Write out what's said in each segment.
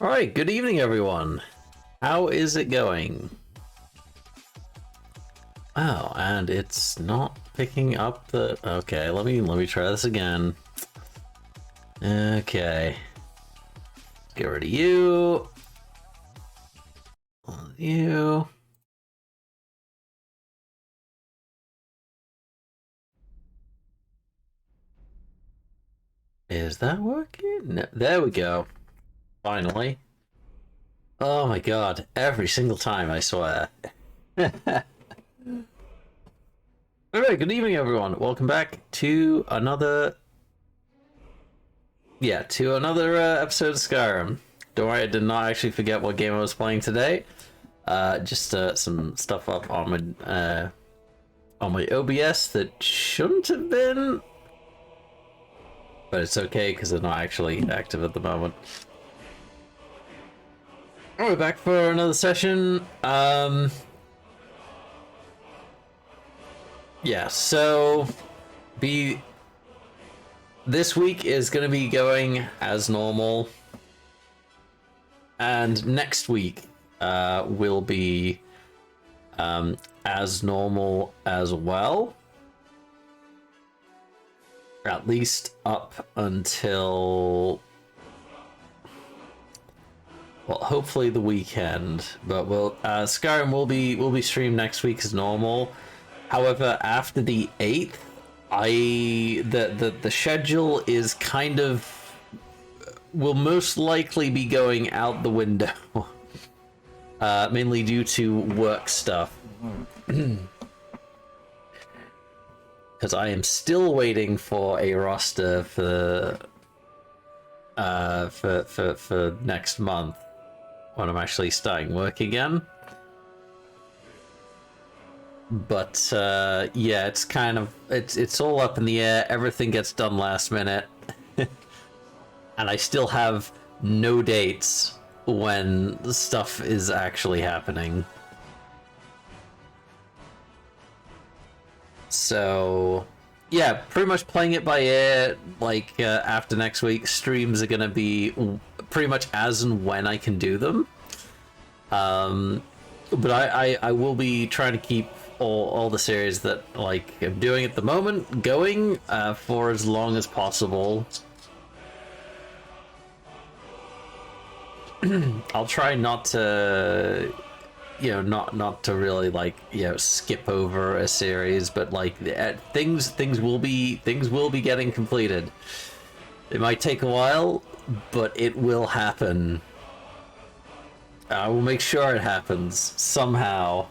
All right, good evening, everyone. How is it going? Oh, and it's not picking up the. Okay, let me try this again. Okay, get rid of you. You. Is that working? No, there we go. Finally. Oh my god, every single time, I swear. Alright, good evening, everyone. Welcome back to another episode of Skyrim. Don't worry, I did not actually forget what game I was playing today. Just some stuff up on my OBS that shouldn't have been, but it's okay because they're not actually active at the moment. We're back for another session. Yeah, so this week is going to be going as normal, and next week will be as normal as well, at least up until, well, hopefully the weekend. But Skyrim will be streamed next week as normal. However, after the 8th, the schedule is kind of, will most likely be going out the window. Mainly due to work stuff. Because I am still waiting for a roster for next month, when I'm actually starting work again. But yeah, it's kind of it's all up in the air. Everything gets done last minute. And I still have no dates when the stuff is actually happening. So yeah, pretty much playing it by ear. Like after next week, streams are gonna be pretty much as and when I can do them. But I will be trying to keep all the series that like I'm doing at the moment going for as long as possible. I'll try not to, not to really like, skip over a series, but like things will be getting completed. It might take a while, but it will happen. I will make sure it happens somehow.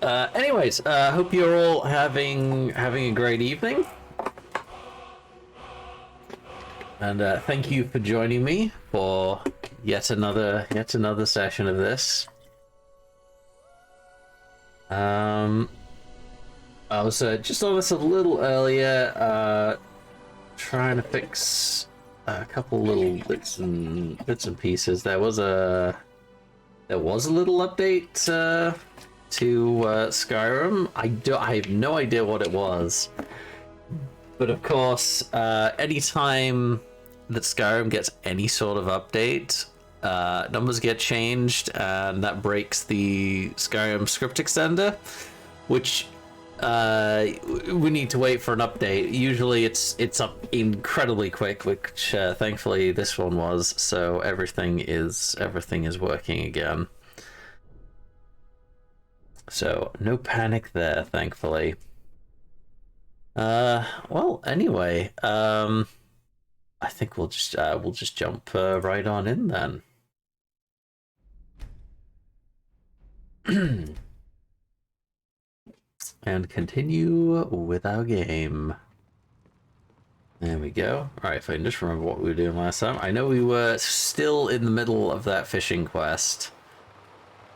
Anyways, hope you're all having a great evening. And thank you for joining me for yet another session of this. I was just on this a little earlier, trying to fix a couple little bits and pieces. There was a little update to Skyrim. I have no idea what it was, but of course, anytime that Skyrim gets any sort of update, numbers get changed, and that breaks the Skyrim script extender, which we need to wait for an update. Usually it's up incredibly quick, which thankfully this one was, so everything is working again. So no panic there, thankfully. Well, anyway, I think we'll just jump right on in then. And continue with our game. There we go. Alright, if I can just remember what we were doing last time. I know we were still in the middle of that fishing quest,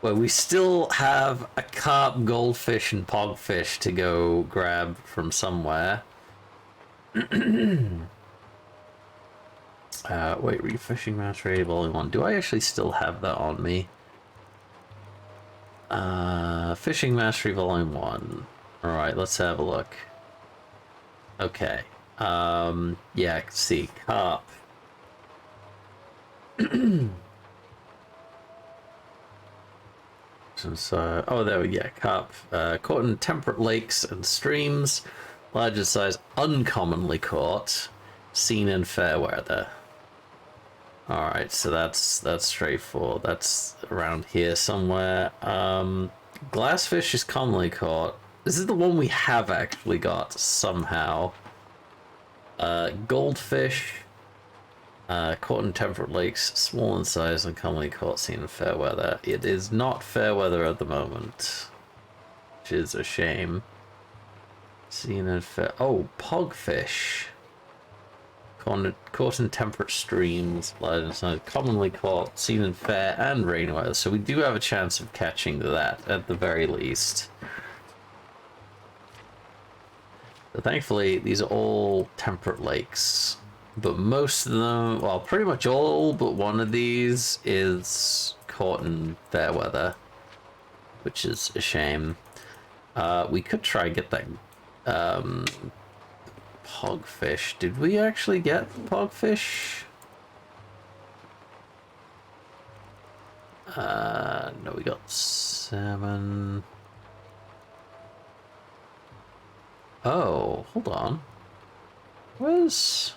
where we still have a carp, goldfish, and pogfish to go grab from somewhere. Wait, refishing mastery volume 1. Do I actually still have that on me? Fishing mastery volume 1. Alright, let's have a look. Okay. Yeah, I can see carp. So, oh, there we go. Carp caught in temperate lakes and streams, larger size, uncommonly caught, seen in fair weather. All right, so that's straightforward. That's around here somewhere. Glassfish is commonly caught. This is the one we have actually got somehow. Goldfish. Caught in temperate lakes, small in size and commonly caught seen in fair weather. It is not fair weather at the moment, which is a shame. Seen in fair... Oh, pogfish. Caught in temperate streams, large in size, commonly caught, seen in fair and rainy weather. So we do have a chance of catching that at the very least. So thankfully, these are all temperate lakes. But most of them, well, pretty much all but one of these is caught in fair weather, which is a shame. We could try and get that pogfish. Did we actually get pogfish? No, we got salmon. Oh, hold on. Where's...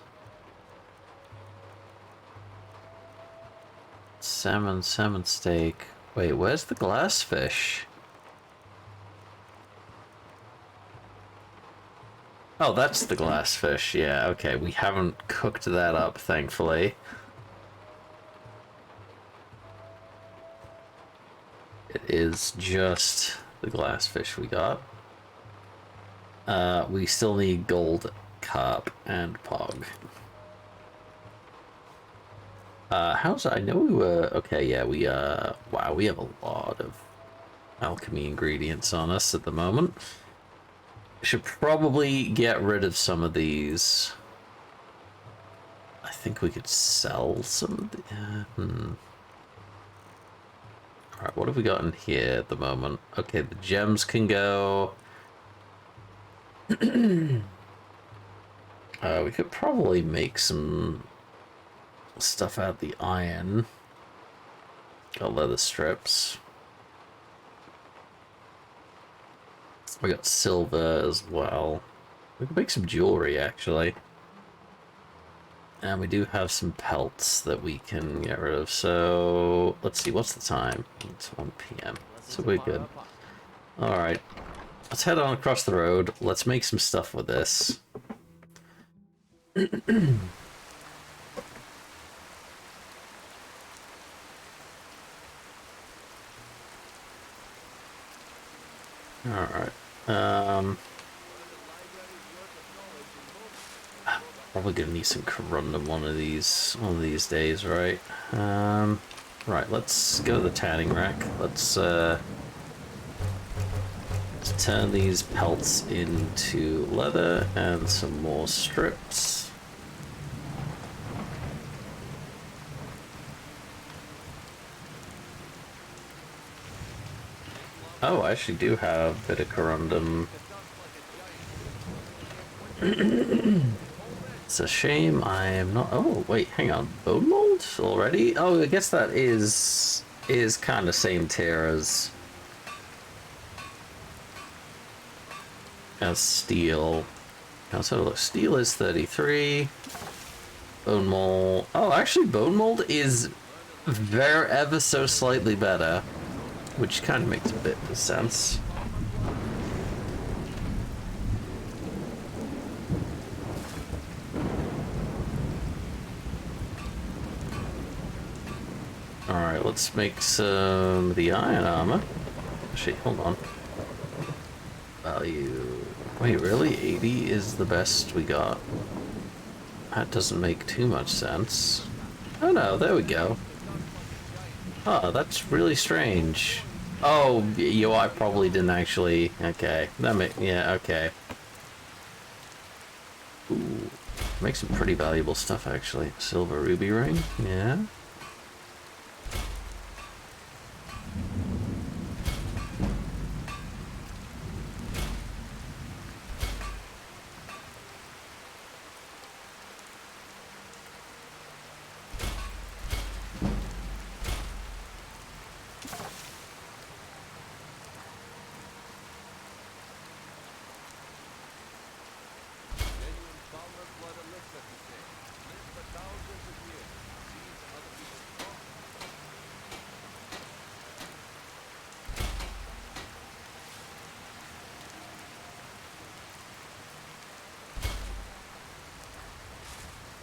salmon steak. Wait, where's the glassfish? Oh, that's the glassfish. Yeah, okay. We haven't cooked that up, thankfully. It is just the glassfish we got. We still need gold carp and pog. How's I know we were okay, yeah, wow, we have a lot of alchemy ingredients on us at the moment. Should probably get rid of some of these. I think we could sell some of the Alright, what have we got in here at the moment? Okay, the gems can go. We could probably make some stuff out of the iron. Got leather strips. We got silver as well. We can make some jewelry actually. And we do have some pelts that we can get rid of. So let's see, what's the time? It's 1 p.m. So we're good. Alright. Let's head on across the road. Let's make some stuff with this. Alright. Probably gonna need some corundum one of these days, right? Right, let's go to the tanning rack. Let's turn these pelts into leather and some more strips. Oh, I actually do have a bit of corundum. It's a shame I am not... Oh, wait, hang on. Bone mold already? Oh, I guess that is kind of same tier as steel. Now, so look, steel is 33. Bone mold... Oh, actually, bone mold is ever so slightly better, which kind of makes a bit of sense. Alright, let's make some of the iron armor. Actually, hold on. Value... Wait, really? 80 is the best we got? That doesn't make too much sense. Oh no, there we go. Oh, that's really strange. Oh, I probably didn't actually... Okay, yeah, okay. Ooh, makes some pretty valuable stuff, actually. Silver ruby ring, yeah.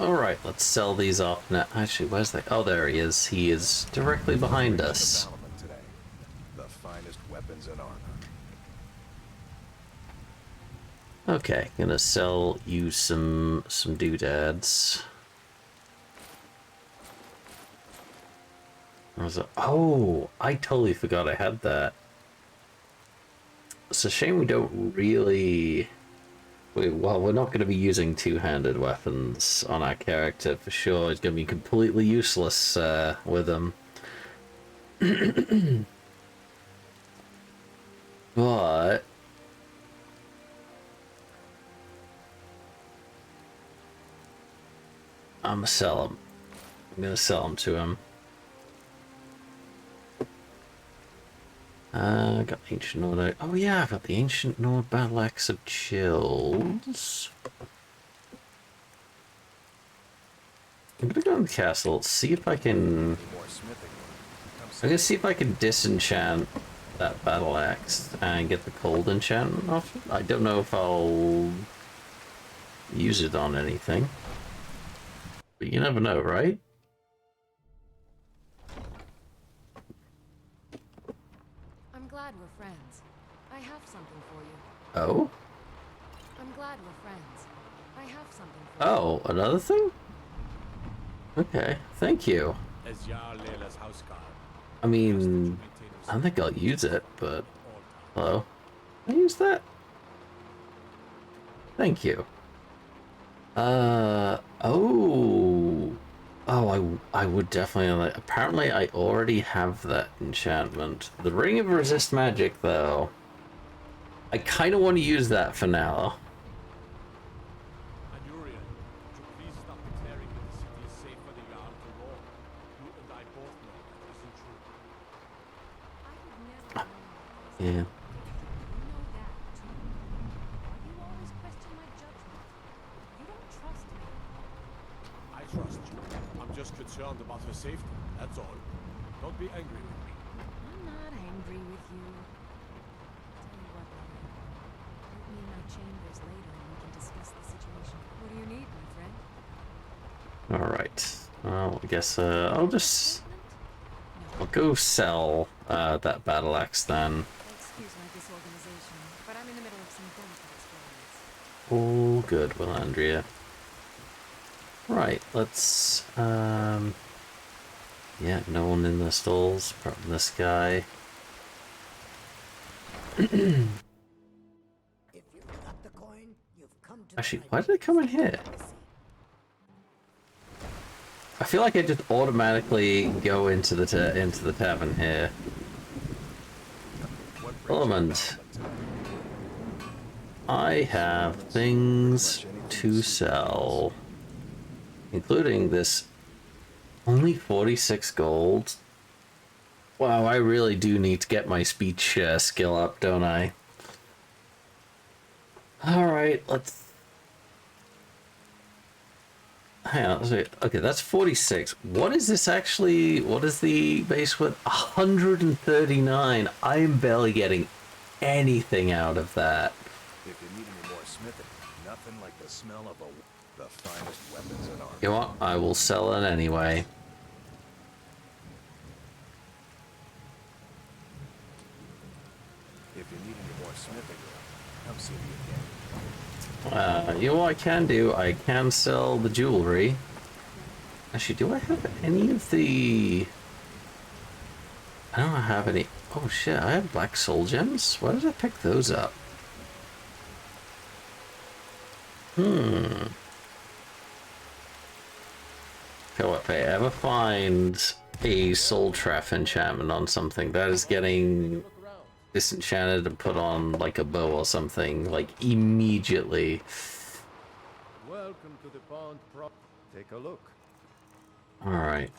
Alright, let's sell these off now. Actually, where's the... Oh, there he is. He is directly behind us. The finest weapons and armor. Okay, gonna sell you some doodads. Oh, I totally forgot I had that. It's a shame we don't really... Well, we're not going to be using two-handed weapons on our character for sure. It's going to be completely useless with them. But... I'm gonna sell them. I'm gonna sell them to him. Got the Ancient Nord. Oh yeah, I've got the Ancient Nord Battle Axe of Chills. I'm gonna go in the castle, see if I can... I'm gonna see if I can disenchant that battle axe and get the cold enchantment off it. I don't know if I'll use it on anything. But you never know, right? I'm glad we're friends. I have something for you. Oh? I'm glad we're friends. I have something for you. Oh, another thing? Okay, thank you. I mean, I don't think I'll use it, but... Hello? Can I use that? Thank you. Oh... Oh, I would definitely... Apparently, I already have that enchantment. The Ring of Resist Magic, though. I kind of want to use that for now. Yeah. I trust you. I'm just concerned about her safety, that's all. Don't be angry with me. I'm not angry with you. Tell you what, meet me in my chambers later and we can discuss the situation. What do you need, my friend? Alright. Well, I guess I'll just... I'll go sell that battle axe then. Excuse my disorganization, but I'm in the middle of some delicate experiments. All good, Willandria. Right, let's... Yeah, no one in the stalls, apart from this guy. Actually, why did it come in here? I feel like I just automatically go into the tavern here. Element. I have things to sell, including this. Only 46 gold. Wow, I really do need to get my speech skill up, don't I? All right, let's. Hang on, okay, that's 46. What is this actually? What is the base with? 139. I am barely getting anything out of that. If you need any more smithing, nothing like the smell of the finest weapons and armor. You know what? I will sell it anyway. If you need any more smithing, come see me again. You know what I can do? I can sell the jewelry. Actually, do I have any of the... I don't have any... Oh shit, I have black soul gems? Why did I pick those up? Tell what, if I ever find a soul trap enchantment on something, that is getting disenchanted and put on like a bow or something, like immediately. Welcome to the pond. Take a look. Alright.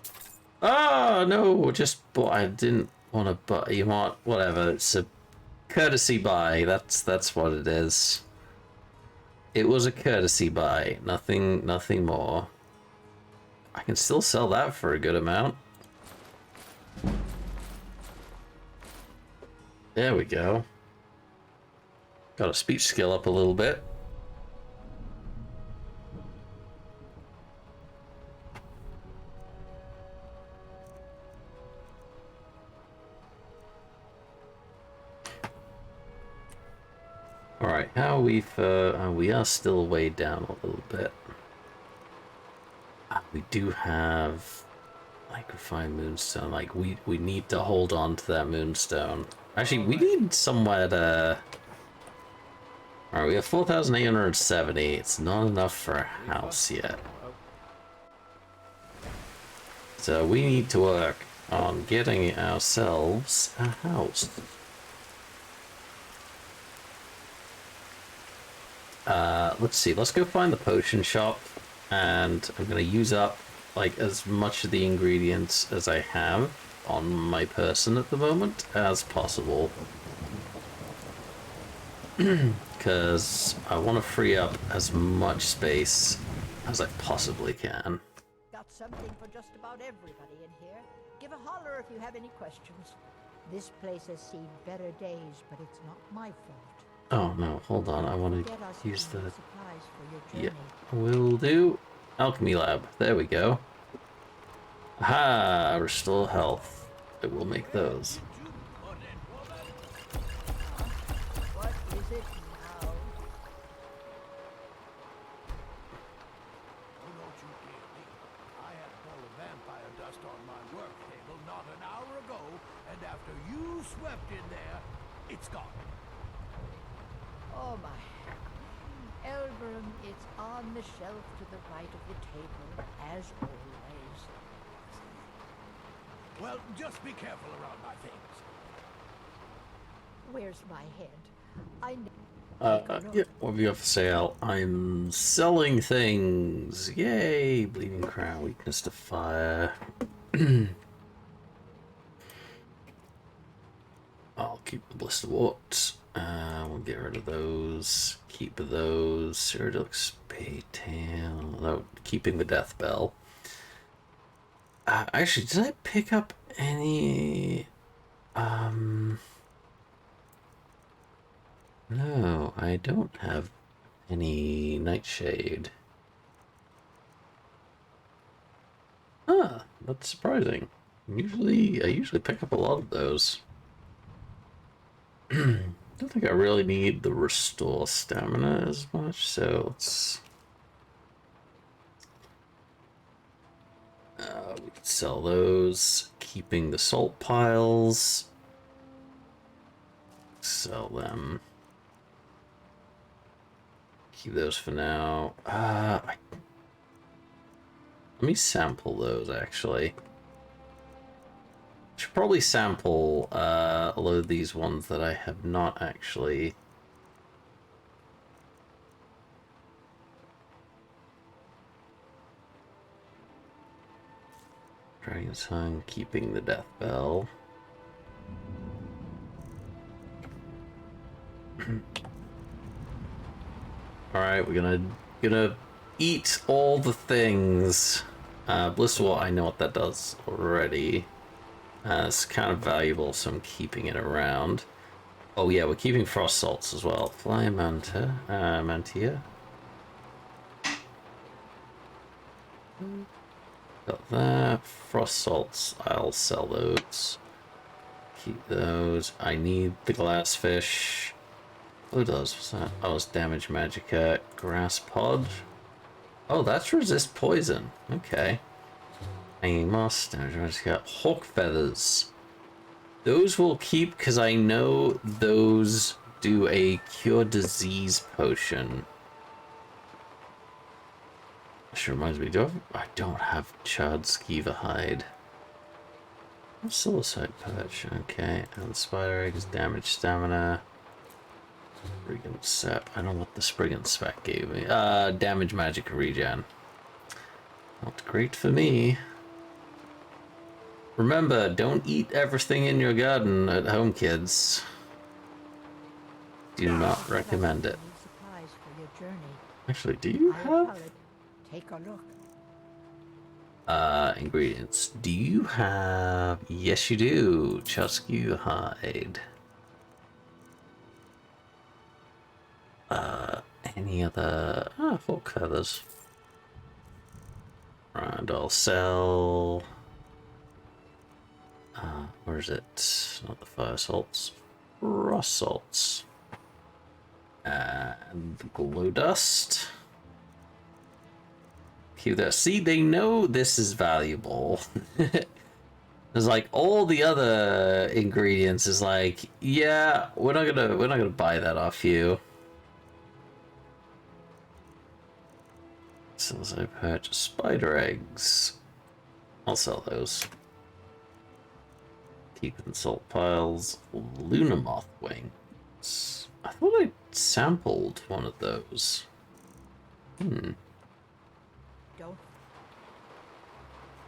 Oh no, I didn't want to buy. You want whatever. It's a courtesy buy. That's what it is. It was a courtesy buy. Nothing more. I can still sell that for a good amount. There we go. Got a speech skill up a little bit. Alright, how are we for... we are still way down a little bit. We do have... like, refined moonstone. Like, we need to hold on to that moonstone. Actually, we need somewhere to... Alright, we have 4,870. It's not enough for a house yet. So we need to work on getting ourselves a house. Let's see, let's go find the potion shop, and I'm gonna use up like as much of the ingredients as I have on my person at the moment as possible. Because I want to free up as much space as I possibly can. Got something for just about everybody in here. Give a holler if you have any questions. This place has seen better days, but it's not my fault. Oh no, hold on, I want Get us to use the... supplies for your Yeah, journey. will do. Alchemy lab, there we go. Aha, restore health. I will make those. What is it now? Oh, don't you dear me. I had a bowl of vampire dust on my work table not an hour ago, and after you swept in there, it's gone. Oh my. Elverum, it's on the shelf to the right of the table, as always. Well, just be careful around my things. Where's my head? I Yeah, what have you got for sale? I'm selling things. Yay! Bleeding crown, weakness to fire. I'll keep the blister wart. We'll get rid of those. Keep those. Cyrodiil spade tail. No, keeping the death bell. Actually, did I pick up any? No, I don't have any nightshade. Ah, that's surprising. I usually pick up a lot of those. Don't think I really need the restore stamina as much, so let's... we can sell those. Keeping the salt piles. Sell them. Keep those for now. Let me sample those, actually. Should probably sample a load of these ones that I have not actually... Dragon's Tongue, keeping the death bell. Alright, we're gonna eat all the things. Blisswort, I know what that does already. It's kind of valuable, so I'm keeping it around. Oh yeah, we're keeping frost salts as well. Fly mantia. Got that. Frost salts, I'll sell those. Keep those. I need the glassfish. Who does? What's that? Oh, it's damage magicka. Grass pod. Oh, that's resist poison. Okay. Hanging moss, damage magicka. Hawk feathers. Those will keep because I know those do a cure disease potion. Which reminds me, I don't have Chad Skeever hide. Suicide patch, okay. And spider eggs, damage stamina. Spriggan sap. I don't know what the Spriggan spec gave me. Damage magic regen. Not great for me. Remember, don't eat everything in your garden at home, kids. Do not recommend it. Supplies for your journey. Actually, do you have... Take a look. Ingredients. Do you have... Yes, you do. Chusky hide. Any other... hawk feathers. And I'll sell... where is it? Not the fire salts. Frost salts. And the glow dust. Keep that. See, they know this is valuable. It's like all the other ingredients is like, yeah, we're not gonna buy that off you. So as I purchase spider eggs, I'll sell those. Teeth and salt piles, Luna moth wings. I thought I sampled one of those. Don't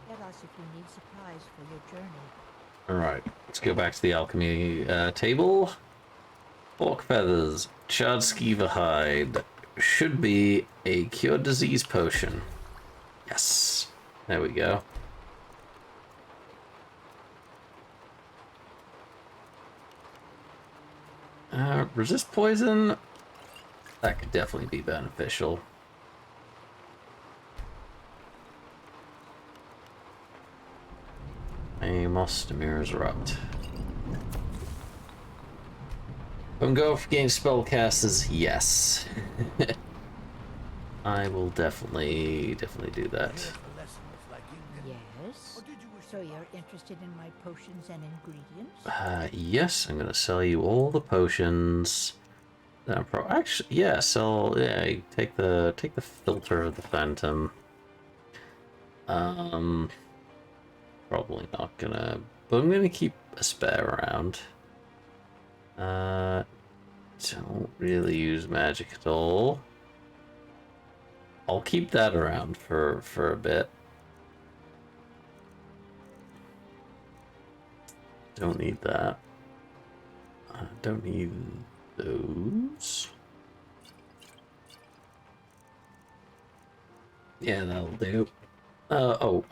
get us if you need supplies for your journey. Alright, let's go back to the alchemy table. Pork feathers, charred skeever hide. Should be a cure disease potion. Yes. There we go. Resist poison? That could definitely be beneficial. Amos, Demir's erupt. From go for game spellcasters, yes. I will definitely do that. Yes? So you're interested in my potions and ingredients? Yes, I'm gonna sell you all the potions. Actually, yeah, you take the filter of the phantom. Probably not gonna, but I'm gonna keep a spare around. Don't really use magic at all. I'll keep that around for a bit. Don't need that. Don't need those. Yeah, that'll do. Don't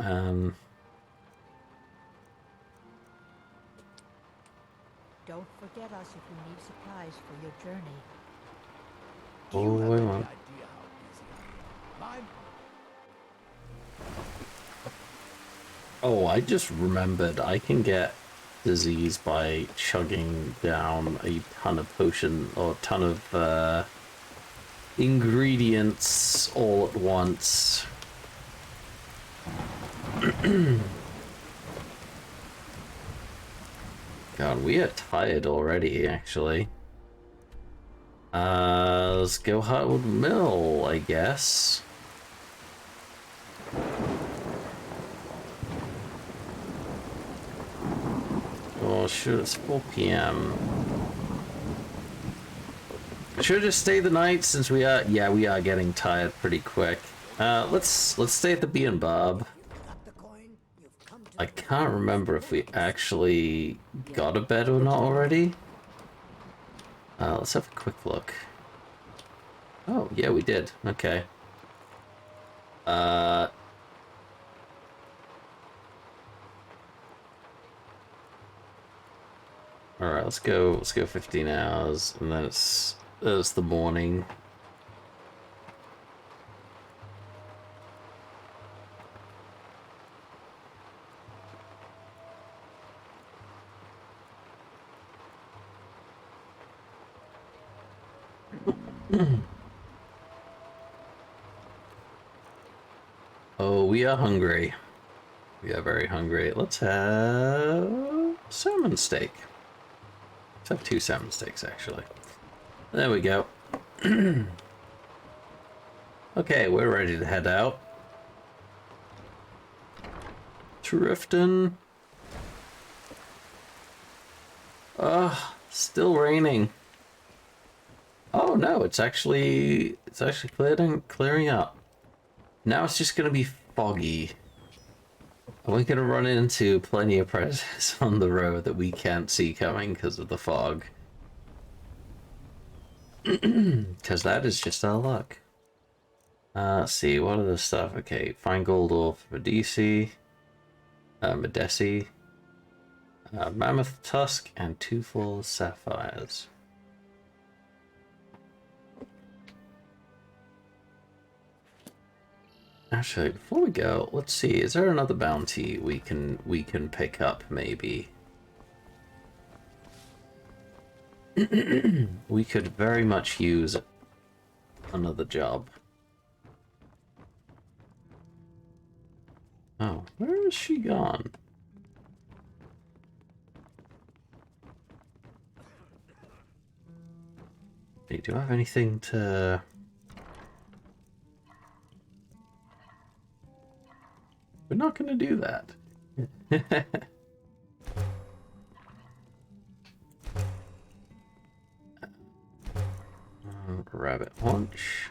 forget us if you need supplies for your journey. Oh, I want. Oh, I just remembered I can get disease by chugging down a ton of potion or a ton of ingredients all at once. God, we are tired already, actually. Let's go Hardwood Mill, I guess. Oh, shoot, it's 4 p.m. Should just stay the night since we are getting tired pretty quick. Let's stay at the Bee and Bob. I can't remember if we actually got a bed or not already. Let's have a quick look. Oh, yeah, we did. Okay. Alright, let's go 15 hours, and then it's the morning. Oh, we are hungry. We are very hungry. Let's have salmon steak. Let's have 2 salmon steaks, actually. There we go. Okay, we're ready to head out. Drifting. Still raining. Oh no, it's actually clearing up. Now it's just gonna be foggy. And we're gonna run into plenty of predators on the road that we can't see coming because of the fog. Because that is just our luck. Let's see, what other stuff? Okay, find gold ore for Medici, Mammoth Tusk, and 2 full sapphires. Actually, before we go, let's see, is there another bounty we can pick up, maybe? We could very much use another job. Oh, where is she gone? Hey, do I have anything to... We're not going to do that. Rabbit haunch.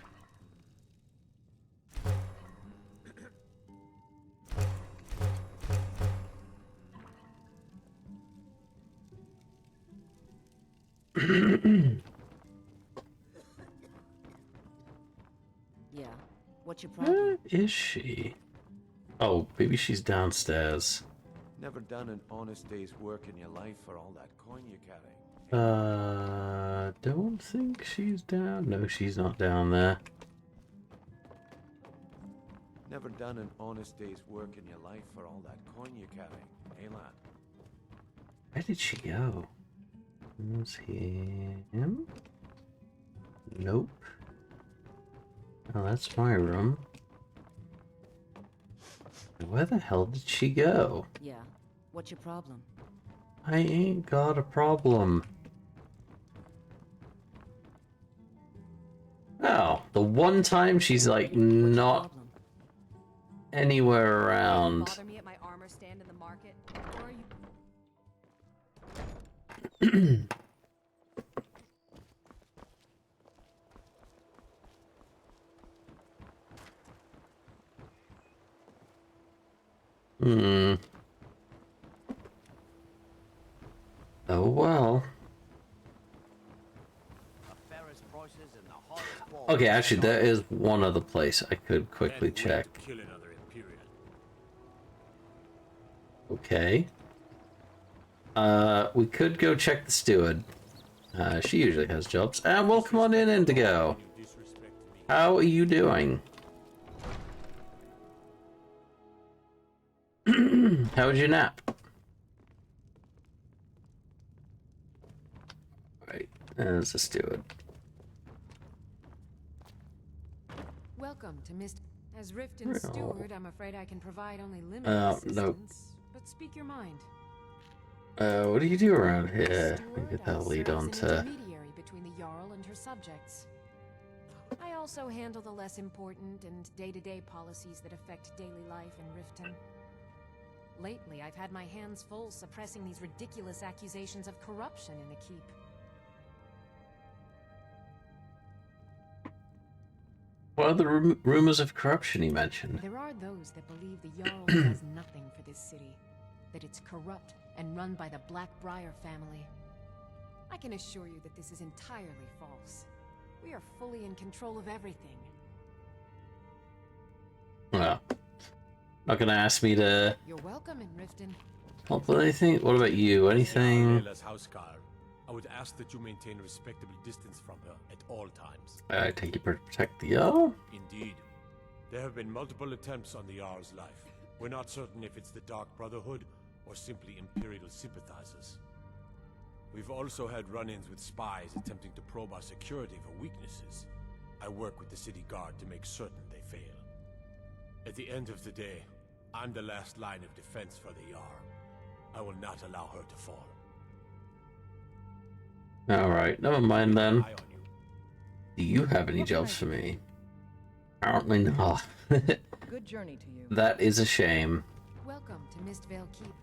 Yeah. What's your problem? Where is she? Oh, maybe she's downstairs. Never done an honest day's work in your life for all that coin you carry. Don't think she's down. No, she's not down there. Never done an honest day's work in your life for all that coin you carry. Hey, lad. Where did she go? Was him? Nope. Oh, that's my room. Where the hell did she go? Yeah. What's your problem? I ain't got a problem. Oh, the one time she's like What's your not problem? anywhere around. Bother me at my armor stand in the market? Or are you... Oh well. Okay, actually, there is one other place I could quickly check. Okay. We could go check the steward. She usually has jobs. And welcome on in, Indigo. How are you doing? How was your nap? Right, there's the steward. Welcome to Mist. As Riften Real. Steward, I'm afraid I can provide only limited assistance. No. But speak your mind. What do you do around here? Let me Steward, get that I lead serve on as to... an intermediary between the Jarl and her subjects. I also handle the less important and day-to-day policies that affect daily life in Riften. Lately, I've had my hands full suppressing these ridiculous accusations of corruption in the keep. What are the rumors of corruption you mentioned? There are those that believe the Jarl does nothing for this city, that it's corrupt and run by the Blackbriar family. I can assure you that this is entirely false. We are fully in control of everything. Well, not gonna ask me to You're welcome in Riften. help with anything? What about you? Anything? Layla's housecarl. I would ask that you maintain a respectable distance from her at all times. I take you to protect the Jarl? Indeed. There have been multiple attempts on the Jarl's life. We're not certain if it's the Dark Brotherhood or simply Imperial sympathizers. We've also had run-ins with spies attempting to probe our security for weaknesses. I work with the city guard to make certain they fail. At the end of the day, I'm the last line of defense for the Jarl. I will not allow her to fall. Alright, never mind then. Eye on you. Do you have any jobs for me? Apparently not. Good journey to you. That is a shame. Welcome to Mistvale Keep.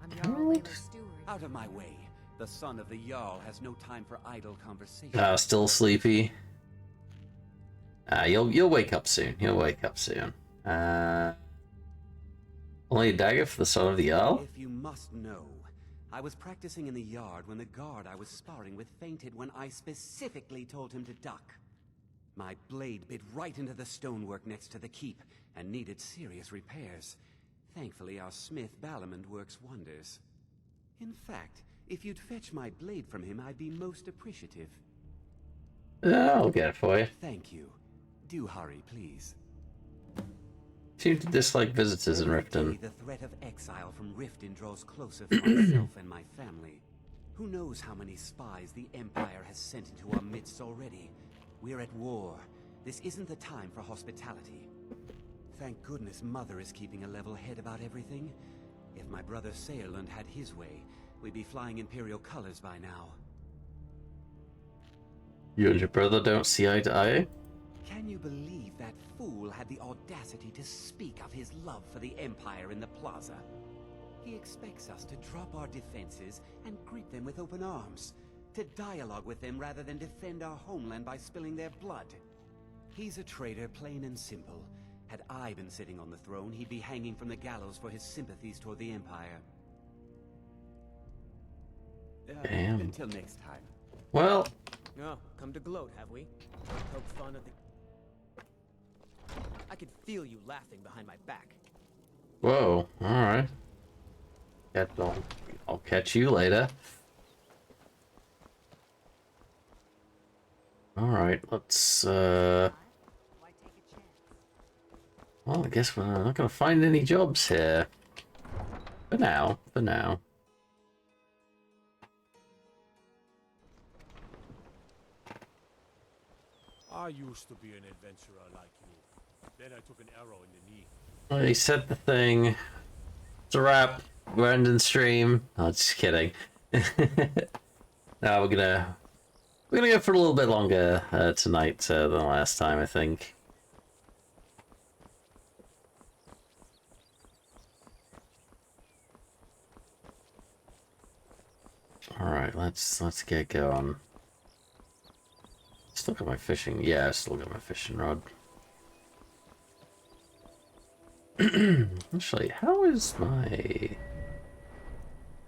I'm Jarl Layla's steward. Out of my way. The son of the Jarl has no time for idle conversation. Still sleepy. You'll wake up soon. You'll wake up soon. Only a dagger for the son of the Jarl? If you must know, I was practicing in the yard when the guard I was sparring with fainted when I specifically told him to duck. My blade bit right into the stonework next to the keep and needed serious repairs. Thankfully, our smith Balamond works wonders. In fact, if you'd fetch my blade from him, I'd be most appreciative. I'll get it for you. Thank you. Do hurry, please. Seem to dislike visitors in Every Riften. day, the threat of exile from Riften draws closer for myself and my family. Who knows how many spies the Empire has sent into our midst already? We're at war. This isn't the time for hospitality. Thank goodness Mother is keeping a level head about everything. If my brother Saerlund had his way, we'd be flying Imperial colors by now. You and your brother don't see eye to eye? Can you believe that fool had the audacity to speak of his love for the Empire in the plaza? He expects us to drop our defenses and greet them with open arms, to dialogue with them rather than defend our homeland by spilling their blood. He's a traitor, plain and simple. Had I been sitting on the throne, he'd be hanging from the gallows for his sympathies toward the Empire. Damn. Until next time. Well, Oh, come to gloat, have we? Poke fun at the... I could feel you laughing behind my back. whoa, alright. I'll catch you later. Alright, let's, well, I guess we're not gonna find any jobs here. For now, for now. I used to be an adventurer like you. Then I took an arrow in the knee. Well, he said the thing. It's a wrap. We're ending stream. Oh, just kidding. Now we're gonna go for a little bit longer tonight than last time, I think. All right, let's get going. Still got my fishing. Yeah, I still got my fishing rod. Actually, how is my...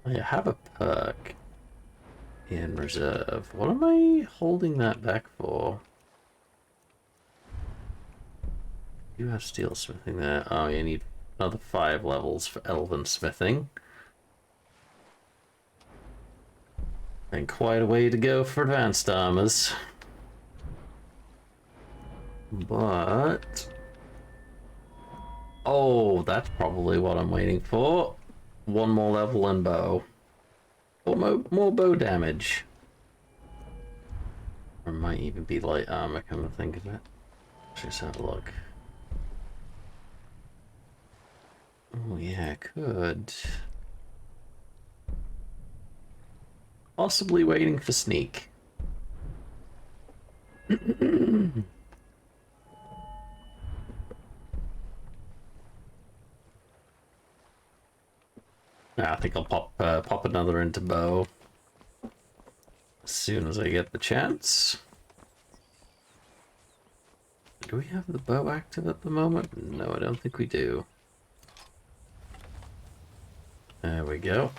I have a perk in reserve. What am I holding that back for? You have steel smithing there. Oh, you need another 5 levels for elven smithing. And quite a way to go for advanced armors. But... oh, that's probably what I'm waiting for. 1 more level in bow. Or more bow damage. Or it might even be light armor, come to think of it. Let's just have a look. Oh yeah, could. Possibly waiting for sneak. I think I'll pop another into bow as soon as I get the chance. Do we have the bow active at the moment? No, I don't think we do. There we go.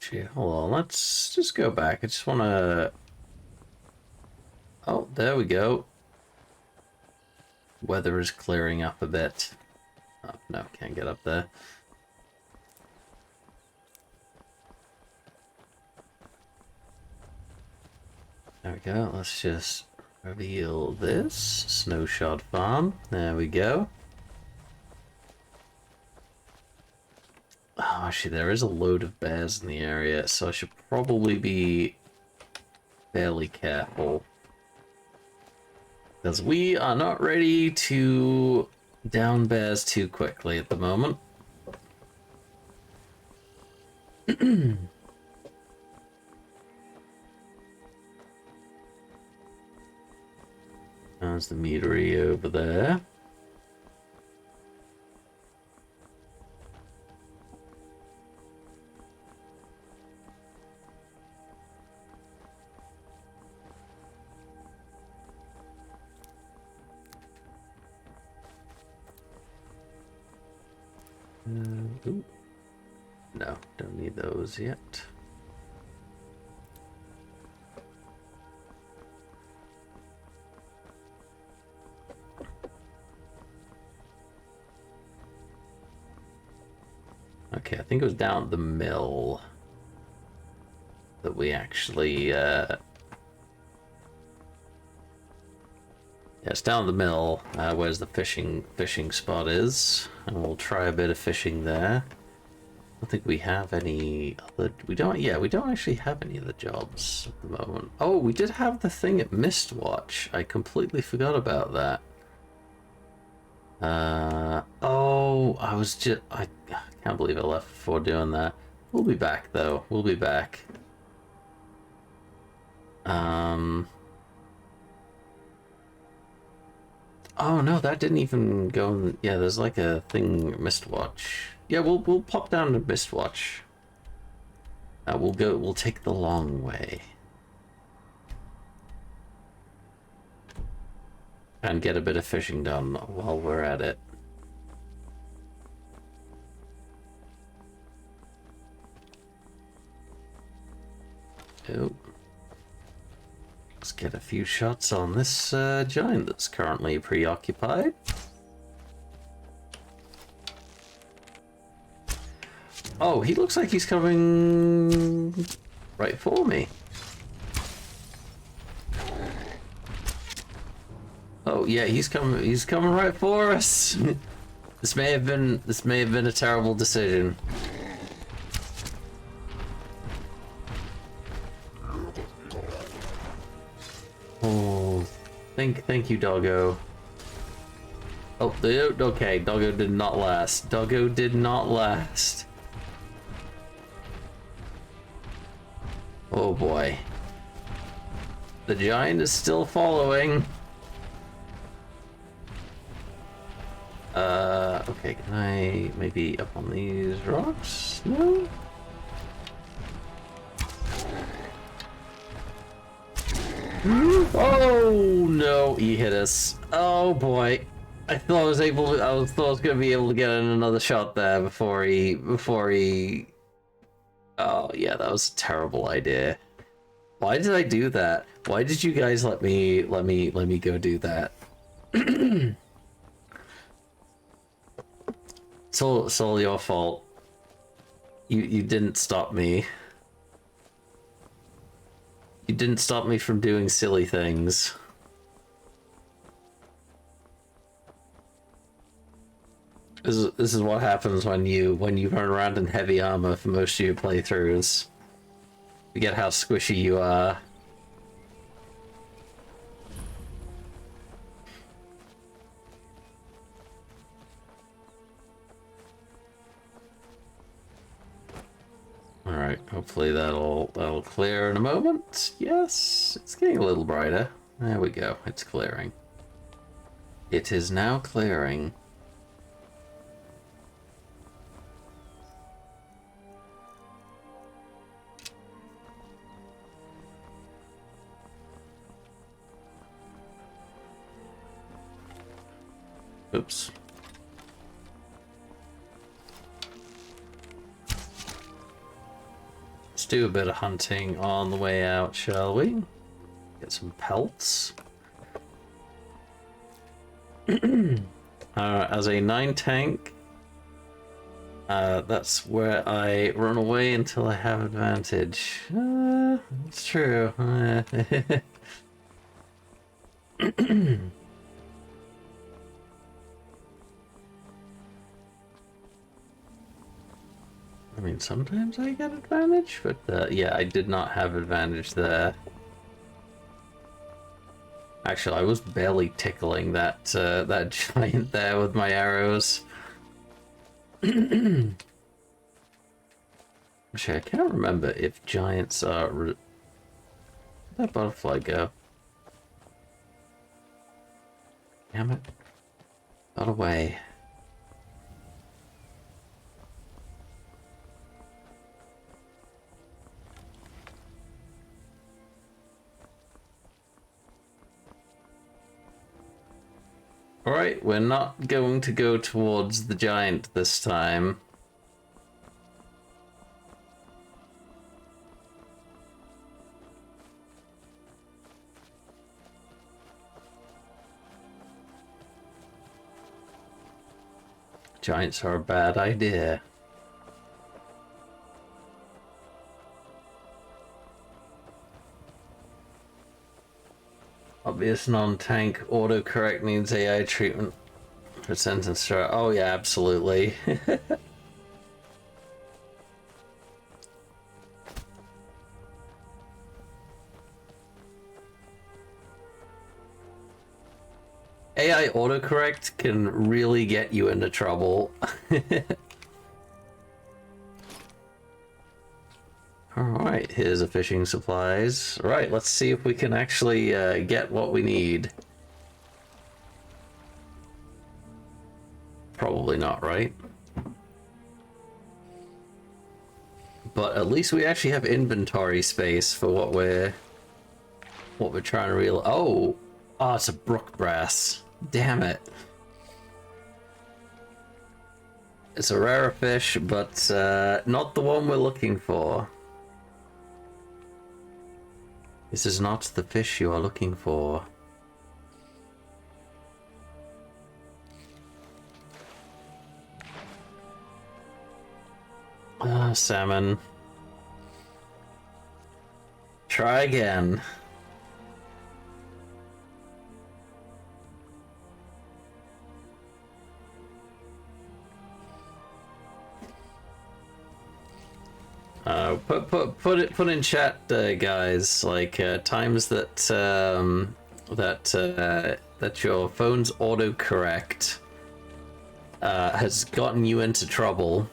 Gee, hold on, let's just go back. I just want to... oh, there we go. Weather is clearing up a bit. Oh, no, can't get up there. There we go. Let's just reveal this. Snowshod Farm. There we go. Oh, actually, there is a load of bears in the area, so I should probably be fairly careful. Because we are not ready to down bears too quickly at the moment. There's the meadery over there. Ooh. No, don't need those yet. Okay, I think it was down at the mill that we actually It's down the mill, where's the fishing spot is, and we'll try a bit of fishing there. I don't think we have any other... we don't actually have any other jobs at the moment. Oh, we did have the thing at Mistwatch. I completely forgot about that. Oh, I can't believe I left before doing that. We'll be back, though. We'll be back. Oh, no, that didn't even go in... yeah, there's like a thing, Mistwatch. Yeah, we'll pop down to Mistwatch. We'll take the long way. And get a bit of fishing done while we're at it. Oh. Let's get a few shots on this giant that's currently preoccupied. Oh, he looks like he's coming right for me. Oh yeah, he's coming right for us. This may have been a terrible decision. Oh, thank you, doggo. Oh, okay, doggo did not last. Doggo did not last. Oh boy. The giant is still following. Okay, can I maybe up on these rocks? No? Oh no, he hit us. Oh boy. I thought I was gonna be able to get in another shot there before he oh yeah, that was a terrible idea. Why did I do that? Why did you guys let me go do that? It's all your fault. You didn't stop me. You didn't stop me from doing silly things. This is what happens when you run around in heavy armor for most of your playthroughs. You get how squishy you are. Alright, hopefully that'll clear in a moment. Yes, it's getting a little brighter. There we go, it's clearing. It is now clearing. Oops. Let's do a bit of hunting on the way out, shall we? Get some pelts. As a 9 tank, that's where I run away until I have advantage. It's true. I mean, sometimes I get advantage, but yeah, I did not have advantage there. Actually, I was barely tickling that that giant there with my arrows. Actually, I can't remember if giants are... Where'd that butterfly go? Damn it. Got away. Alright, we're not going to go towards the giant this time. Giants are a bad idea. obvious non-tank autocorrect needs AI treatment for sentence. Oh yeah, absolutely. AI autocorrect can really get you into trouble. Alright, here's a fishing supplies. Alright, let's see if we can actually get what we need. Probably not, right? But at least we actually have inventory space for what we're trying to real. Oh, it's a brook brass. Damn it. It's a rarer fish, but not the one we're looking for. This is not the fish you are looking for. Salmon. Try again. Put in chat, guys. Like times that that your phone's autocorrect has gotten you into trouble.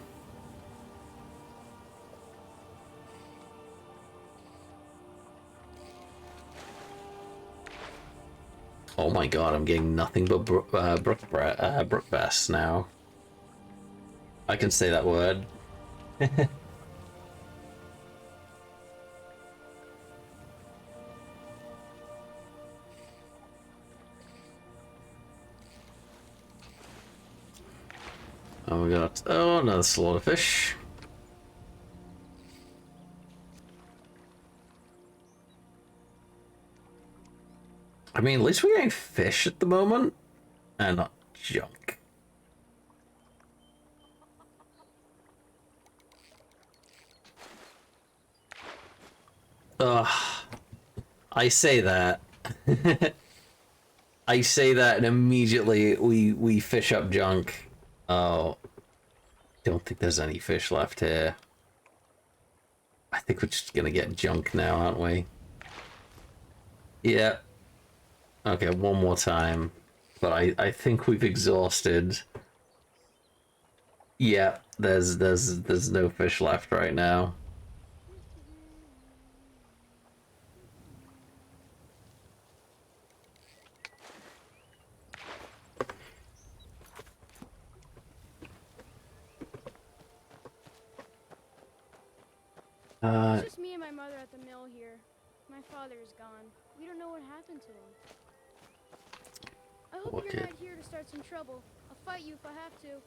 Oh my god, I'm getting nothing but brook bass now. I can say that word. Oh, we got another slaughterfish. I mean, at least we're getting fish at the moment, and not junk. Ugh. I say that. I say that, and immediately we fish up junk. Oh, don't think there's any fish left here. I think we're just gonna get junk now, aren't we? Yeah. Okay, one more time. But I think we've exhausted. Yeah, there's no fish left right now. It's just me and my mother at the mill here. My father is gone. We don't know what happened to him. I hope you're not here to start some trouble. I'll fight you if I have to.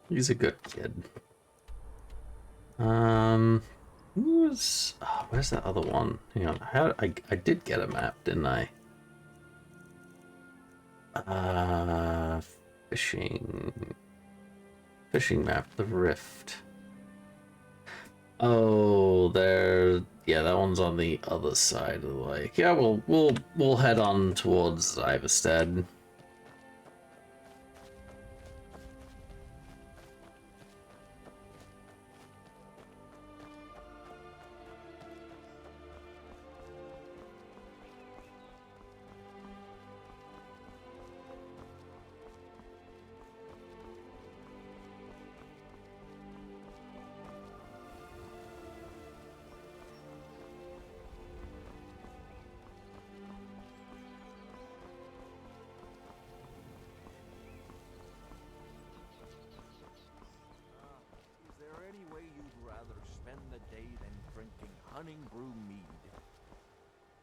He's a good kid. Who's... Oh, where's that other one? Hang on. I did get a map, didn't I? Fishing map, the Rift. Oh, there. Yeah, that one's on the other side of the lake. Yeah, we'll head on towards Iverstead.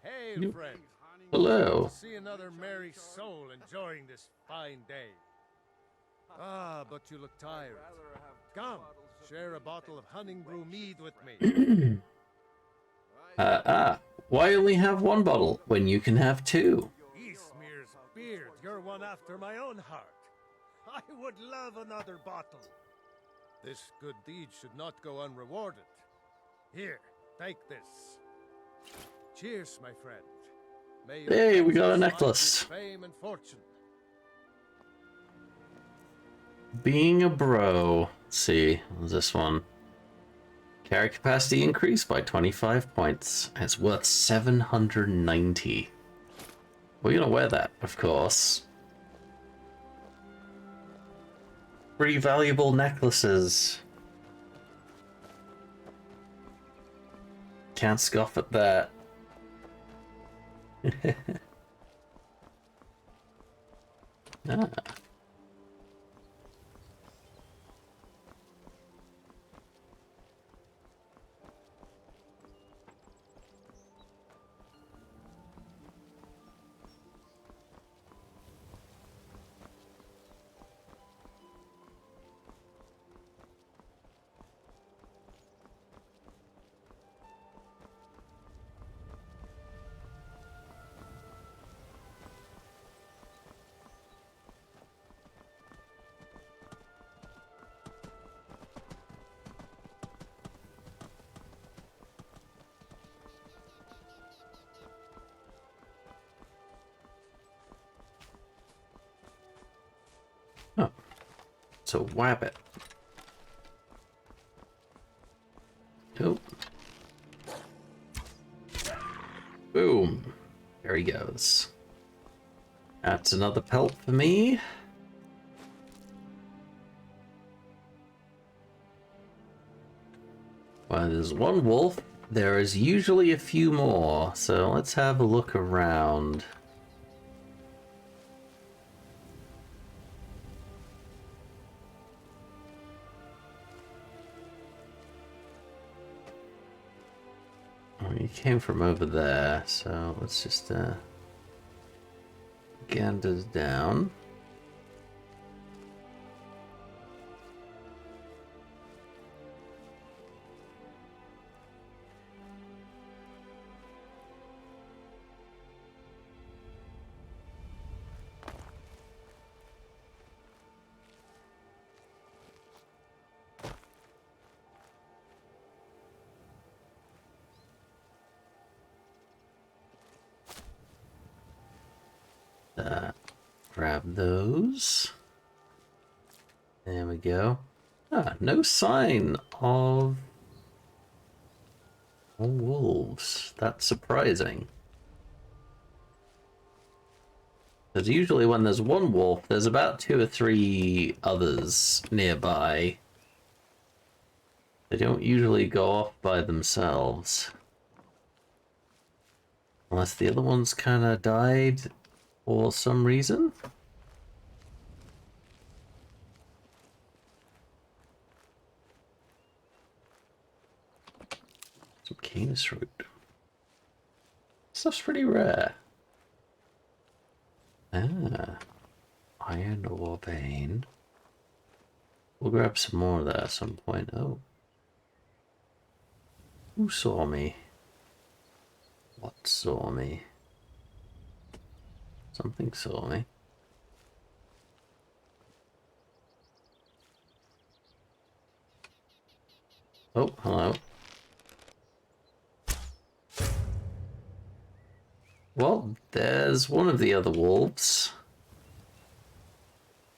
Hey, friend. Hello. To see another merry soul enjoying this fine day. But you look tired. Come, share a bottle of honey brew mead with me. Why only have one bottle when you can have two? Eastmere's beard, you're one after my own heart. I would love another bottle. This good deed should not go unrewarded. Here, take this. Cheers, my friend. May Hey, we got a find you necklace. fame and fortune. Being a bro. Let's see, what was this one? Carry capacity increased by 25 points. It's worth 790. We're gonna wear that, of course. Pretty valuable necklaces. Can't scoff at that. Ah. Oh, so wabbit. Oh. Boom. There he goes. That's another pelt for me. Well, there's one wolf. There is usually a few more, so let's have a look around. Well, you came from over there, so let's just gander down. Grab those. There we go. Ah, no sign of wolves. That's surprising. Because usually when there's one wolf, there's about 2 or 3 others nearby. They don't usually go off by themselves. Unless the other ones kind of died for some reason. Some canis root. Stuff's pretty rare. Ah. Iron ore vein. We'll grab some more of that at some point. Oh. Who saw me? What saw me? Something saw me. Oh, hello. Well, there's one of the other wolves.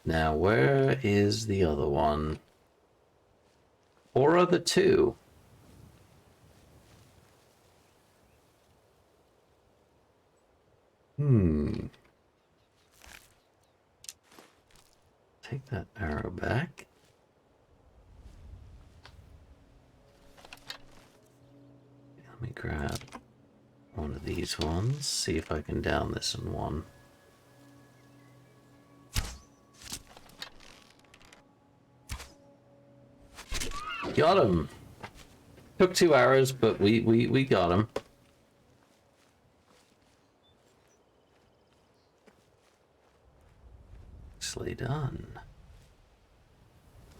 Now, where is the other one? Or are the 2? Take that arrow back. Let me grab one of these ones, see if I can down this in one. Got him! Took 2 arrows, but we got him. Nicely done.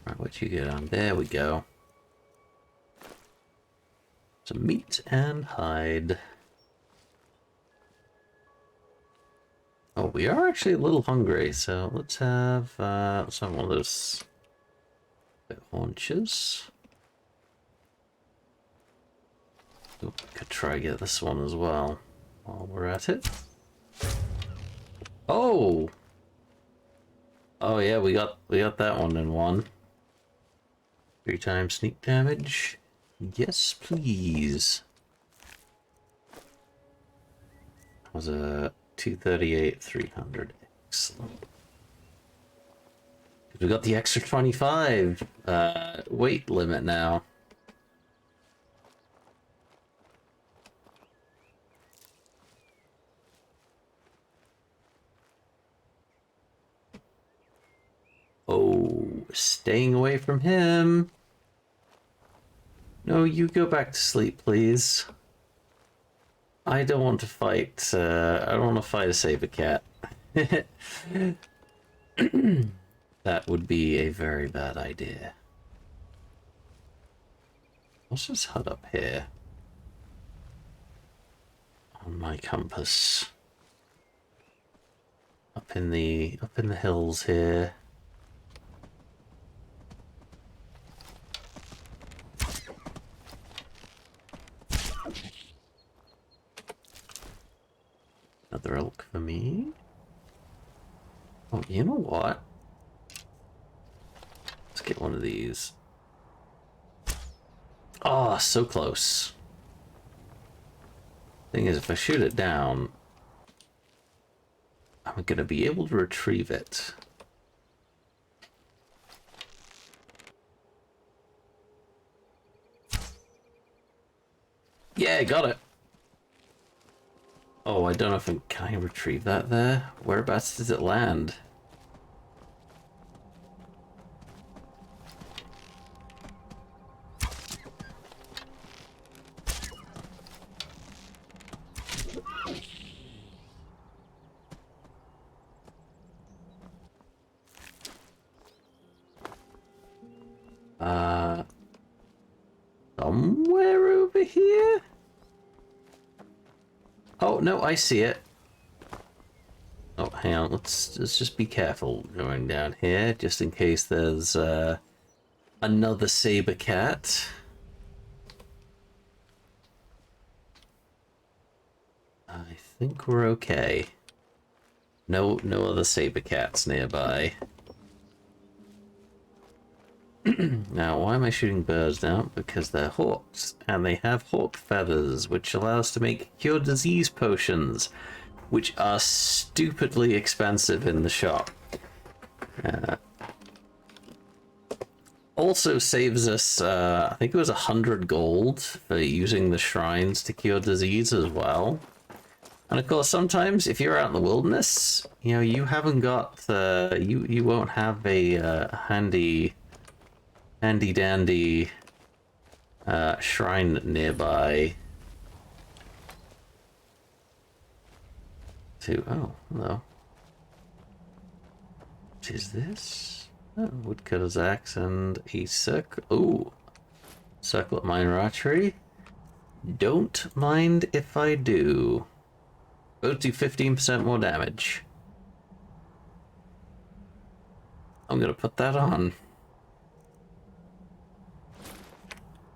Right, what you get on? There we go. Some meat and hide. Oh, we are actually a little hungry, so let's have some of those haunches. Ooh, could try to get this one as well while we're at it. Oh! Oh yeah, we got that one in one. 3 times sneak damage. Yes, please. Was a 238, 300. Excellent. We got the extra 25 weight limit now. Oh, staying away from him. No, you go back to sleep, please. I don't want to fight, I don't want to fight a saber cat. That would be a very bad idea. What's this hut up here? On my compass. Up in the hills here. Another elk for me. Oh, you know what? Let's get one of these. Oh, so close. Thing is, if I shoot it down, I'm gonna be able to retrieve it. Yeah, got it. Oh, I don't know if can I retrieve that there? Whereabouts does it land? Somewhere over here? Oh, no, I see it. Oh, hang on, let's just be careful going down here, just in case there's another saber cat. I think we're okay. No other saber cats nearby. Now, why am I shooting birds now? Because they're hawks, and they have hawk feathers, which allow us to make cure disease potions, which are stupidly expensive in the shop. Also saves us, I think it was 100 gold for using the shrines to cure disease as well. And of course, sometimes if you're out in the wilderness, you know, you haven't got, you won't have a handy dandy shrine nearby to, oh, hello. What is this? Oh, woodcutter's axe and a circle. Oh, circlet miner archery. Don't mind if I do. Both do 15% more damage. I'm gonna put that on.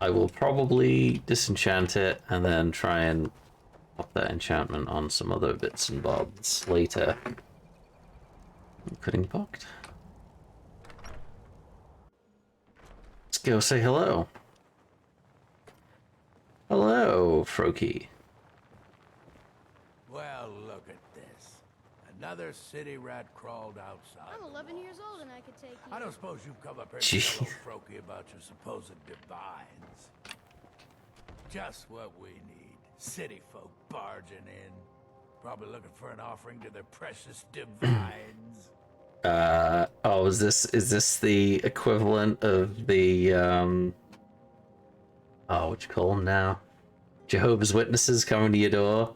I will probably disenchant it and then try and pop that enchantment on some other bits and bobs later. Cutting pocked. Let's go say hello. Hello, Froki. Well, look at this. Another city rat crawled outside. I'm 11 years old and I could take you. I don't suppose you've come up here Jeez. to tell Froki about your supposed divines. Just what we need. City folk barging in. Probably looking for an offering to their precious divines. Oh, is this the equivalent of the, oh, what you call them now? Jehovah's Witnesses coming to your door?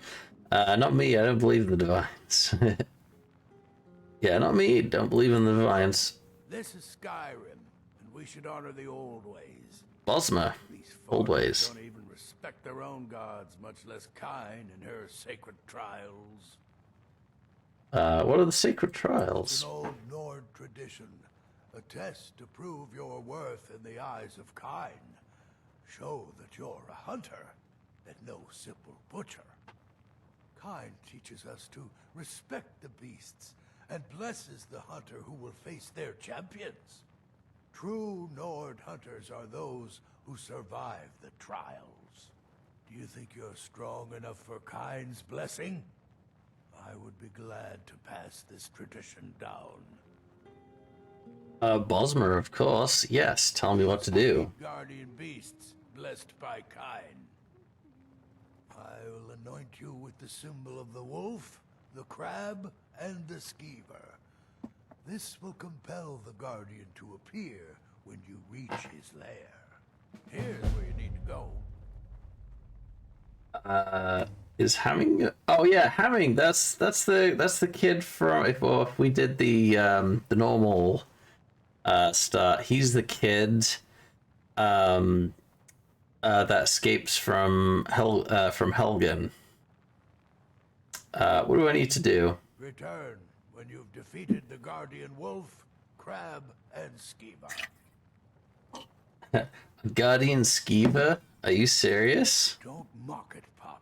Not me, I don't believe in the divines. Yeah, not me, don't believe in the divines. This is Skyrim, and we should honor the old ways. Bosma, These old folk ways. don't even respect their own gods, much less Kain and her sacred trials. What are the sacred It's trials? an old Nord tradition, a test to prove your worth in the eyes of Kain. Show that you're a hunter, and no simple butcher. Kind teaches us to respect the beasts and blesses the hunter who will face their champions. True Nord hunters are those who survive the trials. Do you think you're strong enough for Kind's blessing? I would be glad to pass this tradition down. Bosmer, of course. Yes, tell me what to do. Guardian beasts, blessed by Kind. I will anoint you with the symbol of the wolf, the crab, and the skeever. This will compel the Guardian to appear when you reach his lair. Here's where you need to go. Is Hamming? Oh yeah, Hamming. That's the kid from if we did the normal start. He's the kid that escapes from Helgen. What do I need to do? Return when you've defeated the Guardian Wolf, Crab, and Skeever. Guardian Skeever? Are you serious? Don't mock it, Pop.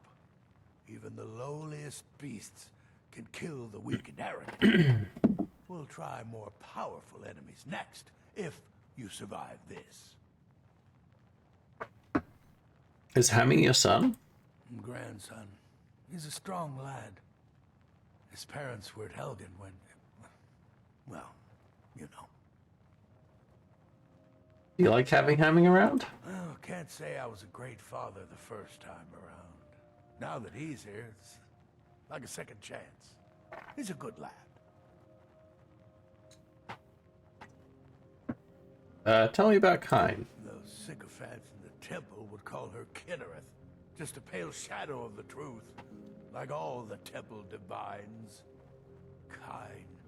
Even the lowliest beasts can kill the weak and arrogant. We'll try more powerful enemies next, if you survive this. Is Hamming your son? Grandson. He's a strong lad. His parents were at Helgen when... well, you know. You like having Hamming around? Well, can't say I was a great father the first time around. Now that he's here, it's like a second chance. He's a good lad. Tell me about Kind. Those sycophants in the temple would call her Kinnereth. Just a pale shadow of the truth. Like all the temple divines. Kind,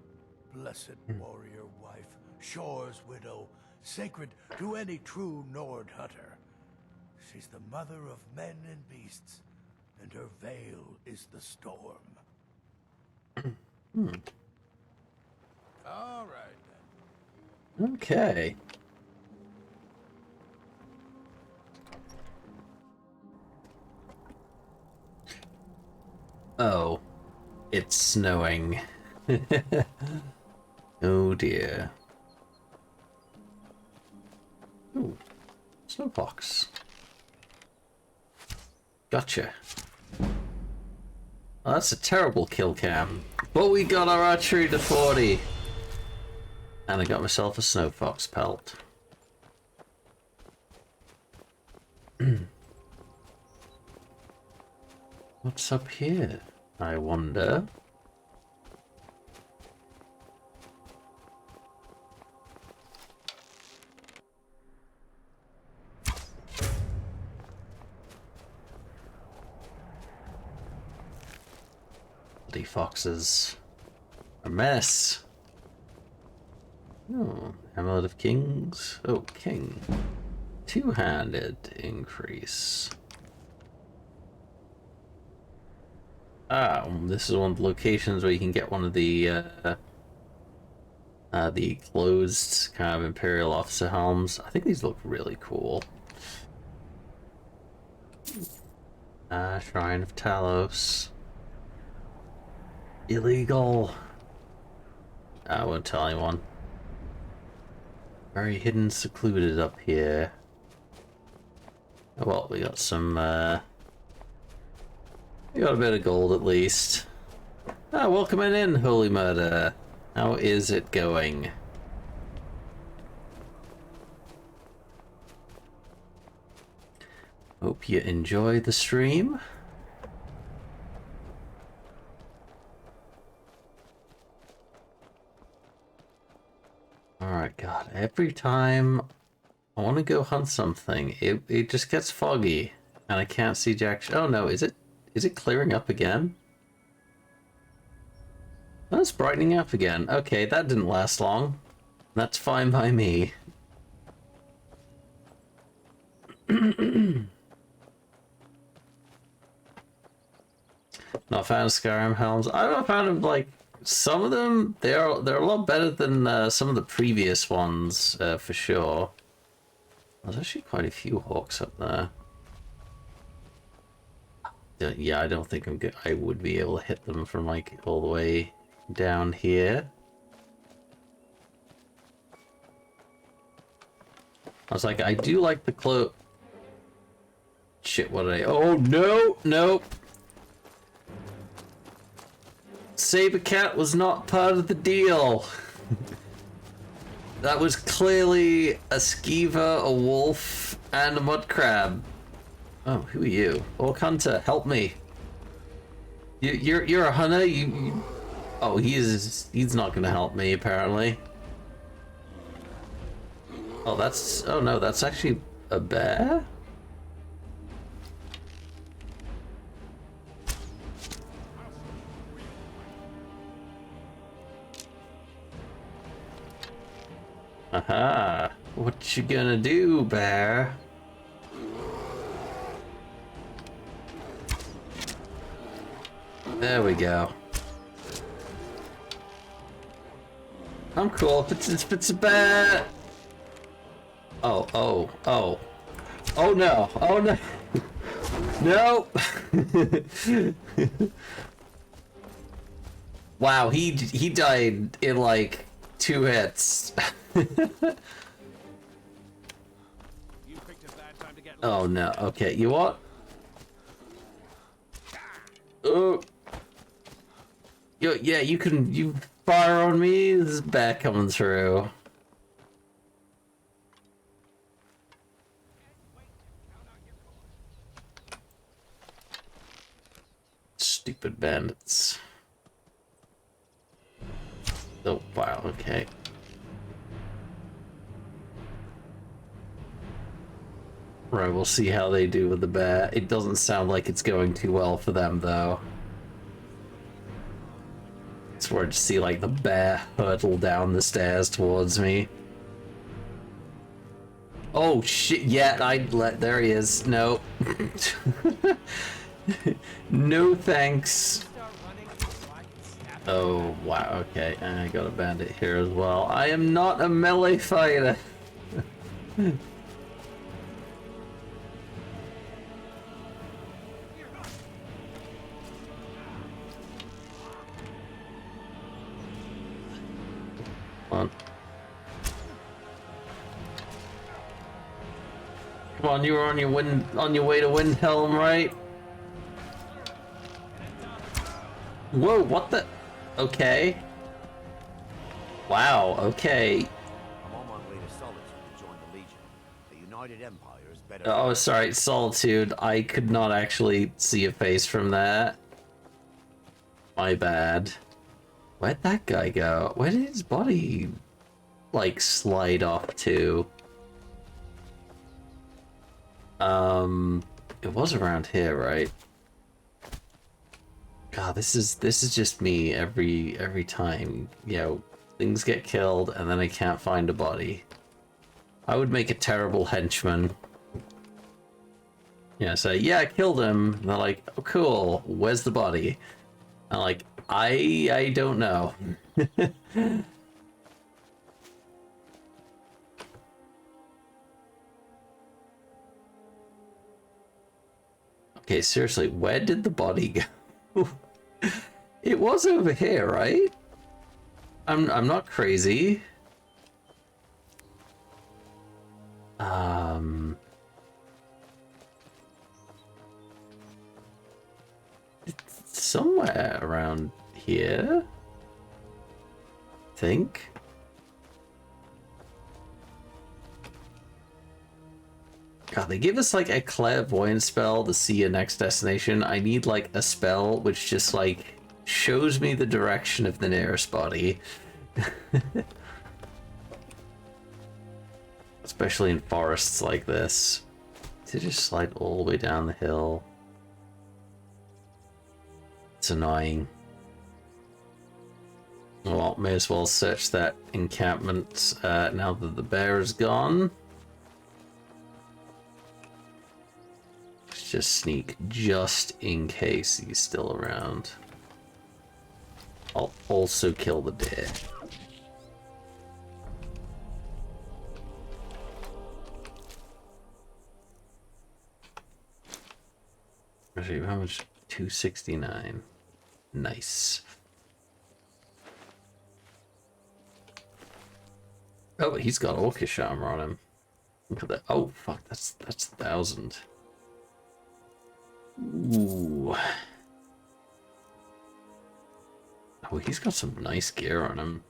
blessed warrior wife, Shore's widow, sacred to any true Nord hunter. She's the mother of men and beasts, and her veil is the storm. All right, then. Okay. Oh, it's snowing. Oh dear. Ooh, snowpox. Gotcha. Oh, that's a terrible kill cam. But we got our archery to 40. And I got myself a snowfox pelt. What's up here, I wonder? Bloody foxes. A mess. Oh, Amulet of Kings. Oh, King. Two-handed increase. Ah, this is one of the locations where you can get one of the closed kind of Imperial officer helms. I think these look really cool. Shrine of Talos. Illegal. I won't tell anyone. Very hidden, secluded up here. Oh, well, we got some, we got a bit of gold at least. Ah, welcoming in, Holy Murder. How is it going? Hope you enjoy the stream. Alright, God, every time I want to go hunt something, it just gets foggy, and I can't see jack sh- Oh no, is it clearing up again? Oh, it's brightening up again. Okay, that didn't last long. That's fine by me. Not a fan of Skyrim helms. I'm not a fan of, like, some of them. They're a lot better than some of the previous ones, for sure. There's actually quite a few hawks up there. Yeah, I don't think I'm good. I would be able to hit them from like all the way down here. I was like, I do like the cloak. Shit, what did I... Oh, no! Nope! Saber Cat was not part of the deal! That was clearly a skeever, a wolf, and a mud crab. Oh, who are you? Orc Hunter, help me. You're a hunter? You... Oh, he's not gonna help me, apparently. Oh, that's... Oh no, that's actually a bear? Aha! What you gonna do, bear? There we go. I'm cool. It's a bear. Oh, oh, oh. Oh no. Oh no. No. Wow, he died in like 2 hits. Oh no. Okay, you what? Oh. Yeah, you fire on me. This bear coming through. Stupid bandits. Oh wow. Okay. Right, we'll see how they do with the bear. It doesn't sound like it's going too well for them, though. It's weird to see, like, the bear hurtle down the stairs towards me. Oh, shit, yeah, there he is. No. No thanks. Oh, wow, okay, I got a bandit here as well. I am not a melee fighter. Come on, you were on your way to Windhelm, right? Whoa, what the? Okay. Wow, okay. I'm on my way to Solitude to join the Legion. The United Empire is better. Oh, sorry, Solitude. I could not actually see a face from that. My bad. Where'd that guy go? Where did his body, like, slide off to? It was around here, right? God, this is just me every time. You know, things get killed and then I can't find a body. I would make a terrible henchman. Yeah, so yeah, I killed him. And they're like, oh cool, where's the body? I'm like, I don't know. Okay, seriously, where did the body go? It was over here, right? I'm not crazy. It's somewhere around here, I think. God, they give us like a clairvoyant spell to see your next destination. I need like a spell which just like shows me the direction of the nearest body. Especially in forests like this. To just slide all the way down the hill. It's annoying. Well, may as well search that encampment now that the bear is gone. Just sneak just in case he's still around. I'll also kill the bear. Actually, how much? 269. Nice. Oh, he's got orcish armor on him. Look at that. Oh, fuck, that's 1,000. Ooh. Oh, he's got some nice gear on him.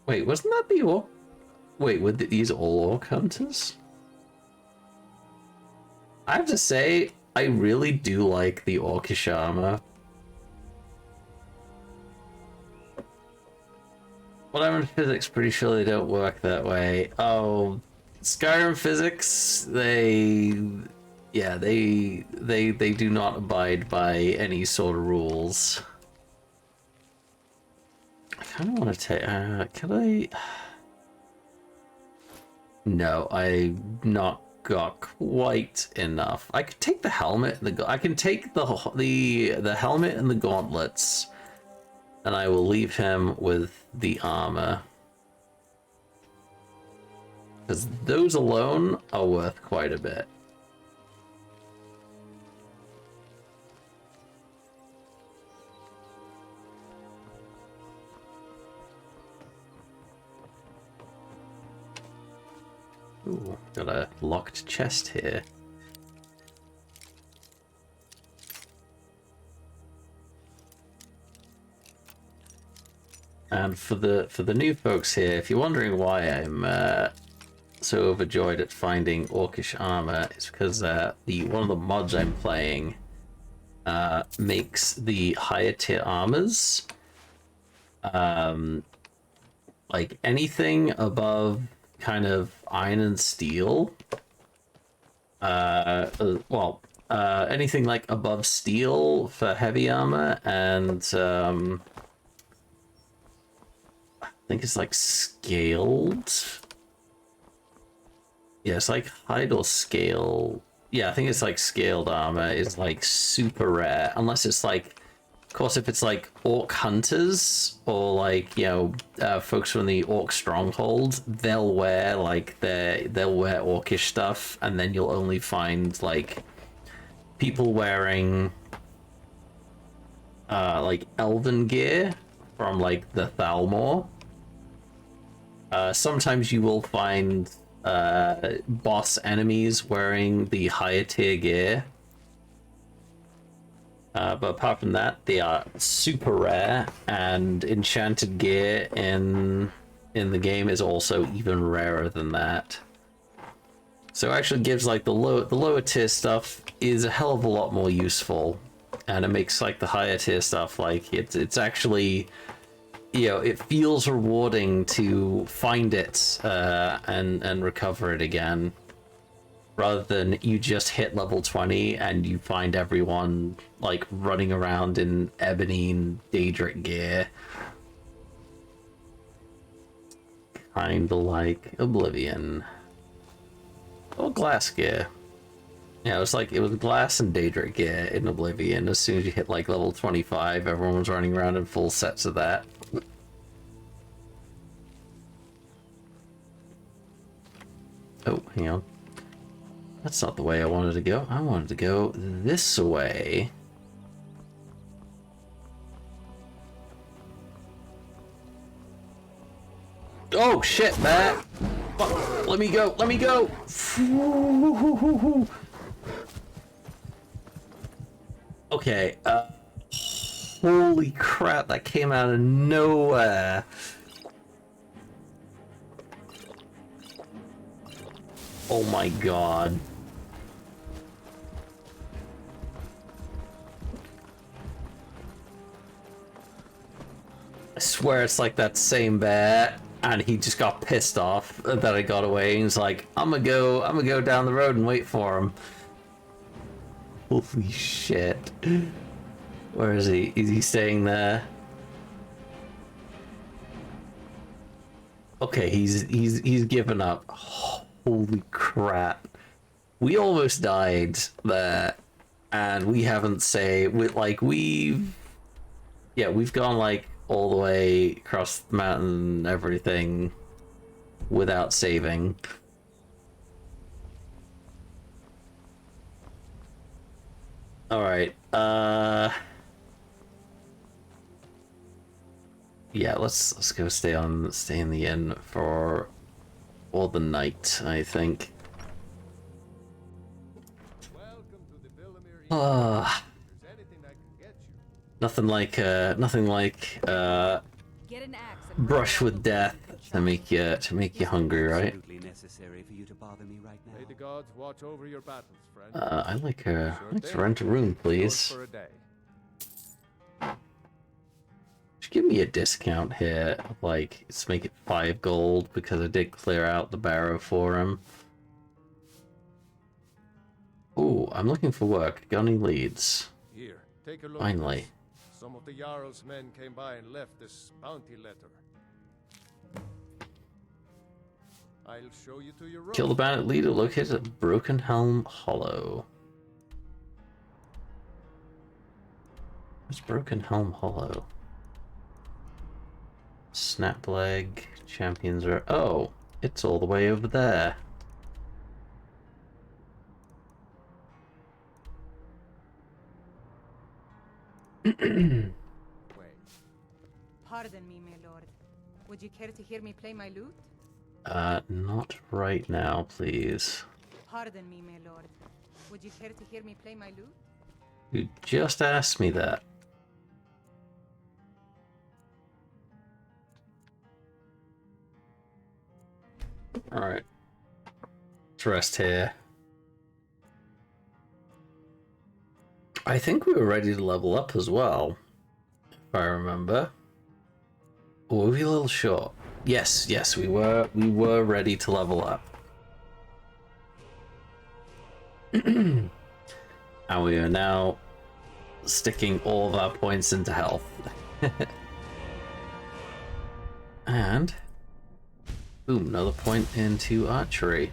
Wait, wasn't that the orc? Wait, were these all orc hunters? I have to say, I really do like the orcish armor. Whatever in physics, pretty sure they don't work that way. Oh, Skyrim physics, they do not abide by any sort of rules. I kind of want to take. Can I? No, I've not got quite enough. I could take the helmet. I can take the helmet and the gauntlets, and I will leave him with the armor. Because those alone are worth quite a bit. Ooh, got a locked chest here. And for the new folks here, if you're wondering why I'm so overjoyed at finding orcish armor, it's because one of the mods I'm playing makes the higher tier armors like anything above kind of iron and steel. Anything like above steel for heavy armor, and I think it's like scaled. Yeah, it's like hide or scale. Yeah, I think it's like scaled armor is like super rare, unless it's like, of course, if it's like orc hunters or like, you know, folks from the orc stronghold, they'll wear like they'll wear orcish stuff, and then you'll only find like people wearing like elven gear from like the Thalmor. Sometimes you will find boss enemies wearing the higher tier gear. But apart from that, they are super rare, and enchanted gear in the game is also even rarer than that. So it actually gives like the lower tier stuff is a hell of a lot more useful, and it makes like the higher tier stuff like it's actually, you know, it feels rewarding to find it and recover it again, rather than you just hit level 20 and you find everyone like running around in ebony and Daedric gear. Kinda like Oblivion. Or glass gear. Yeah, it was glass and Daedric gear in Oblivion. As soon as you hit like level 25, everyone was running around in full sets of that. Oh, hang on. That's not the way I wanted to go. I wanted to go this way. Oh shit, Matt! Fuck. Let me go! Let me go! Okay, holy crap, that came out of nowhere. Oh my god. I swear it's like that same bear, and he just got pissed off that I got away, and he's like, I'm gonna go down the road and wait for him. Holy shit. Where is he? Is he staying there? Okay, he's given up. Holy crap. We almost died there, and we haven't we've gone like all the way across the mountain and everything without saving. Alright, Yeah, let's go stay in the inn for all the night, I think. Nothing like brush with death to make you hungry, right? Absolutely necessary for you to bother me right now. May the gods watch over your battles, friend. I'd like to rent a room, please. For a day. Just give me a discount here, like, let's make it 5 gold, because I did clear out the barrow for him. Ooh, I'm looking for work. Got any leads? Here, take a look. Finally. Some of the Jarl's men came by and left this bounty letter. I'll show you to your room. Kill the bandit leader located at Broken Helm Hollow. Where's Broken Helm Hollow? Snap leg, champions are... Oh, it's all the way over there. Pardon me, my lord. Would you care to hear me play my lute? Not right now, please. Pardon me, my lord. Would you care to hear me play my lute? You just asked me that. Alright. Let's rest here. I think we were ready to level up as well, if I remember. Or were we a little short? Yes, we were ready to level up. And we are now sticking all of our points into health. And boom, another point into archery.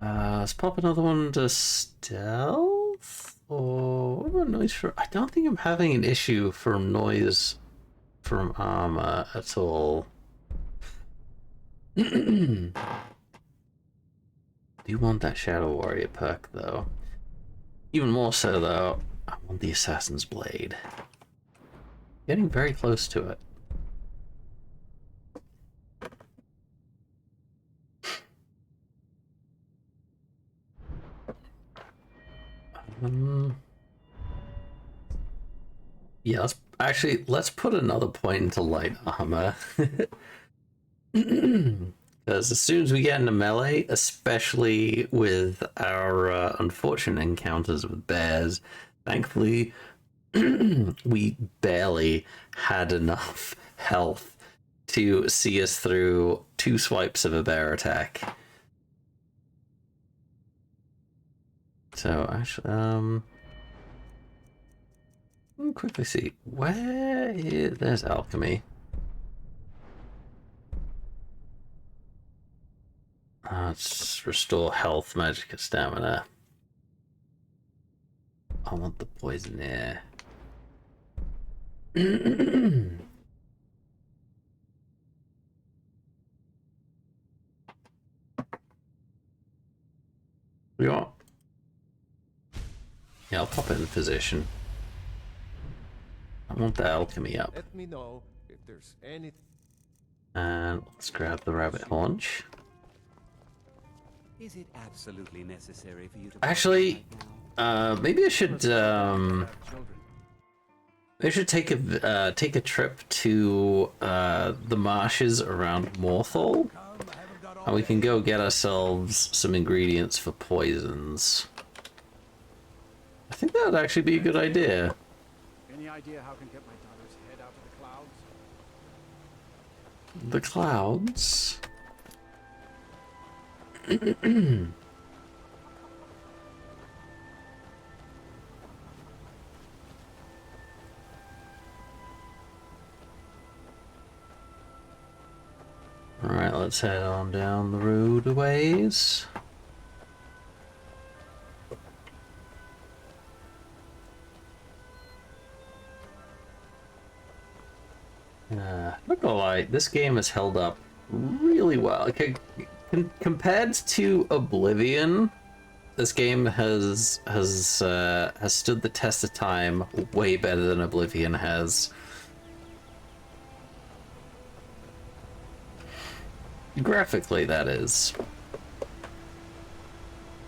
Let's pop another one to stealth, or what about noise for... I don't think I'm having an issue from noise from armor at all. Do you want that Shadow Warrior perk, though? Even more so, though, I want the Assassin's Blade. Getting very close to it. Yeah, let's put another point into light armor. Because as soon as we get into melee, especially with our unfortunate encounters with bears, thankfully we barely had enough health to see us through 2 swipes of a bear attack. So actually, let me quickly see where is... There's alchemy. Let's restore health, magic, and stamina. I want the poison air. Yeah. Yeah, I'll pop it in position. I want the alchemy up. Let me know if there's any... And let's grab the rabbit haunch. Is it absolutely necessary for you to... Actually, maybe I should take a trip to the marshes around Morthal, and we can go get ourselves some ingredients for poisons. I think that would actually be a good idea. Any idea how I can get my daughter's head out of The the clouds? clouds? Alright, let's head on down the road a ways. Not gonna lie, this game has held up really well. Okay, compared to Oblivion, This game has stood the test of time way better than Oblivion has. Graphically, that is.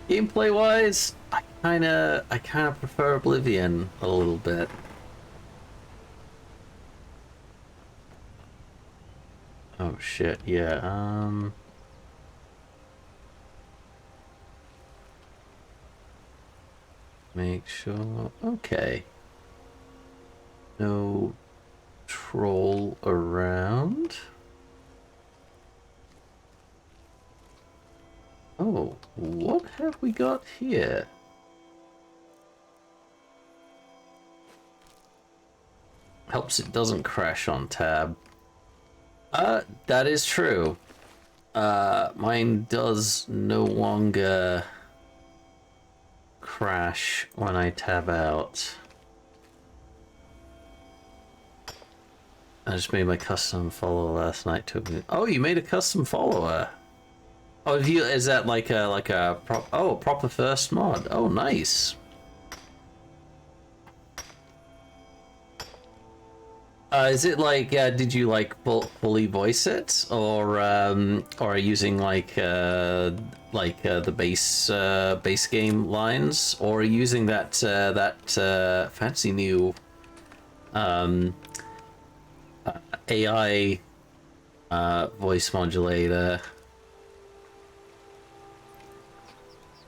Gameplay wise, I kinda prefer Oblivion a little bit. Oh shit, yeah, make sure, okay. No troll around. Oh, what have we got here? Helps it doesn't crash on tab. That is true. Mine does no longer crash when I tab out. I just made my custom follower last night. Oh, you made a custom follower. Oh, is that like a proper first mod? Oh, nice. Is it like did you like fully voice it, or using like the base game lines, or using that fancy new AI voice modulator?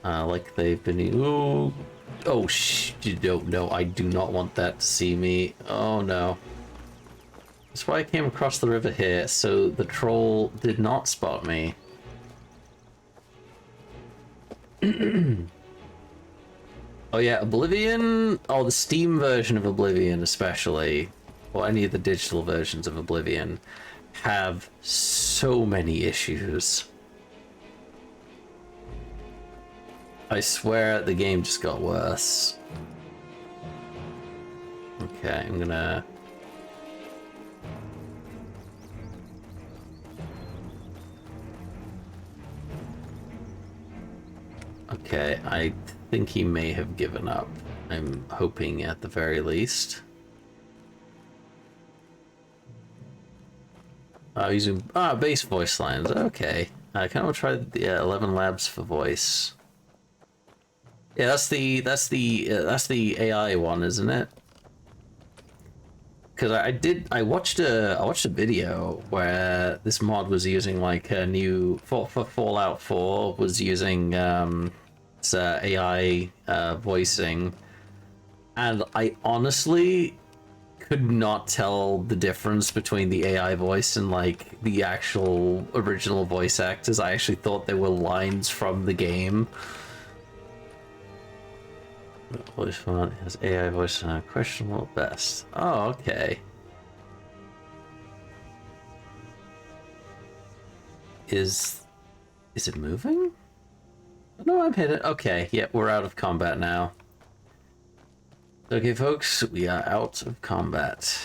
Like they've been. Ooh. Oh no, I do not want that to see me. Oh no. That's why I came across the river here, so the troll did not spot me. Oh yeah, Oblivion, oh the Steam version of Oblivion especially, or any of the digital versions of Oblivion, have so many issues. I swear the game just got worse. Okay, I'm gonna... Okay, I think he may have given up. I'm hoping at the very least. Using base voice lines. Okay, I kind of tried the 11 labs for voice. Yeah, that's the AI one, isn't it? Because I watched a video where this mod was using like a new for Fallout 4 was using AI voicing, and I honestly could not tell the difference between the AI voice and like the actual original voice actors. I actually thought they were lines from the game. Voice font has AI voice questionable at best. Oh, okay. Is it moving? No, I'm hit it. Okay, yeah, we're out of combat now. Okay, folks, we are out of combat.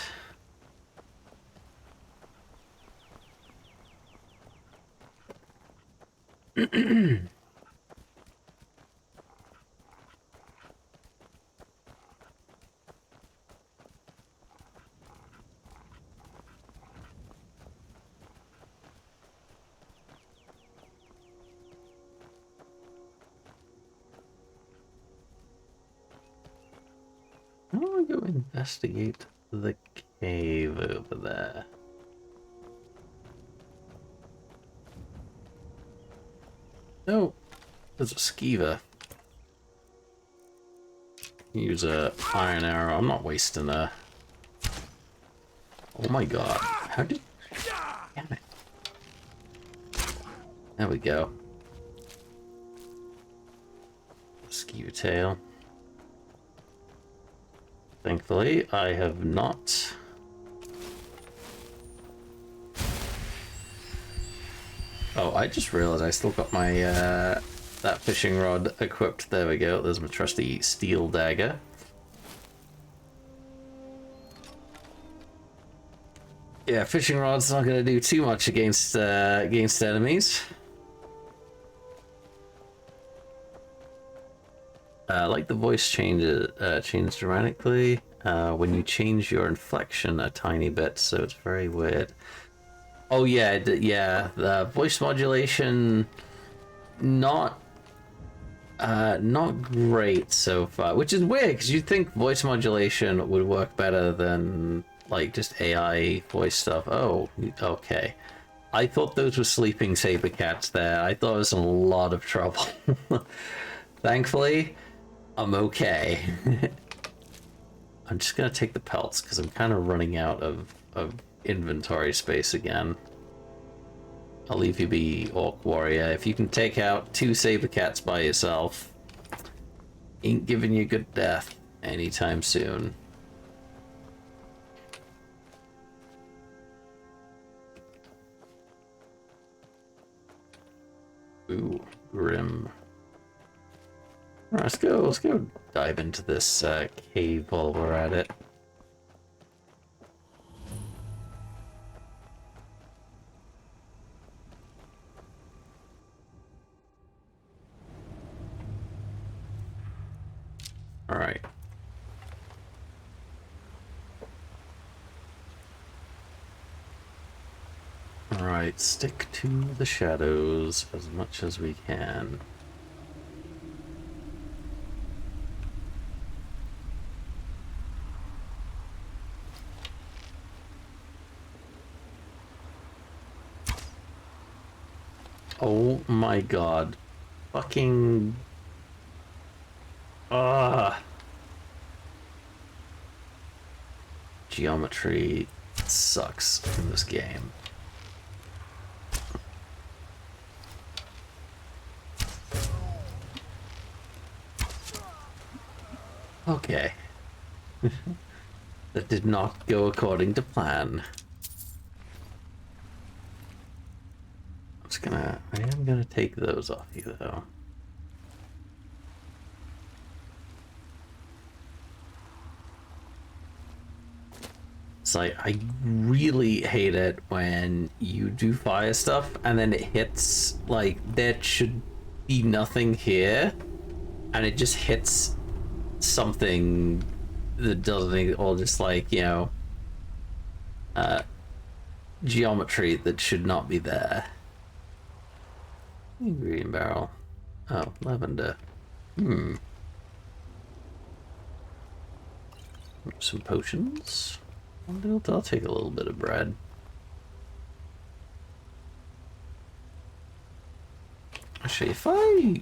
I want to go investigate the cave over there. Oh, there's a skeever. Use a iron arrow. I'm not wasting a... Oh my god. How did... Damn it. There we go. Skeever tail. Thankfully, I have not. Oh, I just realized I still got my, that fishing rod equipped. There we go. There's my trusty steel dagger. Yeah, fishing rod's not going to do too much against enemies. like the voice changed dramatically when you change your inflection a tiny bit, so it's very weird. Oh yeah, yeah, the voice modulation not great so far, which is weird because you'd think voice modulation would work better than like just AI voice stuff. Oh, okay. I thought those were sleeping saber cats there. I thought I was in a lot of trouble. Thankfully, I'm okay. I'm just gonna take the pelts because I'm kind of running out of inventory space again. I'll leave you be, Orc Warrior. If you can take out 2 saber cats by yourself, ain't giving you good death anytime soon. Ooh, grim. Alright, let's go dive into this cave while we're at it. Alright. Alright, stick to the shadows as much as we can. Oh my god. Fucking... Geometry sucks in this game. Okay. That did not go according to plan. I am gonna take those off you though. It's like, I really hate it when you do fire stuff and then it hits, like, there should be nothing here and it just hits something that doesn't, or just like, you know, geometry that should not be there. Green barrel. Oh, lavender. Some potions. I'll take a little bit of bread. Actually, if I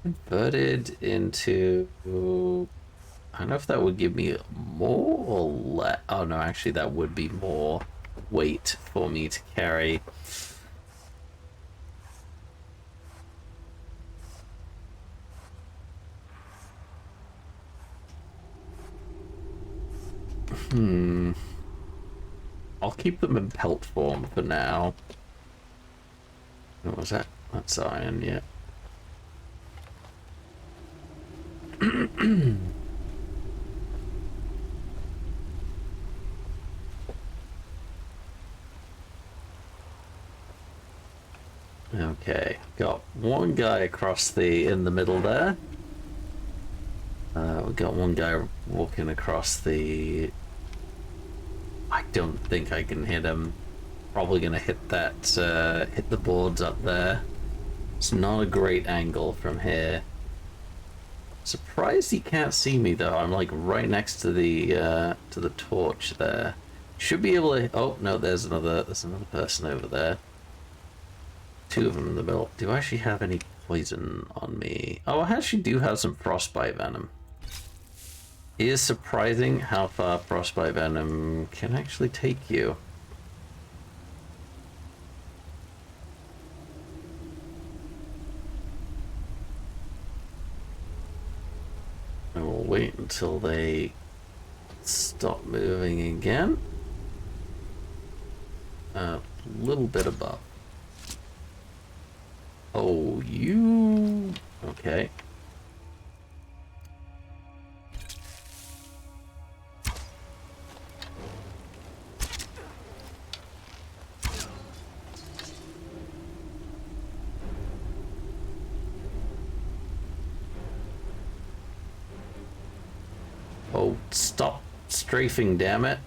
converted into... I don't know if that would give me more or less. Oh no, actually that would be more weight for me to carry. I'll keep them in pelt form for now. What was that? That's iron, yeah. Okay, got one guy across in the middle there. We've got one guy walking across the... I don't think I can hit him. Probably gonna hit that, hit the boards up there. It's not a great angle from here. Surprised he can't see me though. I'm like right next to the torch there. Should be able to... Oh no, there's another person over there. 2 of them in the middle. Do I actually have any poison on me? Oh, I actually do have some frostbite venom. It is surprising how far frostbite venom can actually take you. I will wait until they stop moving again. A little bit above. Oh, you... Okay. stop strafing, damn it.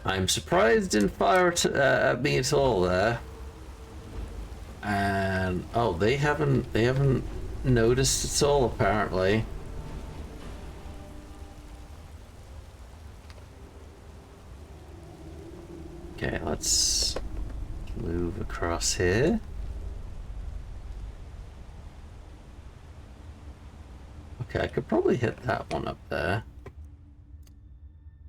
I'm surprised didn't fire at me at all there. And oh, they haven't noticed at all apparently. Okay, let's move across here. Okay, I could probably hit that one up there.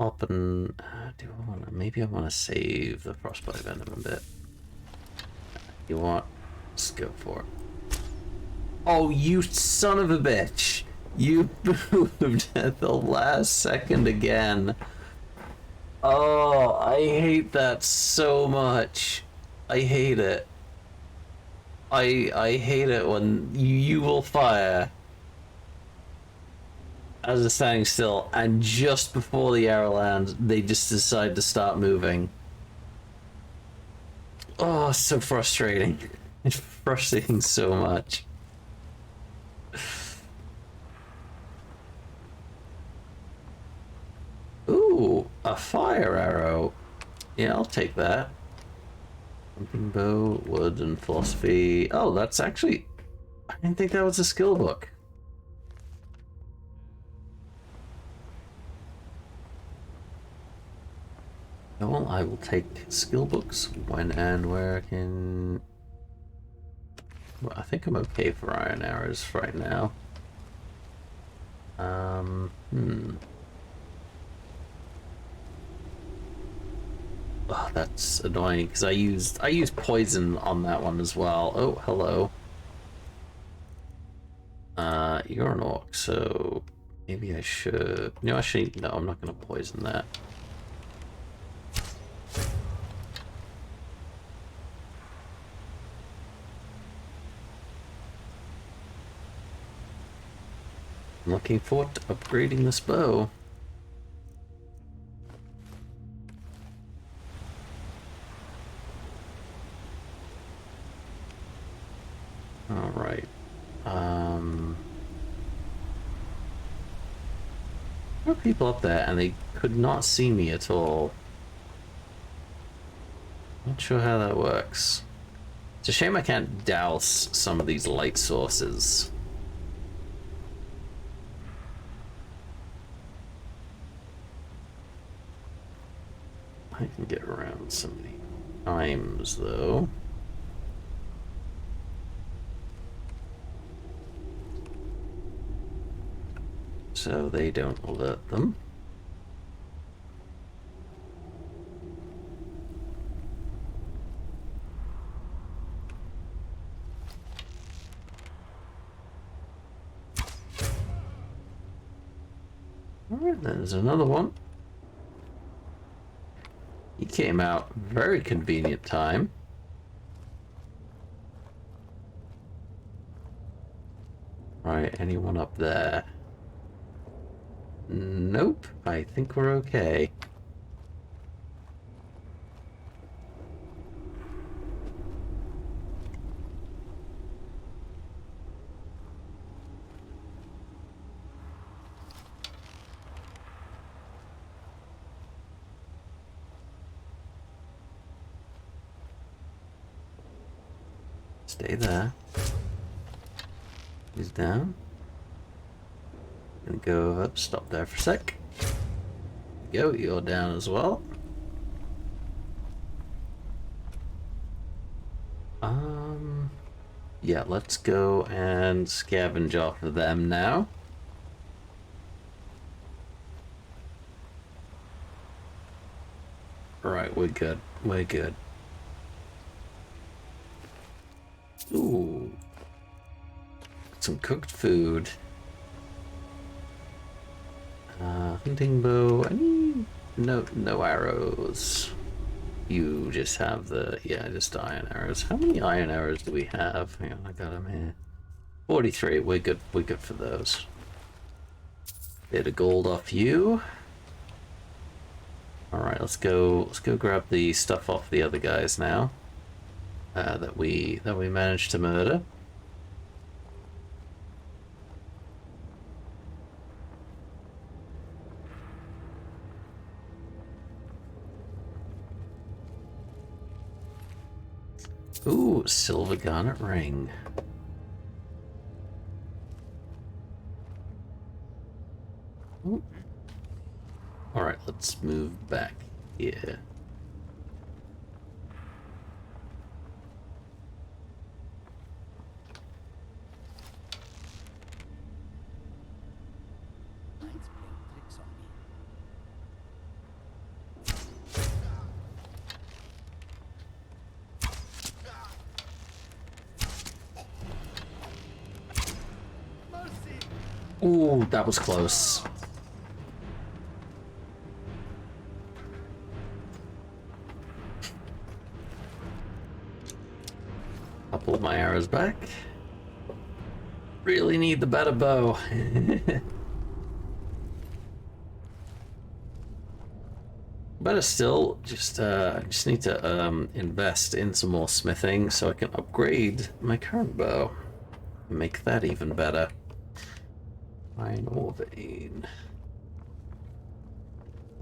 Up and do I want to? Maybe I want to save the frostbite venom a bit. You want? Let's go for it. Oh, you son of a bitch! You moved at the last second again. Oh, I hate that so much. I hate it. I hate it when you will fire as a standing still, and just before the arrow lands, they just decide to start moving. Oh, so frustrating. It's frustrating so much. Ooh, a fire arrow. Yeah, I'll take that. Hunting bow, wood, and philosophy. Oh, that's actually... I didn't think that was a skill book. Well, I will take skill books when and where I can... Well, I think I'm okay for iron arrows right now. Oh, that's annoying because I used poison on that one as well. Oh, hello. You're an orc, so maybe I should... No, actually, no, I'm not going to poison that. I'm looking forward to upgrading this bow. All right. There are people up there, and they could not see me at all. Not sure how that works. It's a shame I can't douse some of these light sources. I can get around some of the times, though. So they don't alert them. Alright, there's another one. He came out very convenient time. Right, anyone up there? Nope, I think we're okay. Stay there. He's down. Gonna go up, stop there for a sec. Go, you're down as well. Yeah, let's go and scavenge off of them now. Right, we're good. We're good. Ooh. Some cooked food. Hunting bow. No arrows. You just have the, yeah, just iron arrows. How many iron arrows do we have? Hang on, I got them here. 43. We're good. We're good for those. Bit of gold off you. Alright, let's go grab the stuff off the other guys now. That we managed to murder. Ooh, silver garnet ring. Ooh. All right, let's move back here. Ooh, that was close. I'll pull my arrows back. Really need the better bow. Better still, I just need to invest in some more smithing so I can upgrade my current bow. Make that even better. Iron ore vein.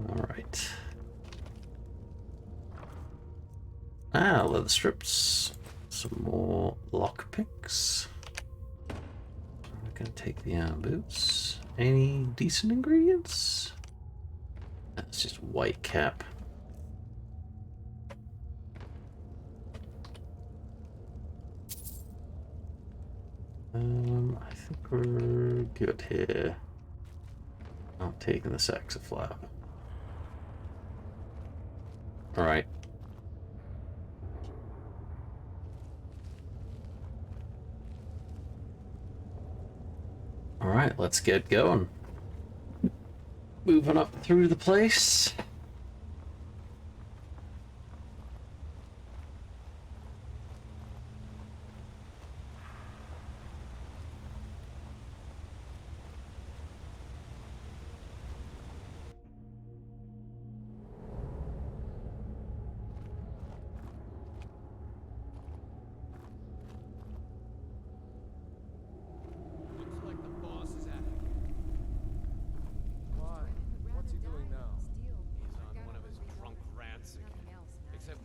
Alright. Ah, leather strips. Some more lockpicks. I'm gonna take the iron boots. Any decent ingredients? That's just white cap. I think we're good here. I'm taking the sacks of flour. Alright. Alright, let's get going. Moving up through the place.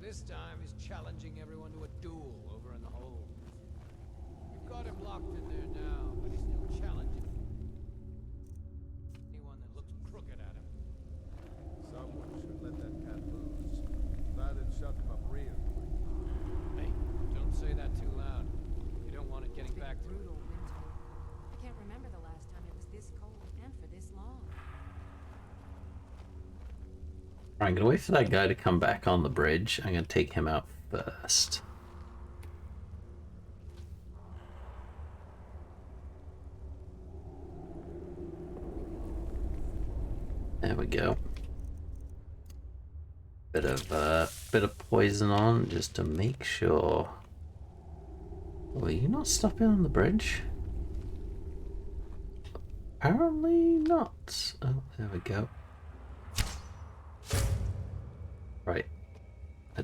This time he's challenging everyone to a duel over in the hold. You've got him locked in there now, but he's still challenging anyone that looks crooked at him. Someone should let that cat loose. That'd shut him up real quick. Hey, don't say that too loud. You don't want it getting back to brutal winter. I can't remember the last time it was this cold and for this long. I'm gonna wait for that guy to come back on the bridge. I'm gonna take him out first. There we go. Bit of poison on just to make sure. Were you not stopping on the bridge? Apparently not. Oh, there we go. Right.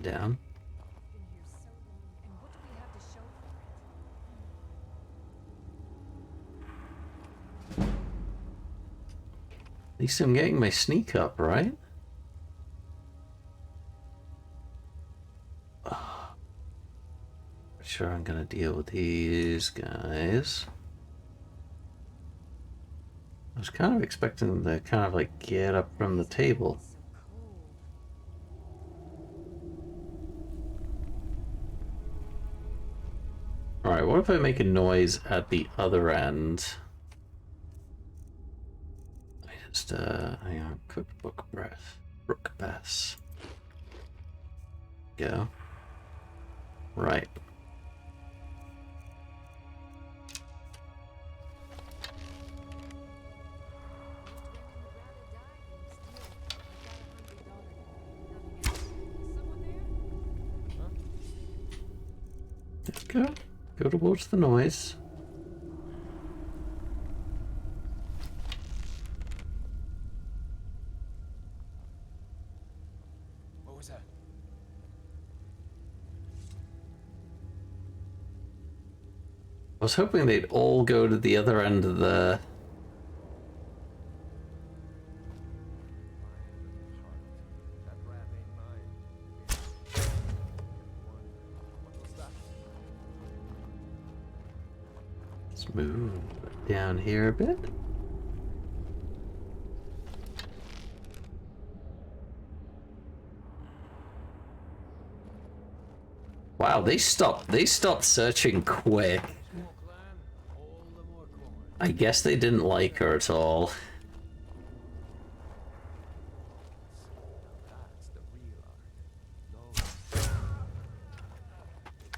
Down. At least I'm getting my sneak up, right? Sure, I'm gonna deal with these guys. I was kind of expecting them to kind of like get up from the table. Alright, what if I make a noise at the other end? I just, hang on, cooked brook bass. Go. Right. Go. Go towards the noise. I was hoping they'd all go to the other end of the... Let's move down here a bit. Wow, they stopped searching quick. I guess they didn't like her at all.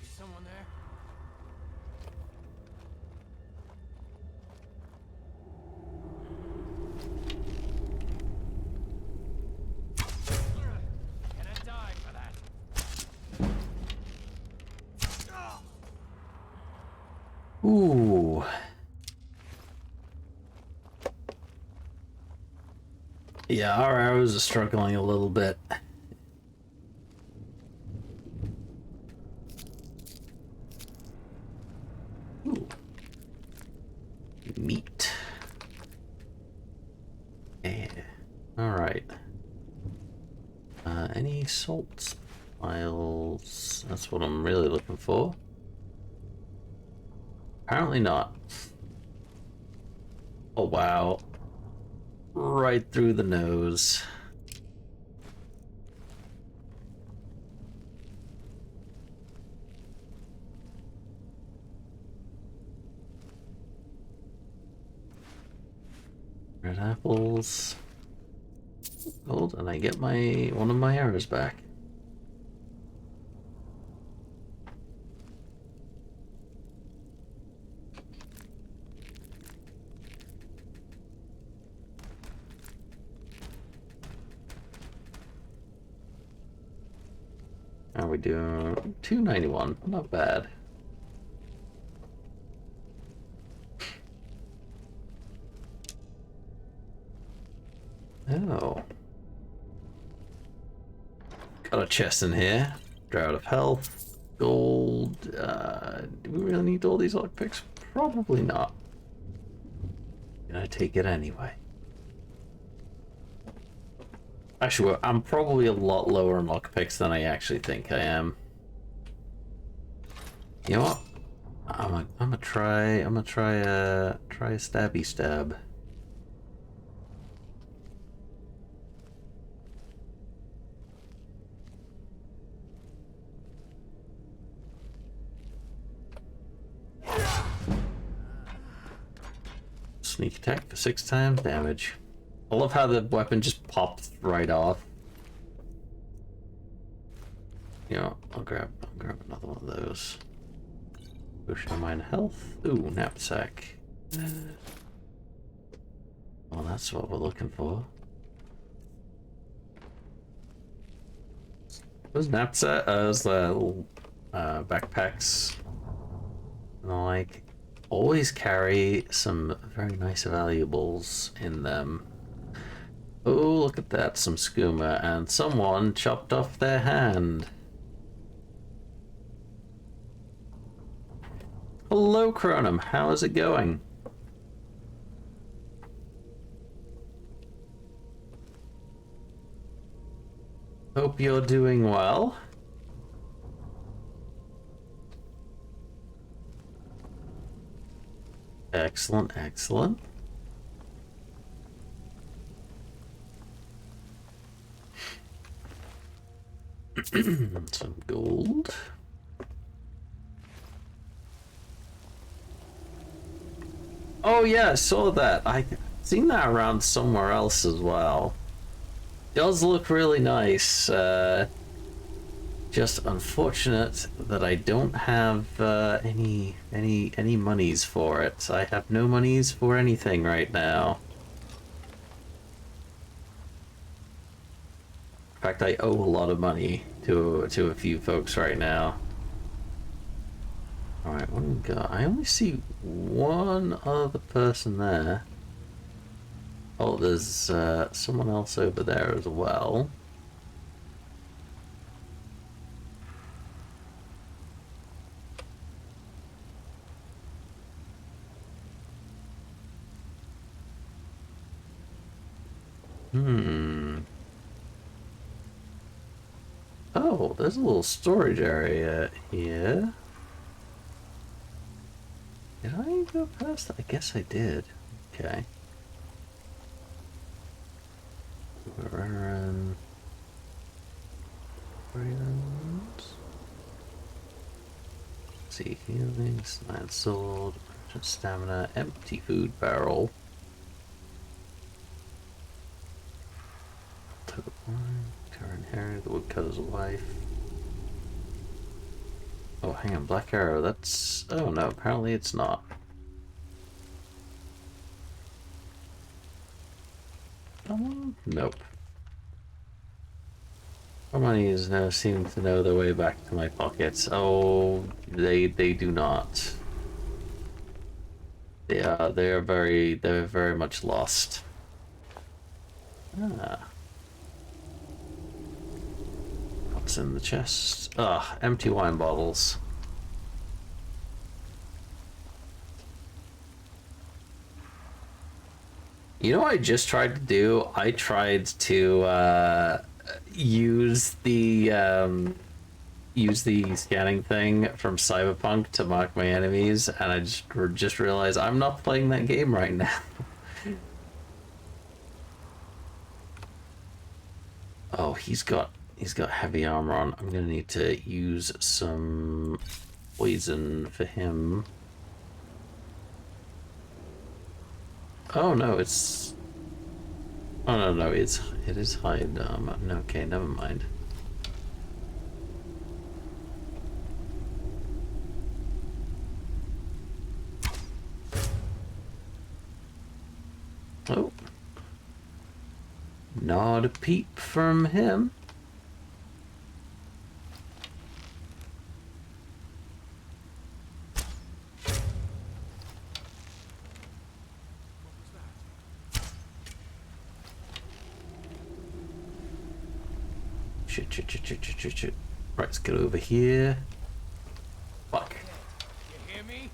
Is someone there? Can I die for that? Ooh. Yeah, our arrows are struggling a little bit. Ooh. Meat. Yeah. Alright. Any salt files? That's what I'm really looking for. Apparently not. Oh wow. Right through the nose. Red apples. Gold, and I get one of my arrows back. How are we doing? 291, not bad. Oh. Got a chest in here. Drought of health. Gold. Do we really need all these lockpicks? Probably not. Gonna take it anyway. Actually, well, I'm probably a lot lower in lockpicks than I actually think I am. You know what? I'm gonna try a stabby stab. Sneak attack for 6 times damage. I love how the weapon just pops right off. You know, I'll grab another one of those. Potion mine health. Ooh, knapsack. Well, that's what we're looking for. Those knapsack, those little backpacks and the like, always carry some very nice valuables in them. Oh, look at that, some skooma, and someone chopped off their hand. Hello, Cronum, how is it going? Hope you're doing well. Excellent, excellent. Some gold. Oh yeah, I saw that. I seen that around somewhere else as well. It does look really nice. Just unfortunate that I don't have any monies for it. I have no monies for anything right now. In fact, I owe a lot of money to a few folks right now. All right, what do we got? I only see one other person there. Oh, there's someone else over there as well. Hmm. Oh, there's a little storage area here. Did I go past that? I guess I did. Okay. See, healings, land sword, stamina, empty food barrel. Current herring, the woodcutter's wife. Oh, hang on, black arrow, that's... Oh no, apparently it's not. Nope. Our money is now seeming to know their way back to my pockets. Oh, they do not. They're very much lost. Ah. What's in the chest? Ah, empty wine bottles. You know what I just tried to do? I tried to use the scanning thing from Cyberpunk to mark my enemies, and I just realized I'm not playing that game right now. Oh, he's got heavy armor on. I'm gonna need to use some poison for him. Oh no, it's... Oh no, it is hide armor. No, okay, never mind. Oh. Not a peep from him. Shit. Right, let's get over here. Fuck. You hear me?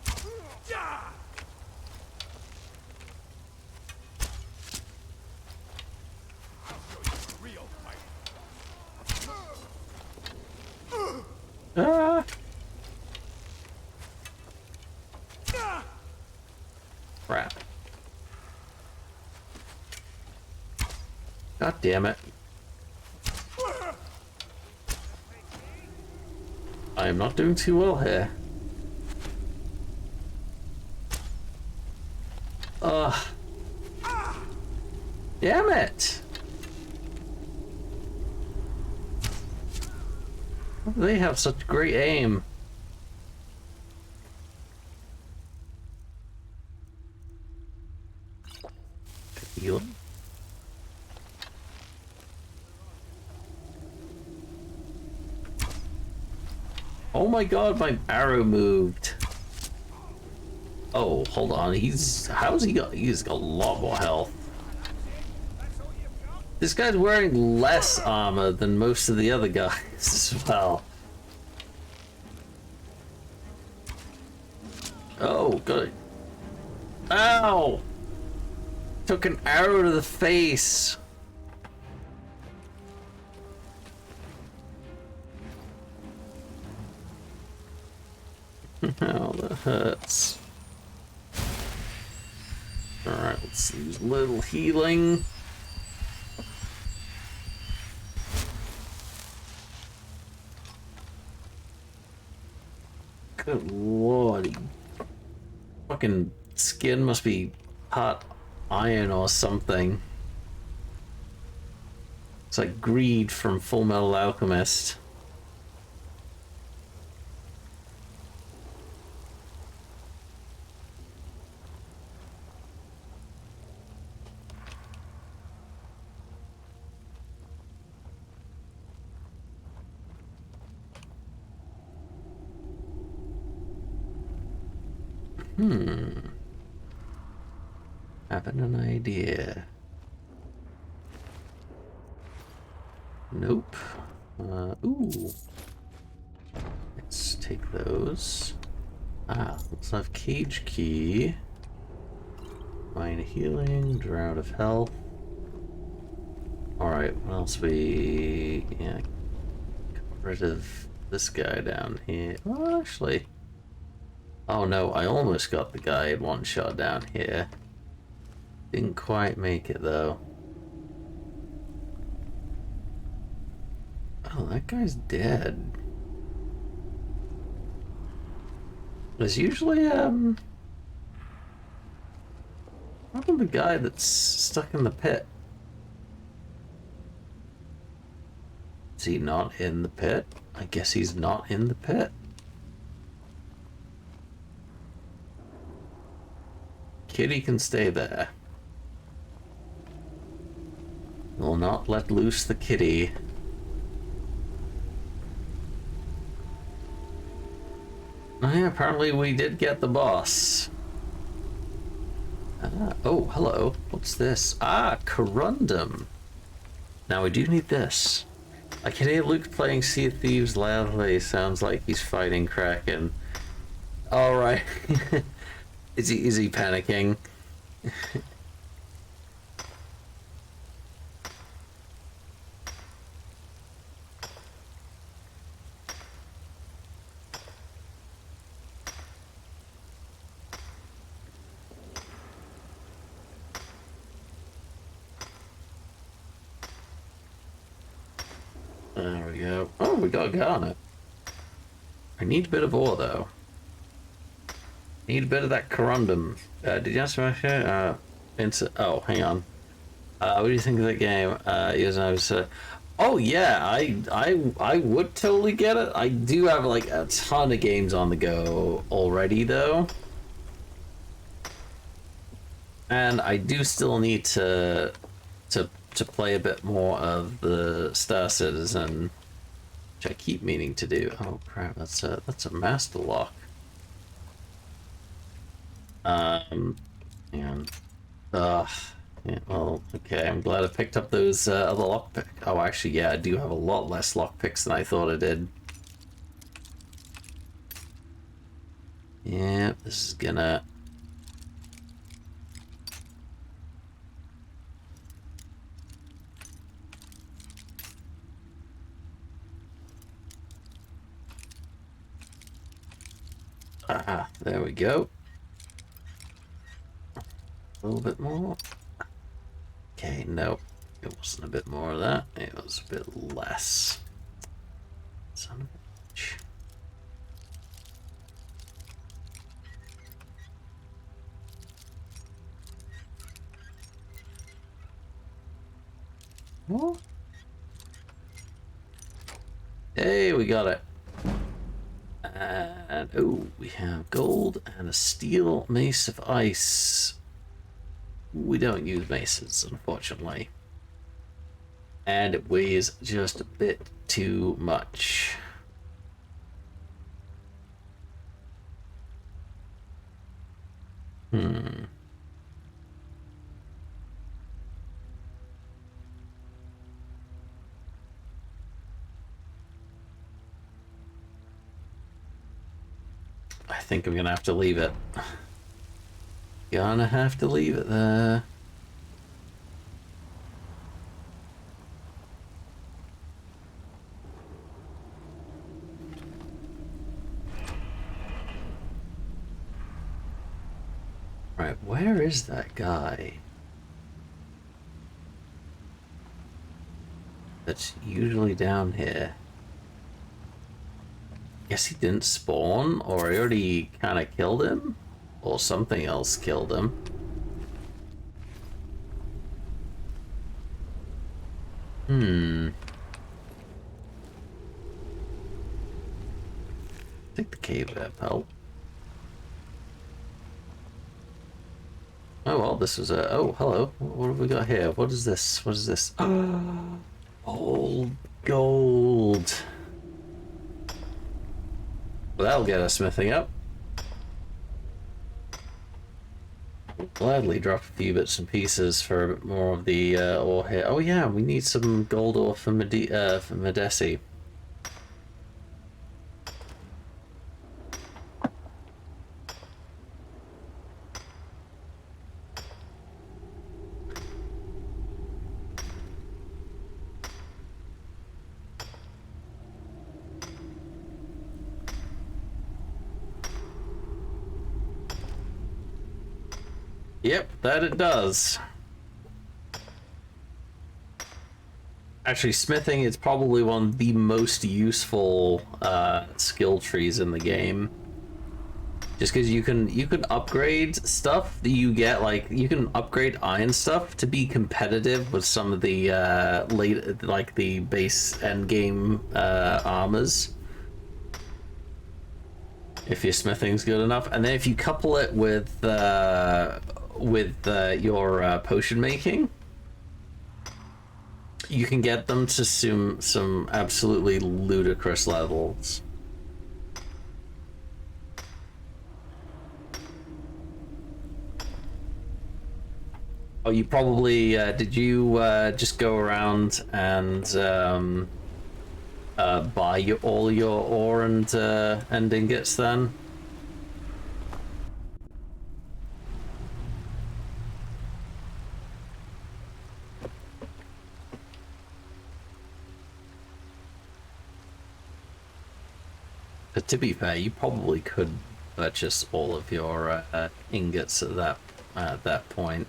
Ah! Crap. God damn it. I am not doing too well here. Ugh. Damn it! They have such great aim. Heal. Oh my god, my arrow moved. Oh, hold on. He's got a lot more health. This guy's wearing less armor than most of the other guys as well. Oh, good. Ow! Took an arrow to the face. Oh, that hurts. Alright, let's use a little healing. Good lordy. Fucking skin must be hot iron or something. It's like greed from Full Metal Alchemist. Having an idea. Nope. Ooh. Let's take those. Ah, let's have cage key. Mine healing, drought of health. Alright, what else we... Yeah, get rid of this guy down here. Well, actually... Oh no, I almost got the guy in one shot down here. Didn't quite make it though. Oh, that guy's dead. There's usually, probably the guy that's stuck in the pit. Is he not in the pit? I guess he's not in the pit. Kitty can stay there. We'll not let loose the kitty. Oh yeah, apparently we did get the boss. Oh, hello. What's this? Ah, corundum. Now we do need this. I can hear Luke playing Sea of Thieves loudly. Sounds like he's fighting Kraken. Alright. Is he panicking? There we go. Oh, we got a garnet. I need a bit of ore, though. Need a bit of that corundum. Did you ask me? Oh, hang on. What do you think of that game? Oh yeah, I would totally get it. I do have like a ton of games on the go already, though, and I do still need to play a bit more of the Star Citizen, which I keep meaning to do. Oh crap, that's a master lock. And yeah, well, okay, I'm glad I picked up those other lockpick. Oh, actually, yeah, I do have a lot less lockpicks than I thought I did. Yeah, this is gonna... Ah, there we go. A little bit more. Okay, nope. It wasn't a bit more of that. It was a bit less. Son of a bitch. What? Hey, we got it. And oh, we have gold and a steel mace of ice. We don't use maces, unfortunately. And it weighs just a bit too much. I think I'm gonna have to leave it. Gonna have to leave it there. Right, where is that guy? That's usually down here. Guess he didn't spawn, or I already kind of killed him, or something else killed him. Take the cave there, pal. Oh well, this was a... Oh, hello. What have we got here? What is this? What is this? Old gold. Well, that'll get us smithing up. We'll gladly drop a few bits and pieces for a bit more of the ore here. Oh yeah, we need some gold ore for Medesi. Yep, that it does. Actually, smithing is probably one of the most useful skill trees in the game. Just because you can upgrade stuff that you get, like you can upgrade iron stuff to be competitive with some of the like the base end game armors. If your smithing's good enough, and then if you couple it with your potion making, you can get them to some absolutely ludicrous levels. Oh, you probably did you just go around and buy all your ore and ingots then? To be fair, you probably could purchase all of your ingots at that point.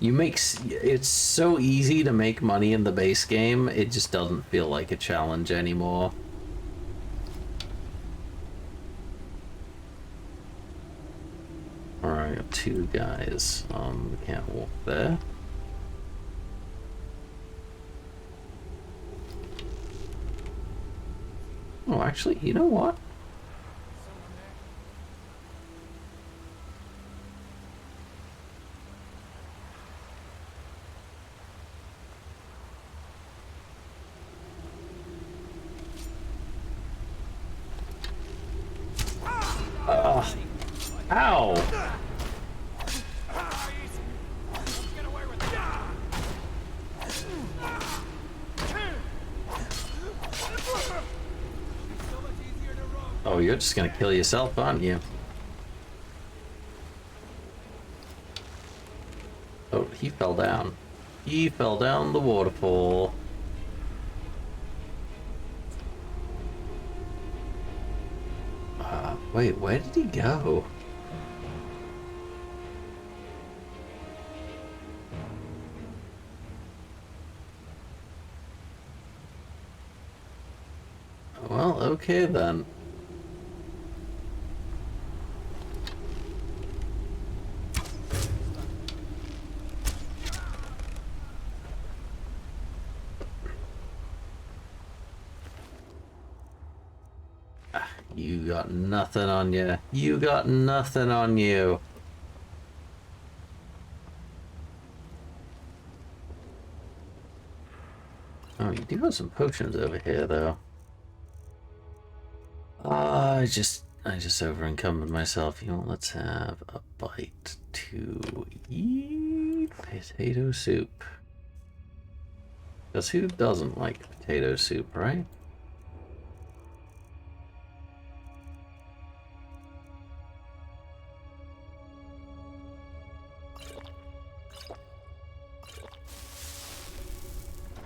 It's so easy to make money in the base game, it just doesn't feel like a challenge anymore. Alright, got two guys. We can't walk there. Oh, actually, you know what? Ow! Oh, you're just gonna kill yourself, aren't you? Oh, he fell down. He fell down the waterfall. Wait, where did he go? Well, okay then. You got nothing on you. You got nothing on you. Oh, you do have some potions over here, though. I just over encumbered myself. You know, let's have a bite to eat potato soup. Because who doesn't like potato soup, right?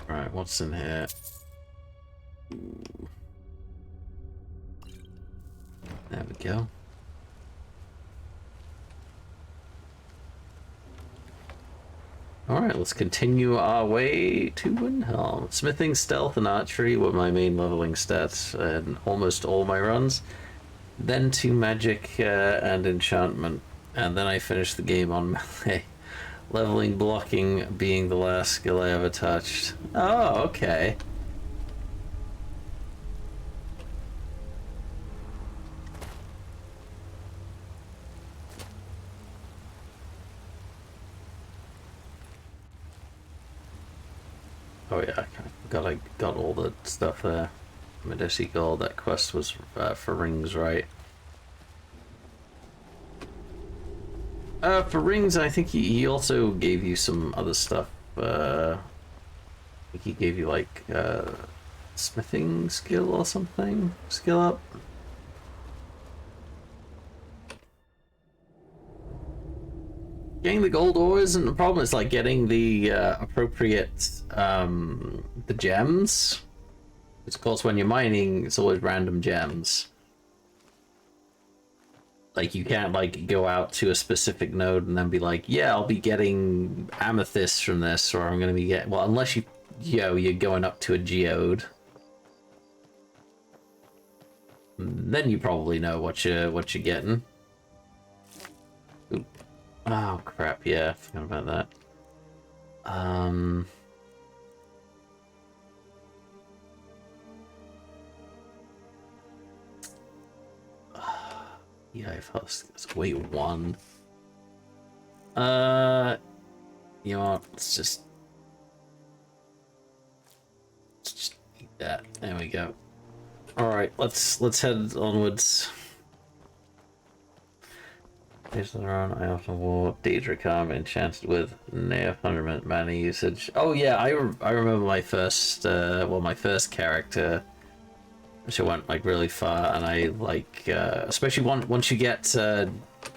Alright, what's in here? Ooh. There we go. Alright, let's continue our way to Windhelm. Smithing, stealth, and archery were my main leveling stats in almost all my runs. Then to magic and enchantment. And then I finished the game on melee. Leveling, blocking being the last skill I ever touched. Oh, okay. Oh yeah, I got all the stuff there. Medici Gold, that quest was for rings, right? For rings, I think he also gave you some other stuff. I think he gave you like smithing skill or something. Skill up. Getting the gold ore isn't the problem. It's like getting the appropriate the gems. It's of course when you're mining, it's always random gems. Like, you can't, like, go out to a specific node and then be like, yeah, I'll be getting amethyst from this, or I'm going to be getting... Well, unless you're going up to a geode. Then you probably know what you're getting. Oop. Oh, crap, yeah, I forgot about that. Yeah, it's wait one. You know what? Let's just eat that. There we go. All right, let's head onwards. Based on I often wore Daedric armor enchanted with near 100 mana usage. Oh yeah, I remember my first my first character, which I went like really far, and I like especially once you get the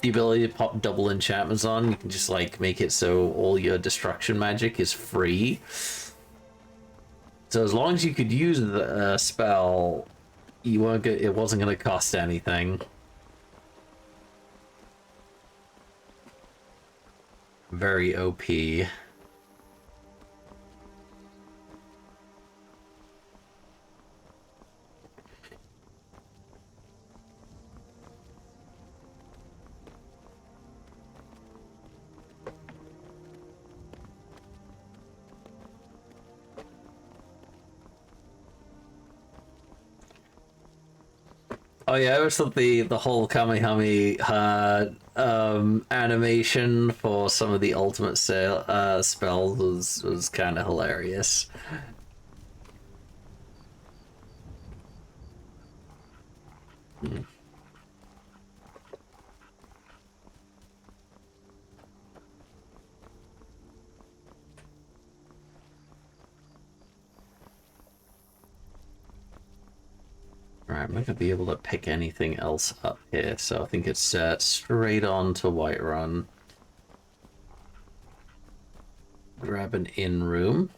ability to pop double enchantments on, you can just like make it so all your destruction magic is free. So as long as you could use the spell, you weren't it wasn't going to cost anything. Very OP. Oh yeah, I always thought the whole Kamehameha animation for some of the ultimate spells was kind of hilarious. Right, I'm not gonna be able to pick anything else up here, so I think it's straight on to Whiterun. Grab an inn room,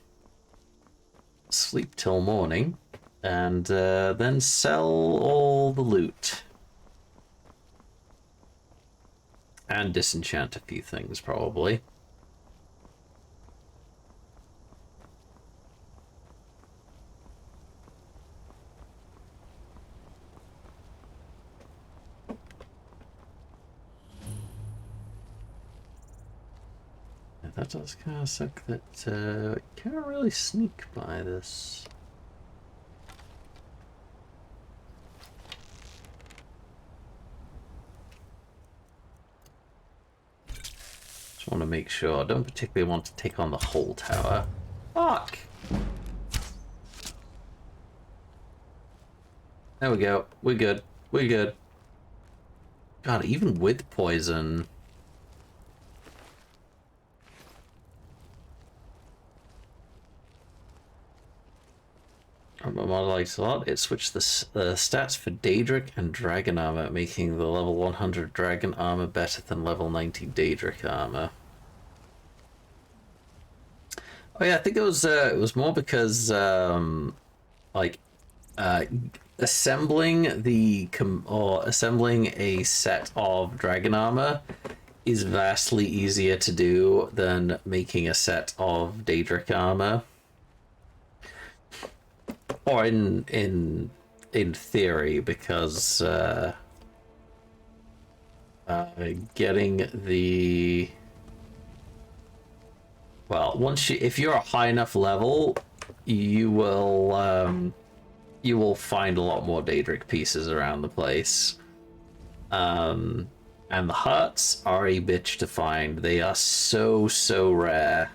sleep till morning, and then sell all the loot. And disenchant a few things, probably. That does kind of suck that you can't really sneak by this. Just want to make sure. I don't particularly want to take on the whole tower. Fuck! There we go. We're good. We're good. God, even with poison... On my model slot, it switched the stats for Daedric and Dragon Armor, making the level 100 Dragon Armor better than level 90 Daedric Armor. Oh yeah, I think it was more because assembling assembling a set of Dragon Armor is vastly easier to do than making a set of Daedric Armor. Or in theory, because getting the if you're a high enough level, you will find a lot more Daedric pieces around the place. And the hearts are a bitch to find. They are so rare.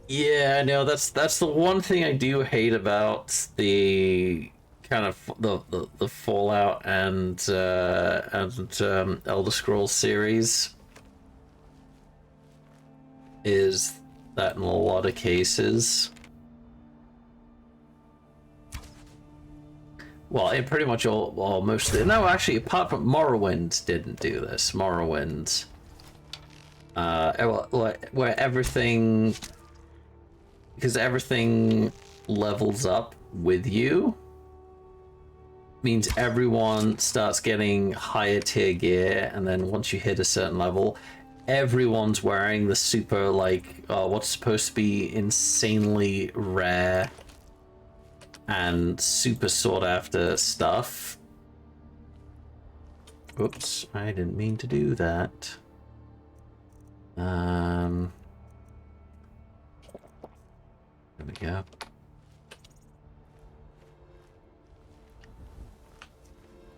Yeah, no, that's the one thing I do hate about the kind of the Fallout and Elder Scrolls series. is that in a lot of cases, well, it pretty much all, well, mostly, no, actually, apart from Morrowind didn't do this. Morrowind, where everything, because everything levels up with you, means everyone starts getting higher tier gear, and then once you hit a certain level, everyone's wearing the super, like, what's supposed to be insanely rare and super sought after stuff. Oops, I didn't mean to do that. There we go.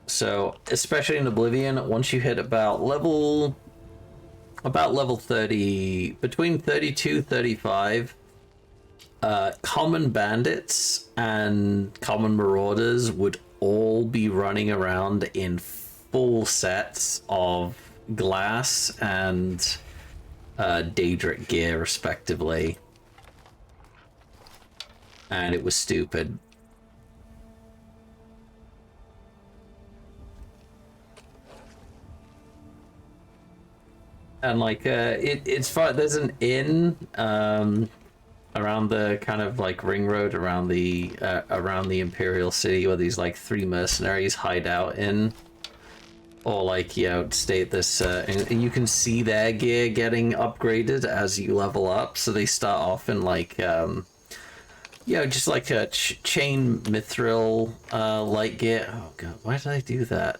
So, especially in Oblivion, once you hit about level 30, between 32, 35, common bandits and common marauders would all be running around in full sets of glass and Daedric gear, respectively. And it was stupid. And like it's fun. There's an inn around the kind of like ring road around the Imperial City where these like 3 mercenaries hide out in, or like, you know, stay at this and you can see their gear getting upgraded as you level up. So they start off in like you know, just like a chain mithril light gear. Oh god, why did I do that?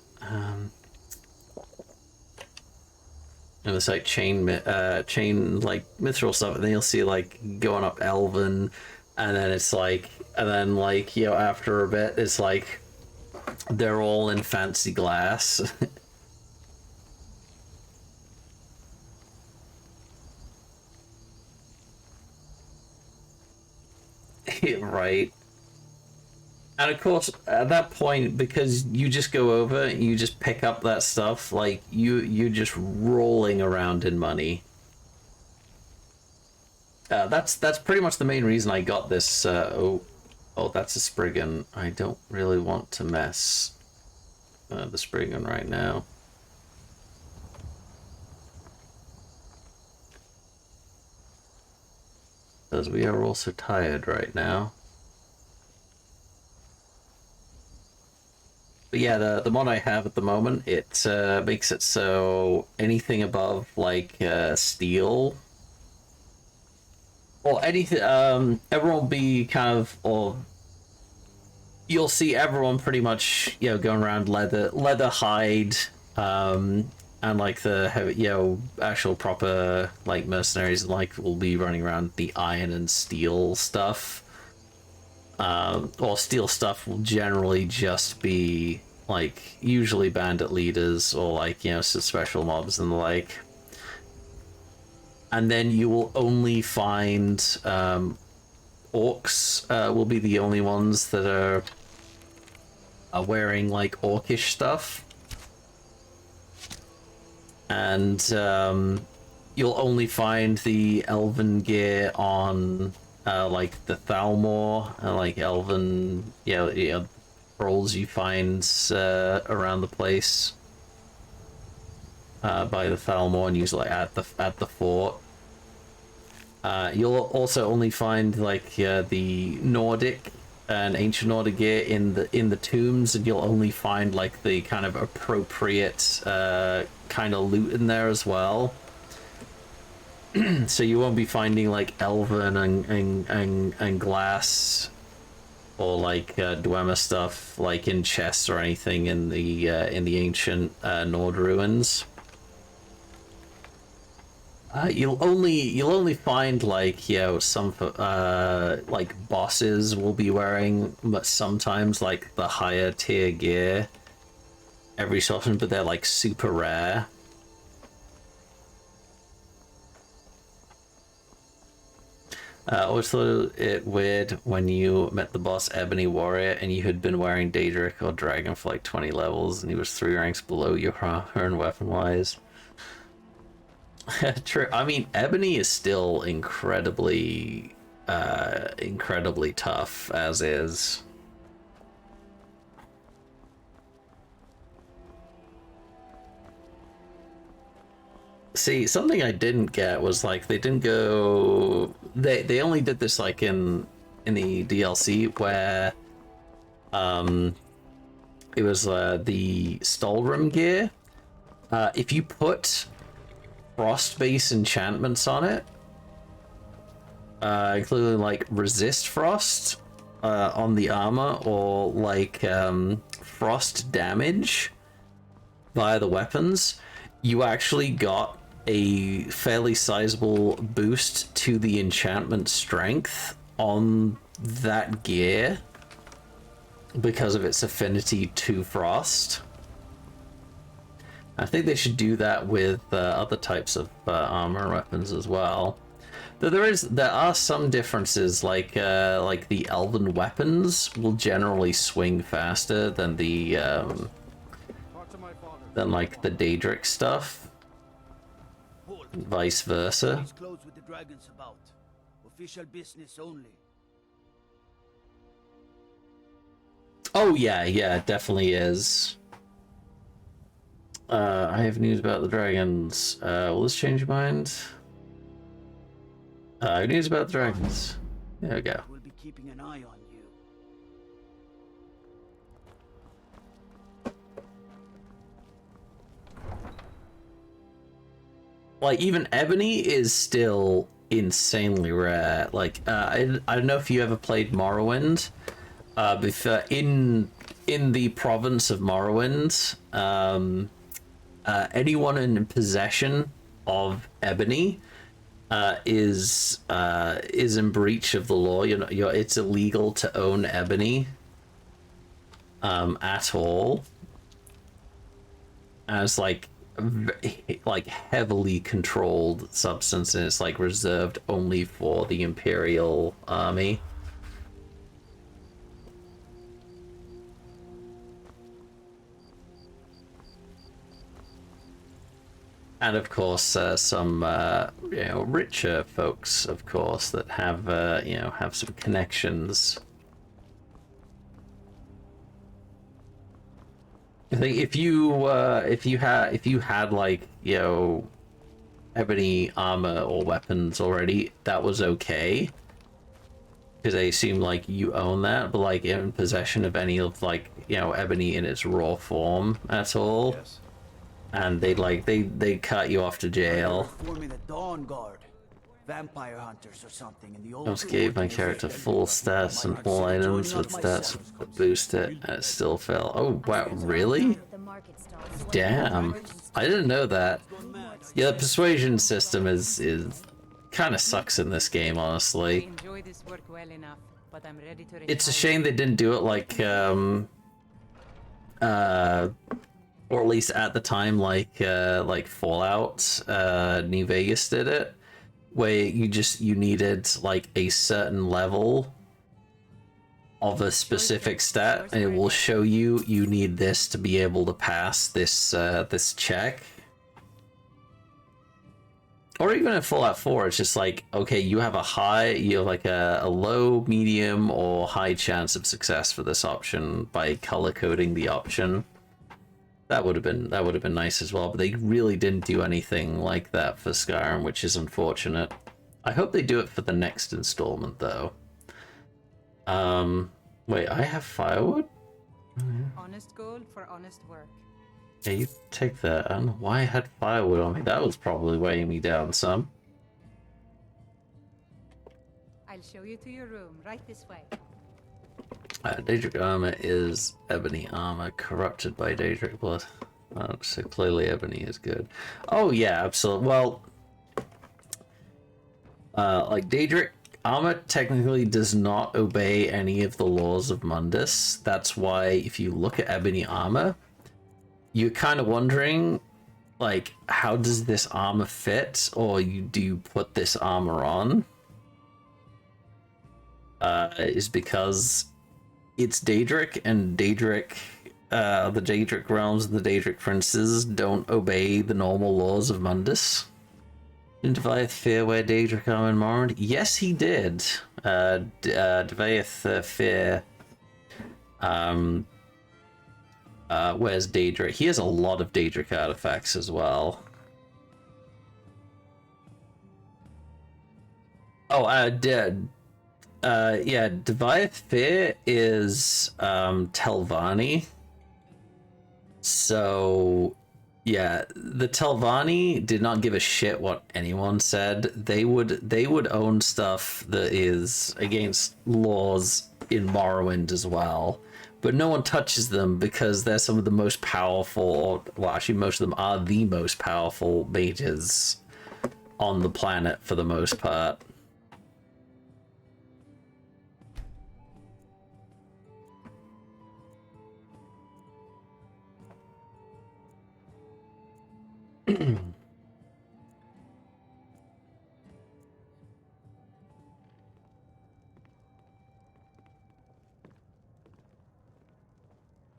And it's like chain like mithril stuff, and then you'll see like going up elven, and then it's like, and then like, you know, after a bit it's like they're all in fancy glass. Right. And of course, at that point, because you just go over, you just pick up that stuff, like, you're just rolling around in money. That's pretty much the main reason I got this, oh, that's a Spriggan. I don't really want to mess the Spriggan right now. Because we are also tired right now. But yeah, the mod I have at the moment, it makes it so anything above like steel or anything, everyone will be kind of, or you'll see everyone pretty much, you know, going around leather hide, and like the heavy, you know, actual proper like mercenaries like will be running around the iron and steel stuff. Or steel stuff will generally just be like usually bandit leaders or like, you know, special mobs and the like. And then you will only find orcs will be the only ones that are wearing like orcish stuff. And you'll only find the elven gear on like the Thalmor, like elven, you know, trolls you find around the place by the Thalmor, and usually at the fort. You'll also only find like the Nordic and ancient Nordic gear in the tombs, and you'll only find like the kind of appropriate kind of loot in there as well. So you won't be finding like elven and glass or like Dwemer stuff like in chests or anything in the ancient Nord ruins. You'll only find like, you know, some like bosses will be wearing, but sometimes like the higher tier gear every so often, but they're like super rare. I always thought it weird when you met the boss Ebony Warrior and you had been wearing Daedric or Dragon for like 20 levels and he was 3 ranks below you, her and weapon wise. True. I mean, Ebony is still incredibly tough as is. See, something I didn't get was like they didn't go. They only did this like in the DLC where it was the Stalrim gear. If you put frost-based enchantments on it, including like resist frost on the armor, or like frost damage via the weapons, you actually got a fairly sizable boost to the enchantment strength on that gear because of its affinity to frost. I think they should do that with other types of armor and weapons as well. Though there are some differences, like the elven weapons will generally swing faster than the like the Daedric stuff. Vice versa. He's closed with the dragons about. Official business only. Oh yeah, it definitely is. I have news about the dragons. Will this change your mind? I have news about the dragons. There we go. We'll be keeping an eye on you. Like, even Ebony is still insanely rare. Like, I don't know if you ever played Morrowind. Before, in the province of Morrowind, anyone in possession of Ebony is in breach of the law. It's illegal to own Ebony at all, as like heavily controlled substance, and it's like reserved only for the Imperial Army. And of course, some richer folks, of course, that have have some connections. I think if you had like ebony armor or weapons already, that was okay, because they seem like you own that. But like in possession of any of like ebony in its raw form at all. Yes. And they cut you off to jail. Forming the Dawn Guard, vampire hunters or something in the old. Just gave my character full stats and full items with stats that boost it, and it still fell. Oh wow, really? Damn, I didn't know that. Yeah, the persuasion system is kind of sucks in this game, honestly. It's a shame they didn't do it like or at least at the time, like Fallout, New Vegas did it, where you needed like a certain level of a specific stat, and it will show you need this to be able to pass this this check. Or even in Fallout 4, it's just like, okay, you have like a low, medium, or high chance of success for this option by color coding the option. That would have been nice as well, but they really didn't do anything like that for Skyrim, which is unfortunate. I hope they do it for the next installment, though. Wait, I have firewood? Honest gold for honest work. Yeah, you take that. I don't know why I had firewood on me. That was probably weighing me down some. I'll show you to your room, right this way. Daedric armor is ebony armor corrupted by Daedric blood. So clearly ebony is good. Oh yeah, absolutely. Well, like Daedric armor technically does not obey any of the laws of Mundus. That's why if you look at ebony armor, you're kind of wondering, like, how does this armor fit, or do you put this armor on? Is because it's Daedric, and Daedric, the Daedric realms and the Daedric princes don't obey the normal laws of Mundus. Didn't Deviath fear where Daedric are in Morrowind? Yes, he did. Deviath fear. Where's Daedric? He has a lot of Daedric artifacts as well. Oh, yeah, Deviath fear is Telvanni. So yeah, the Telvanni did not give a shit what anyone said. They would own stuff that is against laws in Morrowind as well. But no one touches them because they're some of the most powerful, well, actually most of them are the most powerful mages on the planet for the most part.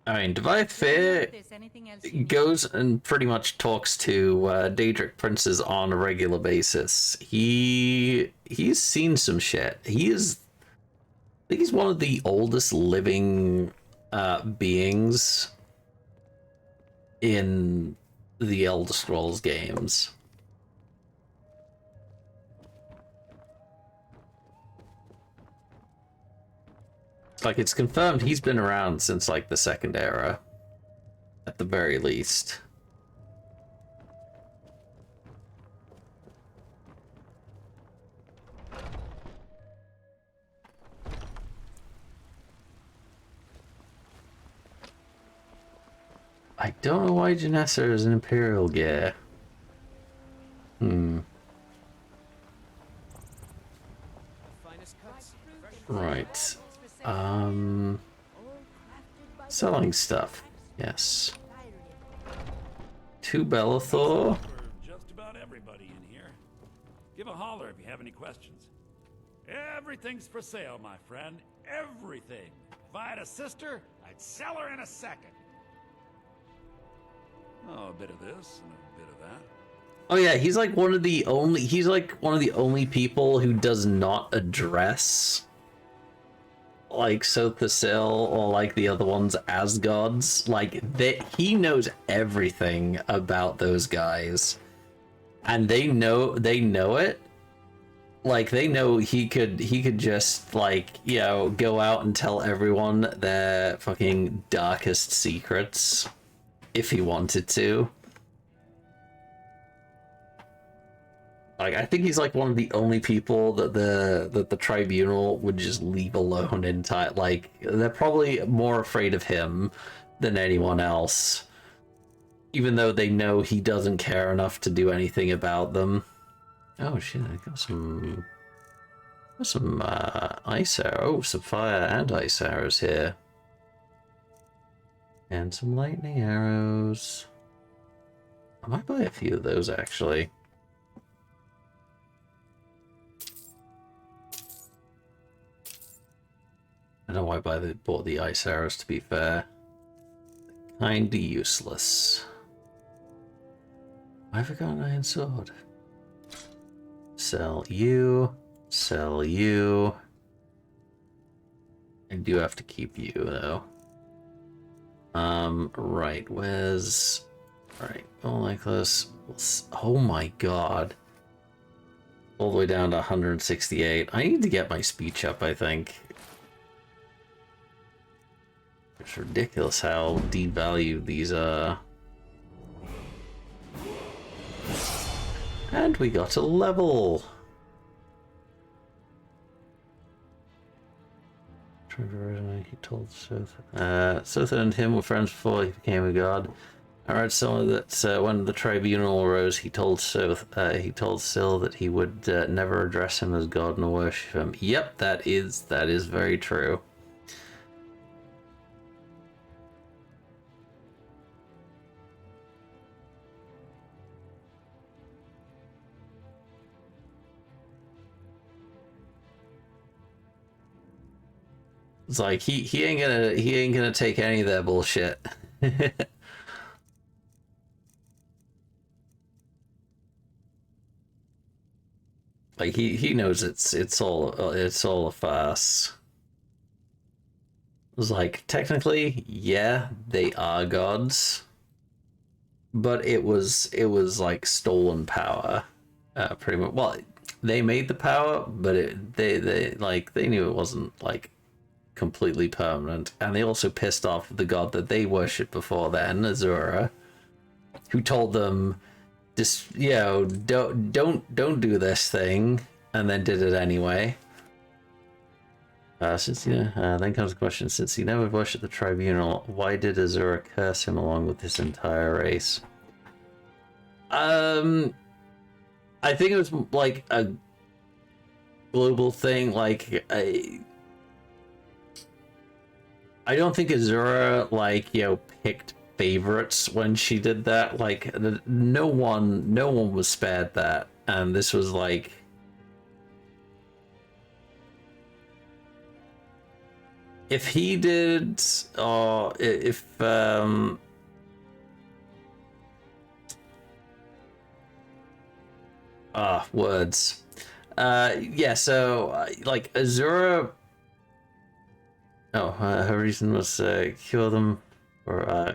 I mean, Deviath Fear goes and pretty much talks to Daedric princes on a regular basis. He's seen some shit. I think he's one of the oldest living beings in the Elder Scrolls games. Like, it's confirmed he's been around since, like, the Second Era. At the very least. I don't know why Janessa is an Imperial gear. Right. Selling stuff. Yes. 2 Bellathor. Just about everybody in here. Give a holler if you have any questions. Everything's for sale, my friend. Everything. If I had a sister, I'd sell her in a second. Oh, a bit of this and a bit of that. Oh yeah, he's like one of the only people who does not address like Sothasil or like the other ones as gods. Like he knows everything about those guys. And they know it. Like they know he could just like, you know, go out and tell everyone their fucking darkest secrets if he wanted to. Like, I think he's like one of the only people that the tribunal would just leave alone in time. Like, they're probably more afraid of him than anyone else, even though they know he doesn't care enough to do anything about them. Oh shit! I got some ice arrow, some fire and ice arrows here, and some lightning arrows. I might buy a few of those actually. I don't know why I bought the ice arrows, to be fair. Kinda useless. Why have I got an iron sword? Sell you. Sell you. I do have to keep you, though. Right, where's... Right, gold necklace. Oh my god. All the way down to 168. I need to get my speech up, I think. It's ridiculous how devalued these are. And we got a level. He told Sotha and him were friends before he became a god. I read somewhere that when the tribunal arose, he told Sil that he would never address him as god nor worship him. Yep, that is very true. It's like he ain't gonna take any of their bullshit. Like he knows it's all a farce. It's like technically, yeah, they are gods, but it was like stolen power, pretty much. Well, they made the power, but they knew it wasn't like completely permanent, and they also pissed off the god that they worshipped before then, Azura, who told them, just don't do this thing, and then did it anyway. Then comes the question: since he never worshipped the tribunal, why did Azura curse him along with his entire race? I think it was like a global thing. Like I don't think Azura picked favorites when she did that. Like no one was spared that, and this was like. If he did, or if words. Yeah, so like Azura. Oh, her reason was cure them, or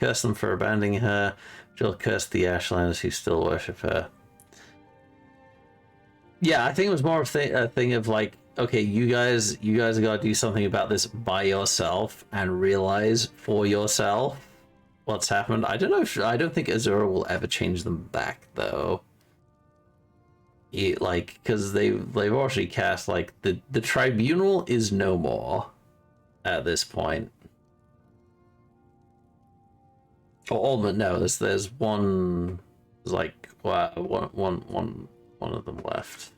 curse them for abandoning her. She'll curse the Ashlanders who still worship her. Yeah, I think it was more of a thing of like, okay, you guys got to do something about this by yourself and realize for yourself what's happened. I don't know I don't think Azura will ever change them back though. Because they've already cast like the tribunal is no more at this point. Oh, but no, there's one, like one of them left.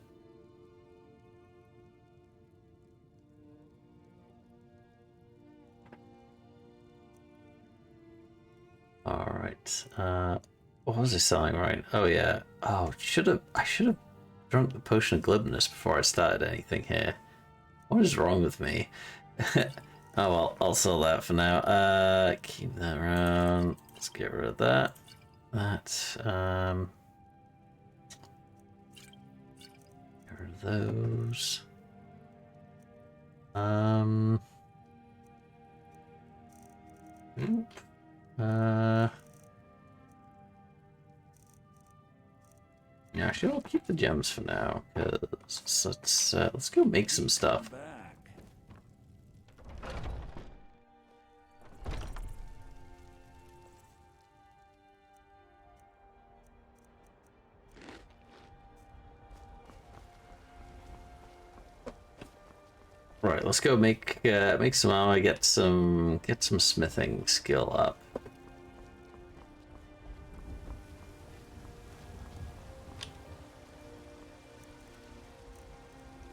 All right. What was I selling? Right. Oh yeah. Oh, I should have drunk the potion of glibness before I started anything here. What is wrong with me? Oh well, I'll sell that for now. Keep that around. Let's get rid of that. Get rid of those. Yeah, actually, I'll keep the gems for now, because let's go make some stuff. Right, let's go make some armor, get some smithing skill up.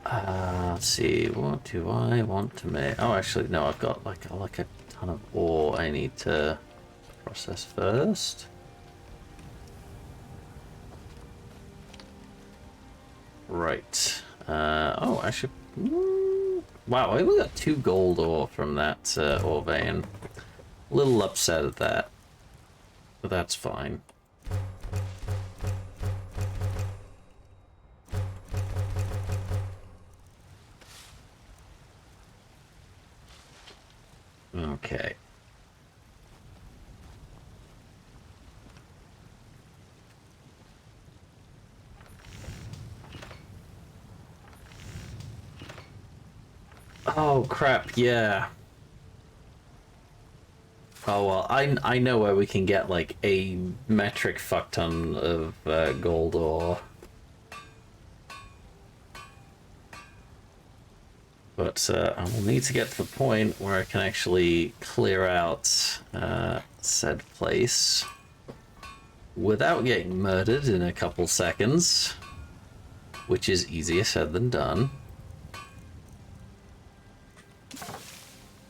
Let's see, what do I want to make? Oh, actually, no, I've got like a ton of ore I need to process first. Right. Oh, actually, wow, I only got 2 gold ore from that ore vein. A little upset at that, but that's fine. Okay. Oh crap, yeah. Oh well, I know where we can get like a metric fuck ton of gold ore. But I will need to get to the point where I can actually clear out said place without getting murdered in a couple seconds, which is easier said than done.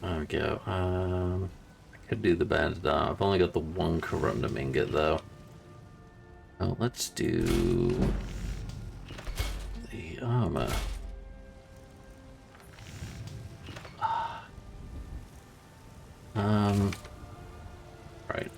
There we go. I could do the banded arm. I've only got the 1 corundum ingot though. Oh, let's do the armor. Right.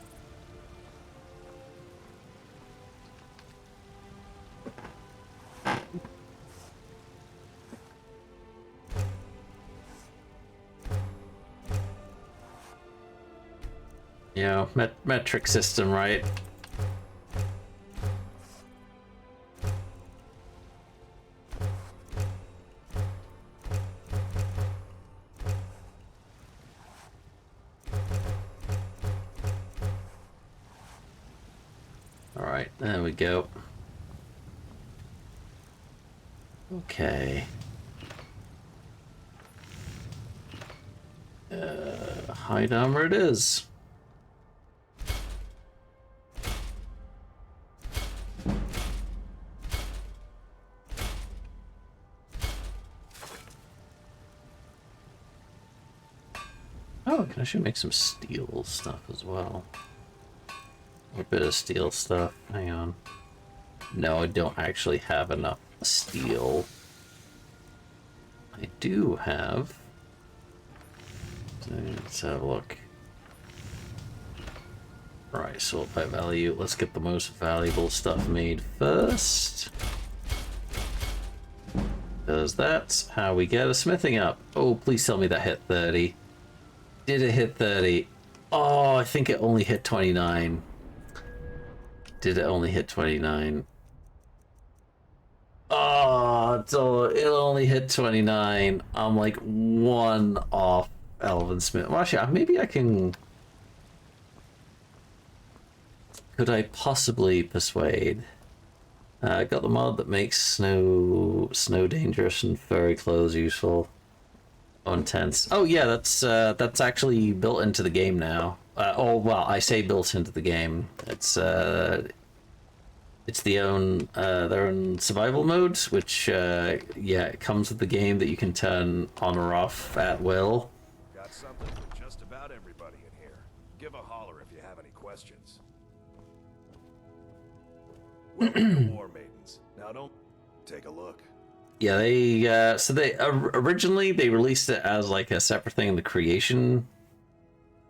You know, metric system, right? Alright, there we go. Okay. Hide armor it is. Oh, I should make some steel stuff as well. A bit of steel stuff. Hang on. No, I don't actually have enough steel. I do have. Let's have a look. Right, sort by value. Let's get the most valuable stuff made first. Because that's how we get a smithing up. Oh, please tell me that hit 30. Did it hit 30? Oh, I think it only hit 29. Did it only hit 29? Oh, it only hit 29. I'm like one off Elven Smith. Well, actually, maybe I can... Could I possibly persuade? I got the mod that makes snow dangerous and furry clothes useful. Oh, intense. Oh yeah, that's actually built into the game now. Oh well, I say built into the game. It's their own survival mode, which yeah, it comes with the game that you can turn on or off at will. Got something for just about everybody in here. Give a holler if you have any questions. Welcome to War Maidens. Now don't take a look. Yeah, they so they originally they released it as like a separate thing in the creation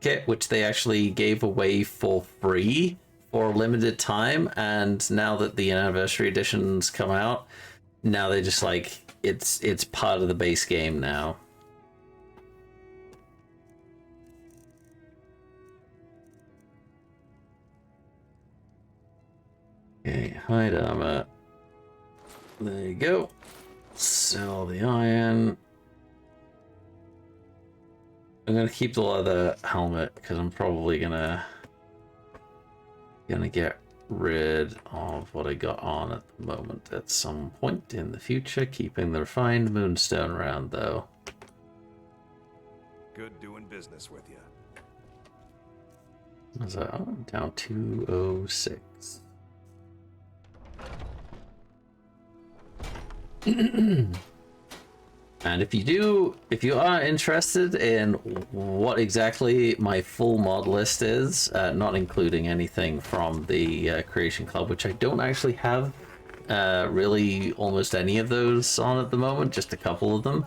kit, which they actually gave away for free for a limited time, and now that the anniversary editions come out, now they just like it's part of the base game now. Okay, hide armor. There you go. Sell the iron. I'm gonna keep the leather helmet because I'm probably gonna get rid of what I got on at the moment at some point in the future, keeping the refined moonstone around though. Good doing business with you. Is that down 206? And if you are interested in what exactly my full mod list is, not including anything from the Creation Club, which I don't actually have really almost any of those on at the moment, just a couple of them.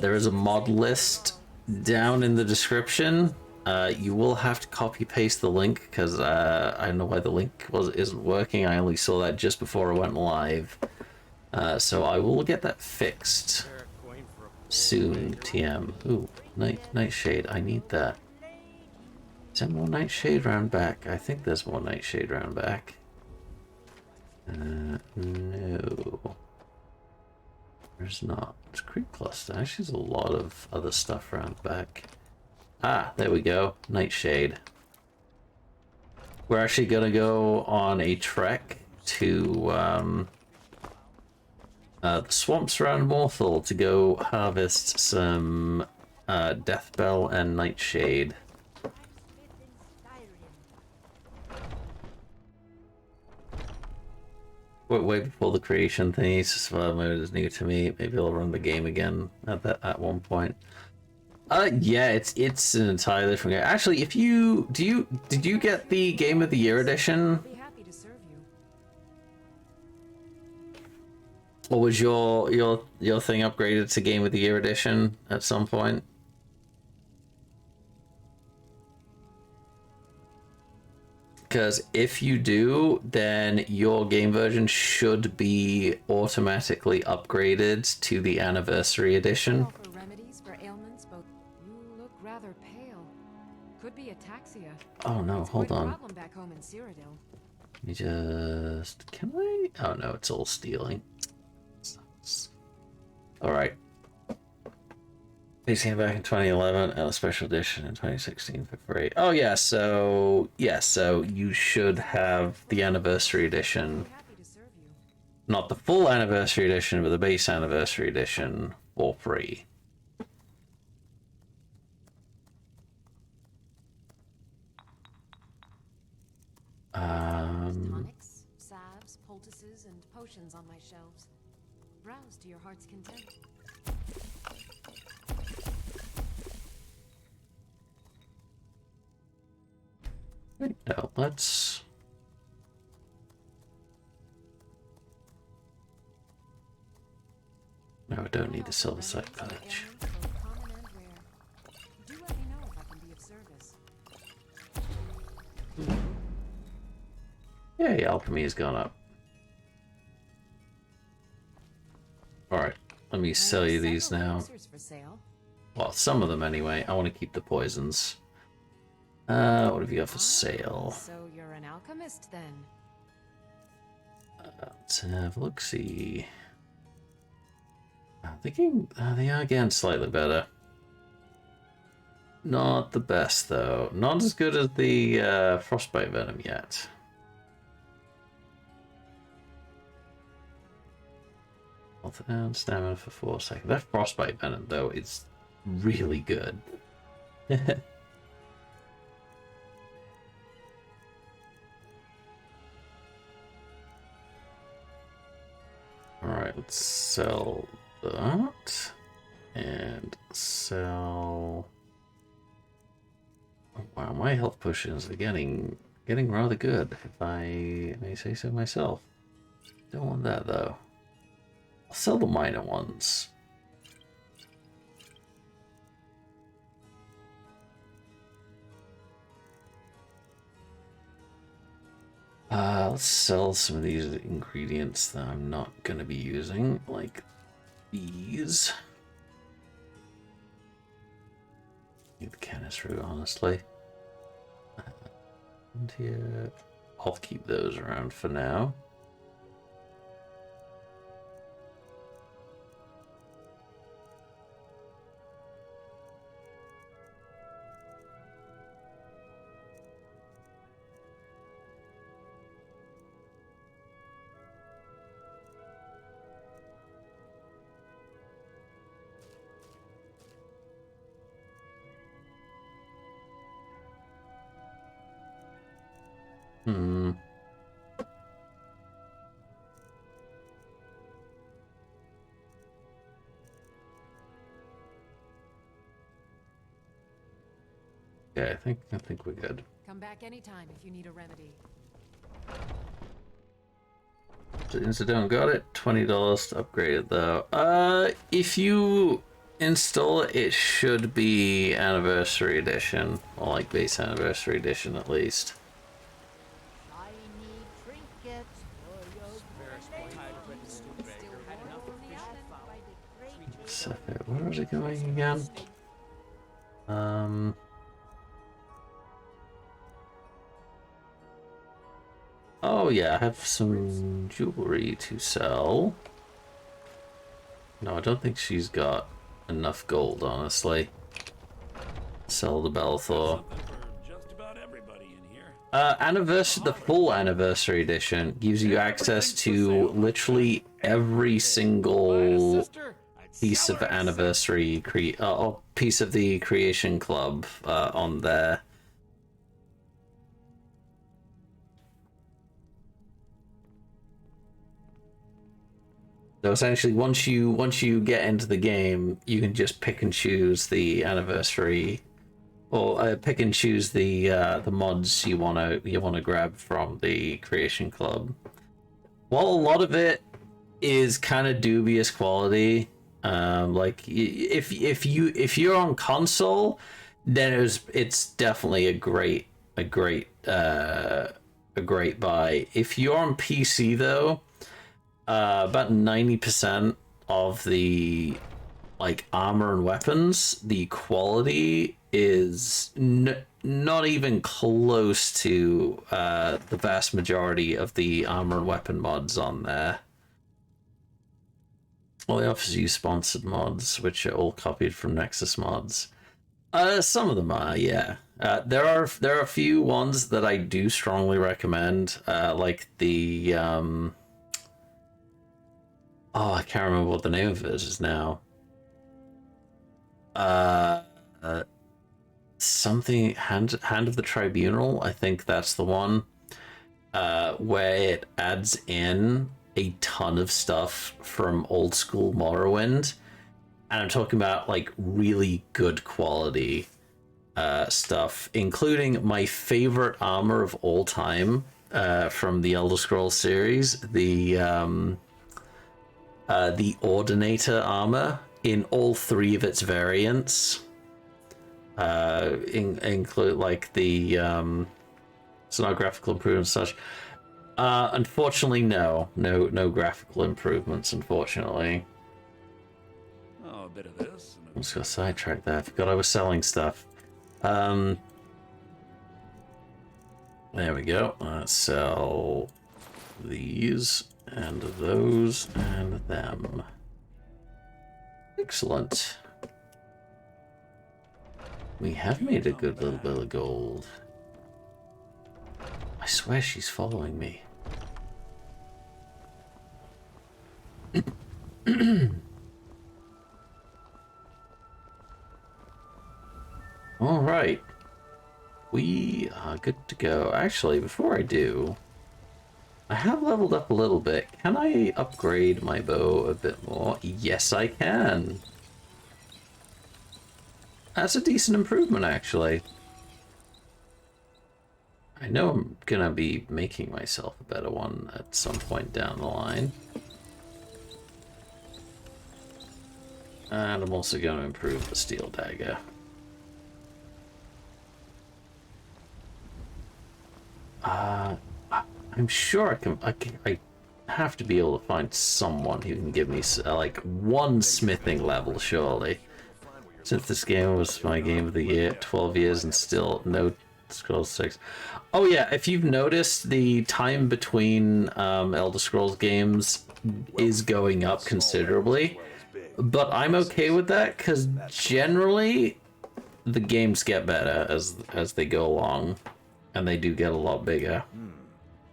There is a mod list down in the description. You will have to copy paste the link because I don't know why the link isn't working. I only saw that just before I went live. So I will get that fixed soon, TM. Ooh, Nightshade, I need that. Is there more Nightshade round back? I think there's more Nightshade round back. No. There's not. It's Creep Cluster. Actually, there's a lot of other stuff around back. Ah, there we go. Nightshade. We're actually gonna go on a trek to, the swamps around Morthal to go harvest some Deathbell and Nightshade. Way before the creation thingy, survival mode is new to me. Maybe I'll run the game again at one point. Yeah, it's an entirely different game. Actually, if you did you get the Game of the Year edition? Or was your thing upgraded to Game of the Year edition at some point? Because if you do, then your game version should be automatically upgraded to the Anniversary edition. Remedies for ailments, both. You look rather pale. Could be ataxia. Oh no, It's hold quite a on. problem back home in Cyrodiil. Let me just... Can I? Oh no, it's all stealing. Alright. They came back in 2011 and a special edition in 2016 for free. Oh yeah, so you should have the anniversary edition. Not the full anniversary edition, but the base anniversary edition for free. Tonics, salves, poultices, and potions on my shelves. Browse to your heart's content. No, let's... No, I don't need the silver side patch. Do let me know if I can be of service. Yay, alchemy has gone up. Alright, let me sell you these now. Well, some of them anyway. I want to keep the poisons. What have you got for sale? So you're an alchemist then? Let's have a look-see. I'm thinking they are getting slightly better. Not the best, though. Not as good as the frostbite venom yet. Health and stamina for 4 seconds. That frostbite venom, though, is really good. Alright, let's sell that. And sell... Oh, wow, my health potions are getting rather good, if I may say so myself. Don't want that, though. I'll sell the minor ones. Let's sell some of these ingredients that I'm not going to be using, like these. Need the canis root, honestly. And here, I'll keep those around for now. Yeah, I think we're good. Come back anytime if you need a remedy. Incident got it. $20 to upgrade it though. If you install it, it should be anniversary edition, or like base anniversary edition at least. So, where was it going again? Oh yeah, I have some jewelry to sell. No, I don't think she's got enough gold, honestly. Sell the Belthor. The full anniversary edition gives you access to literally every single piece of anniversary piece of the creation club on there. So essentially, once you get into the game, you can just pick and choose the anniversary, or pick and choose the mods you wanna grab from the creation club. While a lot of it is kind of dubious quality, like if you're on console, then it's definitely a great buy. If you're on PC though, about 90% of the like armor and weapons, the quality is not even close to the vast majority of the armor and weapon mods on there. Well, they offers you sponsored mods, which are all copied from Nexus mods. Some of them are, yeah. There are a few ones that I do strongly recommend, like the oh, I can't remember what the name of it is now. Something Hand of the Tribunal, I think that's the one. Where it adds in a ton of stuff from old school Morrowind. And I'm talking about like really good quality stuff, including my favorite armor of all time from the Elder Scrolls series, the Ordinator armor in all 3 of its variants. Include like the it's not graphical improvements and such. Unfortunately, no graphical improvements, unfortunately. Oh, a bit of this. I'm just gonna sidetrack that. I forgot I was selling stuff. There we go. Let's sell these and those and them. Excellent. We have made a good little bit of gold. I swear she's following me. All right. We are good to go. Actually, before I do, I have leveled up a little bit. Can I upgrade my bow a bit more? Yes, I can. That's a decent improvement, actually. I know I'm gonna be making myself a better one at some point down the line. And I'm also going to improve the steel dagger. I'm sure I have to be able to find someone who can give me like one smithing level, surely. Since this game was my game of the year, 12 years and still no Scrolls 6. Oh yeah, if you've noticed, the time between Elder Scrolls games is going up considerably. But I'm okay with that, because generally the games get better as they go along. And they do get a lot bigger.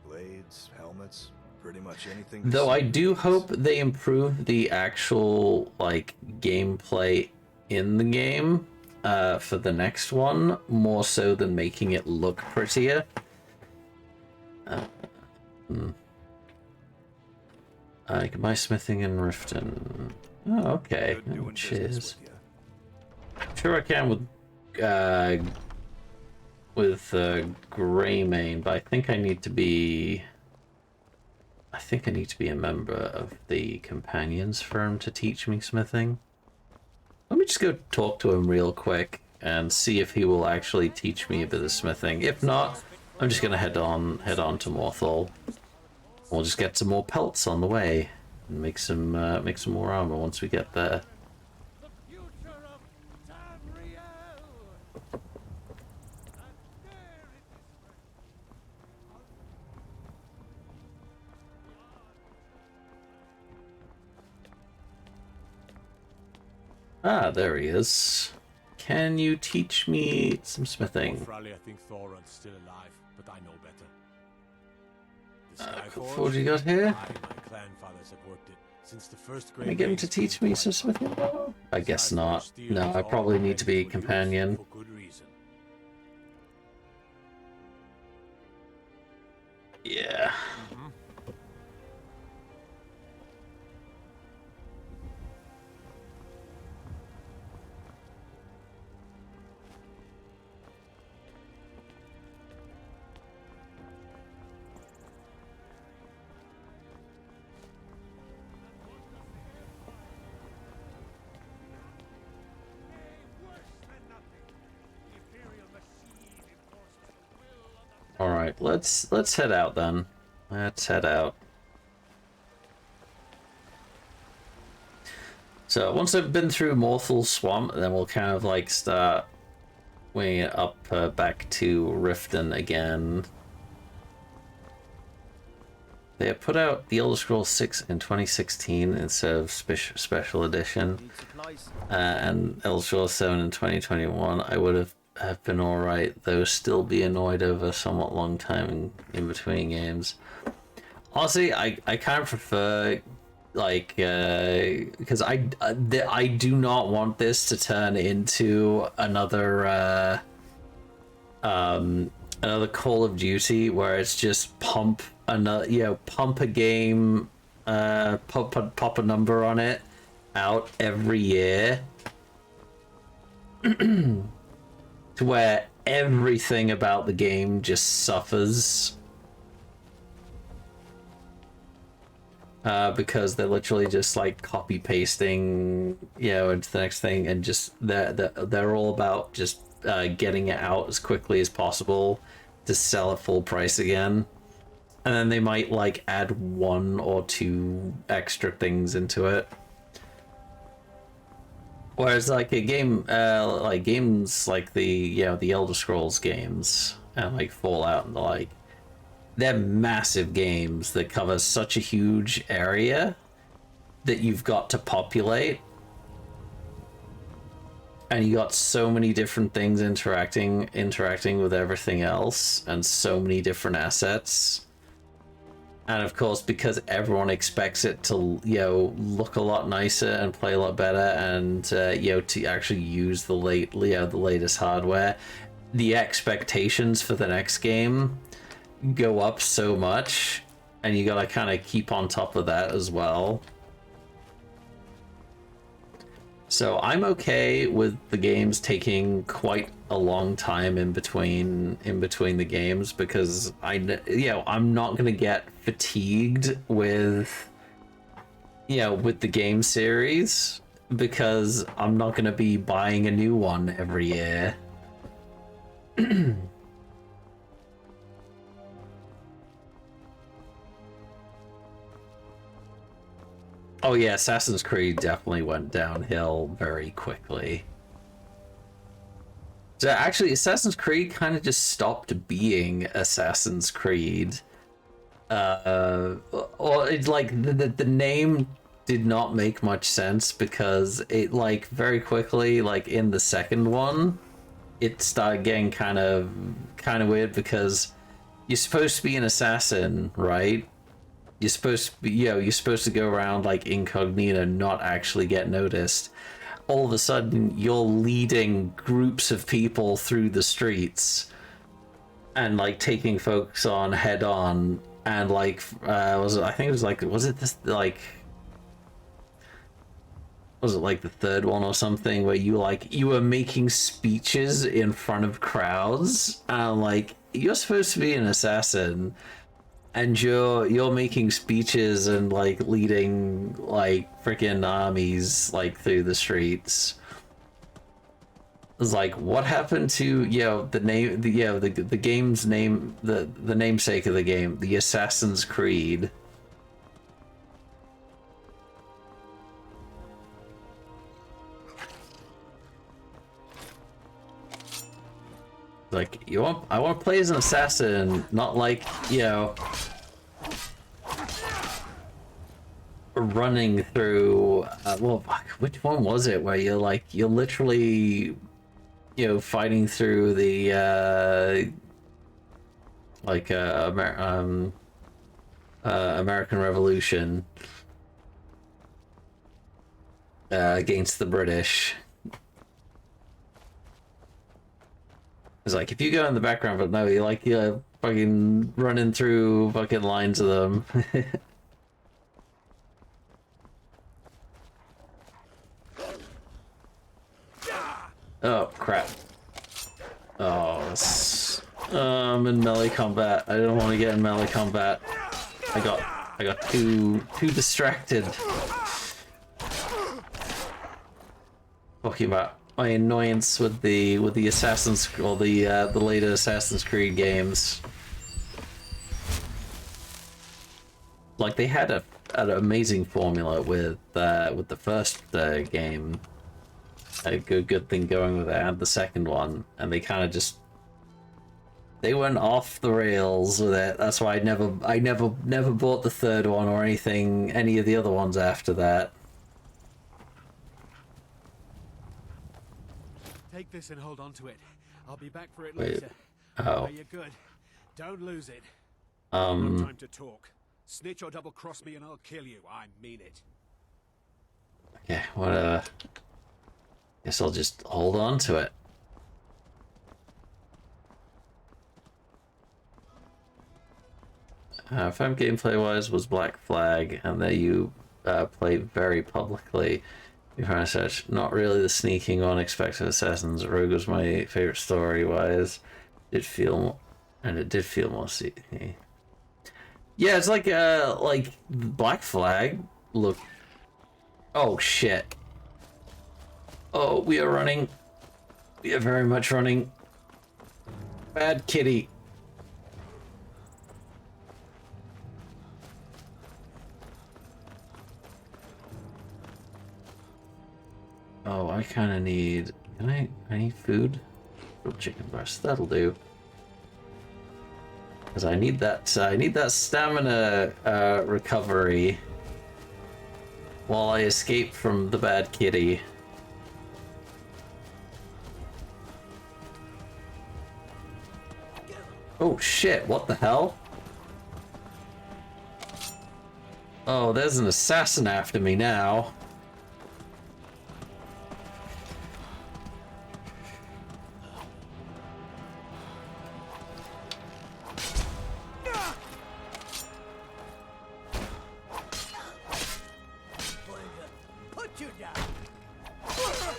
Blades, helmets, pretty much anything. Though I do hope they improve the actual like gameplay in the game for the next one, more so than making it look prettier. I can buy smithing in Riften. Oh, okay. Oh, cheers. Sure I can with Greymane, but I think I need to be a member of the Companions firm to teach me smithing. Let me just go talk to him real quick and see if he will actually teach me a bit of smithing. If not, I'm just gonna head on to Morthal. We'll just get some more pelts on the way and make some more armor once we get there. Ah, there he is. Can you teach me some smithing? I think Thoron's still alive, but I know better. What do you got here? My clan fathers have worked it since the first Can I get him to teach me some smithing? I guess not. No, I probably need to be a companion. For good reason. Yeah. All right, let's head out then. Let's head out. So once I've been through Morthal Swamp, then we'll kind of like start winging it up back to Riften again. They put out The Elder Scrolls 6 in 2016 instead of special edition, and Elder Scrolls 7 in 2021. I would have been alright, though still be annoyed over somewhat long time in between games. Honestly, I kind of prefer, like, because I do not want this to turn into another another Call of Duty where it's just pump a game, pop a number on it out every year, to where everything about the game just suffers. Because they're literally just like copy pasting, into the next thing, and just they're all about just getting it out as quickly as possible to sell at full price again, and then they might like add 1 or 2 extra things into it. Whereas like a game, like games like the Elder Scrolls games and like Fallout and the like. They're massive games that cover such a huge area that you've got to populate. And you got so many different things interacting with everything else, and so many different assets. And of course, because everyone expects it to, look a lot nicer and play a lot better, and to actually use the latest hardware, the expectations for the next game go up so much, and you gotta kind of keep on top of that as well. So I'm okay with the games taking quite a long time in between the games, because I'm not gonna get fatigued with with the game series, because I'm not gonna be buying a new one every year. Oh yeah, Assassin's Creed definitely went downhill very quickly. So actually, Assassin's Creed kind of just stopped being Assassin's Creed. Or it's like the name did not make much sense, because it like very quickly, like in the second one, it started getting kind of weird, because you're supposed to be an assassin, right? You're supposed to be, you're supposed to go around like incognito, not actually get noticed. All of a sudden, you're leading groups of people through the streets and like taking folks on head on, and like was it like the third one or something, where you were making speeches in front of crowds, and like, you're supposed to be an assassin, and you're making speeches and like leading like freaking armies like through the streets. It's like, what happened to the name, the game's name, the namesake of the game, the Assassin's Creed? Like, I want to play as an assassin, not like, running through, well, which one was it where you're literally, fighting through the, American Revolution, against the British. It's like, if you go in the background, but no, you're fucking running through fucking lines of them. Oh crap. Oh, I'm in melee combat. I don't want to get in melee combat. I got too distracted. Talking about my annoyance with the Assassin's, or the later Assassin's Creed games. Like, they had an amazing formula with the first game. A good thing going with it, and the second one, and they kind of just they went off the rails with it. That's why I never bought the third one or any of the other ones after that. Take this and hold on to it. I'll be back for it Wait. later. Oh. Are you good? Don't lose it. No time to talk. Snitch or double cross me and I'll kill you. I mean it. Okay, whatever. Guess I'll just hold on to it. Fam gameplay-wise was Black Flag, and there you play very publicly. You find such not really the sneaking or unexpected assassins. Rogue was my favorite story-wise. It did feel more sneaky. Yeah, it's like Black Flag. Look. Oh shit. Oh, we are running. We are very much running. Bad kitty. Oh, I kind of need... I need food? Grilled chicken breast, that'll do. Because I need that stamina recovery while I escape from the bad kitty. Oh shit, what the hell? Oh, there's an assassin after me now.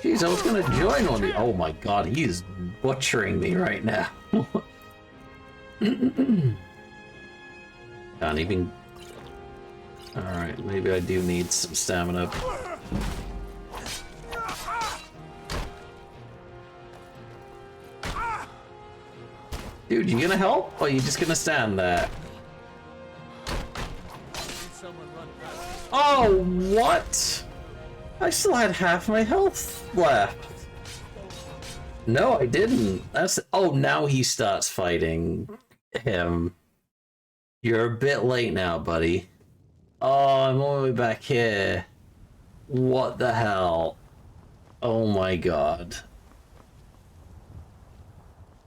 Jeez, I was gonna join on the... Oh my god, he is butchering me right now. Can't even... Alright, maybe I do need some stamina. Dude, you gonna help? Or are you just gonna stand there? Oh, what? I still had half my health left. No, I didn't. That's... Oh, now he starts fighting him. You're a bit late now, buddy. Oh, I'm all the way back here. What the hell? Oh my god.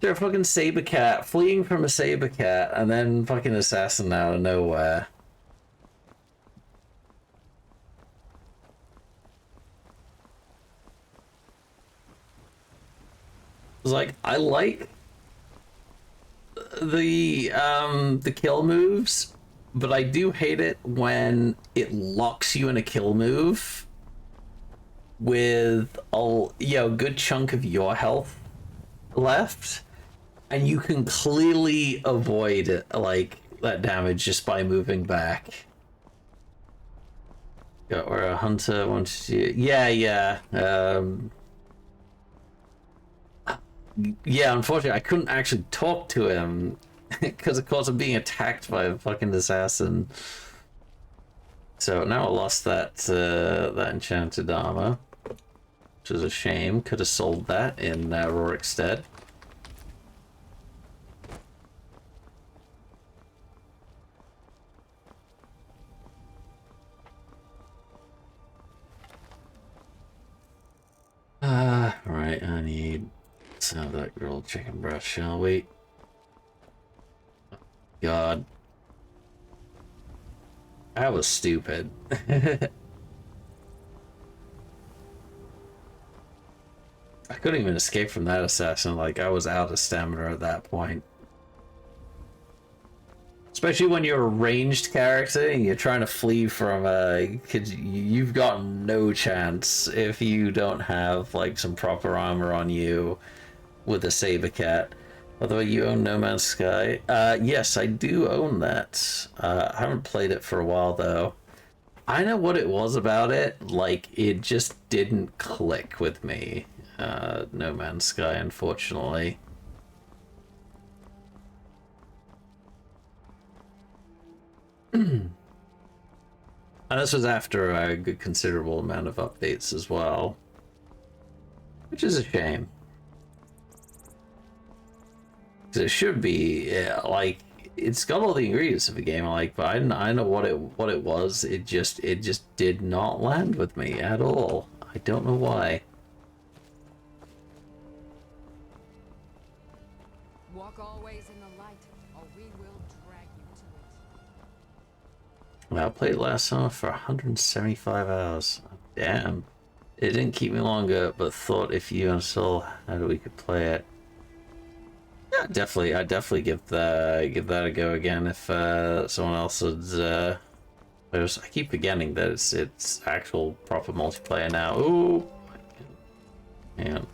They're a fucking saber cat, fleeing from a saber cat, and then fucking assassin out of nowhere. Like, I like the kill moves, but I do hate it when it locks you in a kill move with a good chunk of your health left, and you can clearly avoid like that damage just by moving back. Or a hunter wanted to... Yeah. Yeah, unfortunately, I couldn't actually talk to him because, of course, I'm being attacked by a fucking assassin. So now I lost that that enchanted armor, which is a shame. Could have sold that in Rorik's stead. Right, I need some of that grilled chicken breast, shall we? God. That was stupid. I couldn't even escape from that assassin, like I was out of stamina at that point. Especially when you're a ranged character and you're trying to flee from cause you've got no chance if you don't have like some proper armor on you with a saber cat. Although you own No Man's Sky. Yes, I do own that. I haven't played it for a while though. I know what it was about it, like it just didn't click with me. No Man's Sky, unfortunately. And this was after a good considerable amount of updates as well. Which is a shame. 'Cause it should be, yeah, like, it's got all the ingredients of a game I like, but I know what it was. It just did not land with me at all. I don't know why. Walk always in the light, or we will drag you to it. Well, I played last summer for 175 hours. Damn. It didn't keep me longer, but thought if you and Soul had we could play it. Yeah, definitely. I'd definitely give that a go again if someone else had. I keep forgetting that it's actual proper multiplayer now. Ooh, man.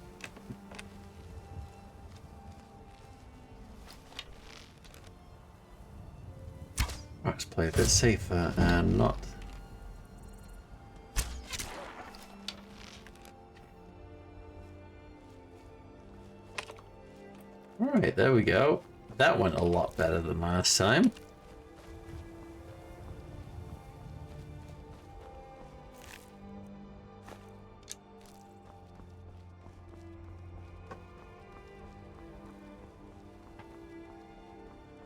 Let's play a bit safer and not. Alright, there we go. That went a lot better than last time.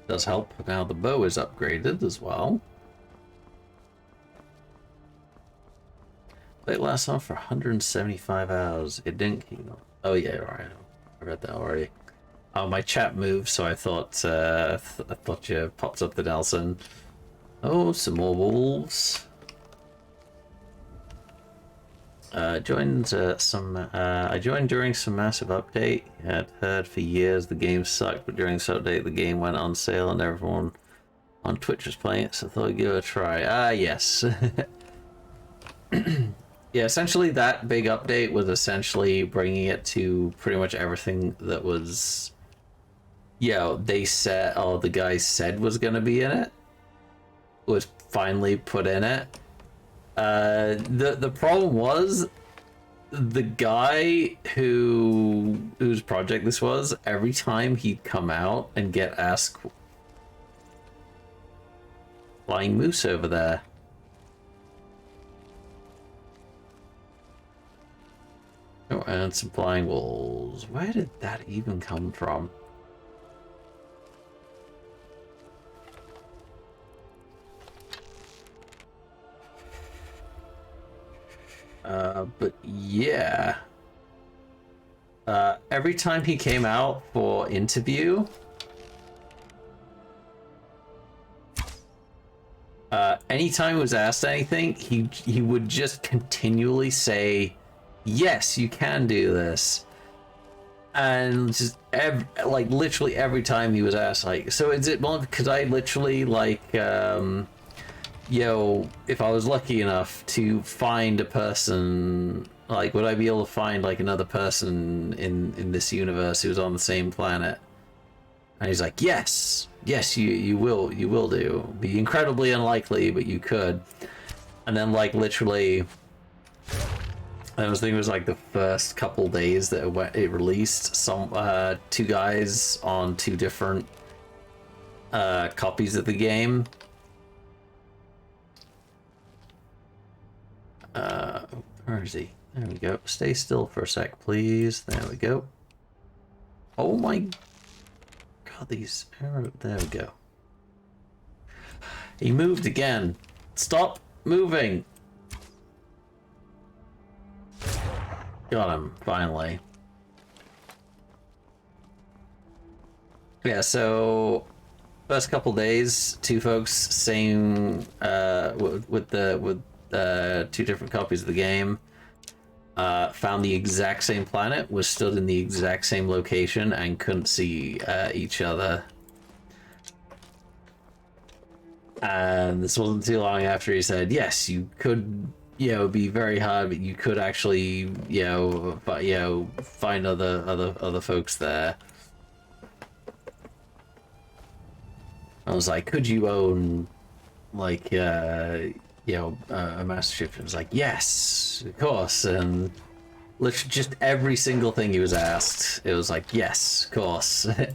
Does help. Now the bow is upgraded as well. Played last time for 175 hours. It didn't keep on. Oh yeah, alright. I read that already. Oh, my chat moved, so I thought I thought you popped up the Nelson. Oh, some more wolves. I joined during some massive update. I'd heard for years the game sucked, but during this update the game went on sale and everyone on Twitch was playing it, so I thought I'd give it a try. Ah, yes. Yeah, essentially that big update was essentially bringing it to pretty much everything that was, they said, the guys said was going to be in it, was finally put in it. The problem was the guy whose project this was, every time he'd come out and get asked, flying moose over there. Oh, and some flying wolves. Where did that even come from? But yeah. Every time he came out for interview, anytime he was asked anything, he would just continually say, yes, you can do this. And just literally every time he was asked, like, so is it, well, because I literally, like, if I was lucky enough to find a person, like, would I be able to find, like, another person in this universe who's on the same planet? And he's like, yes, you will do. Be incredibly unlikely, but you could. And then, like, literally, I was thinking it was like the first couple days that it released, some two guys on two different copies of the game. Where is he? There we go. Stay still for a sec, please. There we go. Oh my god, these arrows. There we go. He moved again. Stop moving. Got him, finally. Yeah, so first couple days, two folks, same with two different copies of the game. Found the exact same planet, was stood in the exact same location, and couldn't see each other. And this wasn't too long after he said, yes, you could, be very hard, but you could actually, find other folks there. I was like, could you own, like, a master ship? It was like, yes, of course. And literally just every single thing he was asked, it was like, yes, of course. And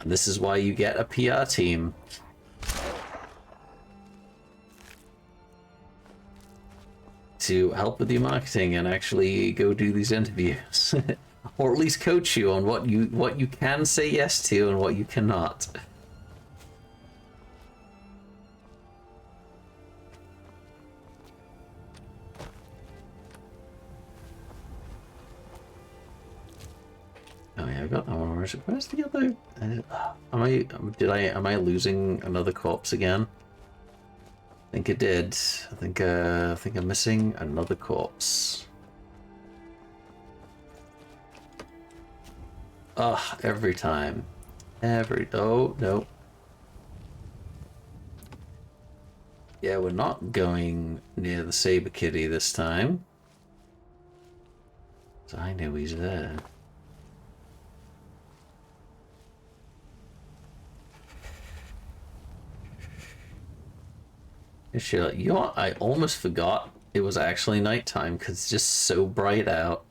this is why you get a PR team. to help with your marketing and actually go do these interviews. Or at least coach you on what you can say yes to and what you cannot. Oh yeah, I've got that one. Where's the other? Am I losing another corpse again? I think it did. I think I'm missing another corpse. Ugh, every time. Oh, no. Yeah, we're not going near the Saber Kitty this time. So I know he's there. Shit, you know what? I almost forgot it was actually nighttime because it's just so bright out.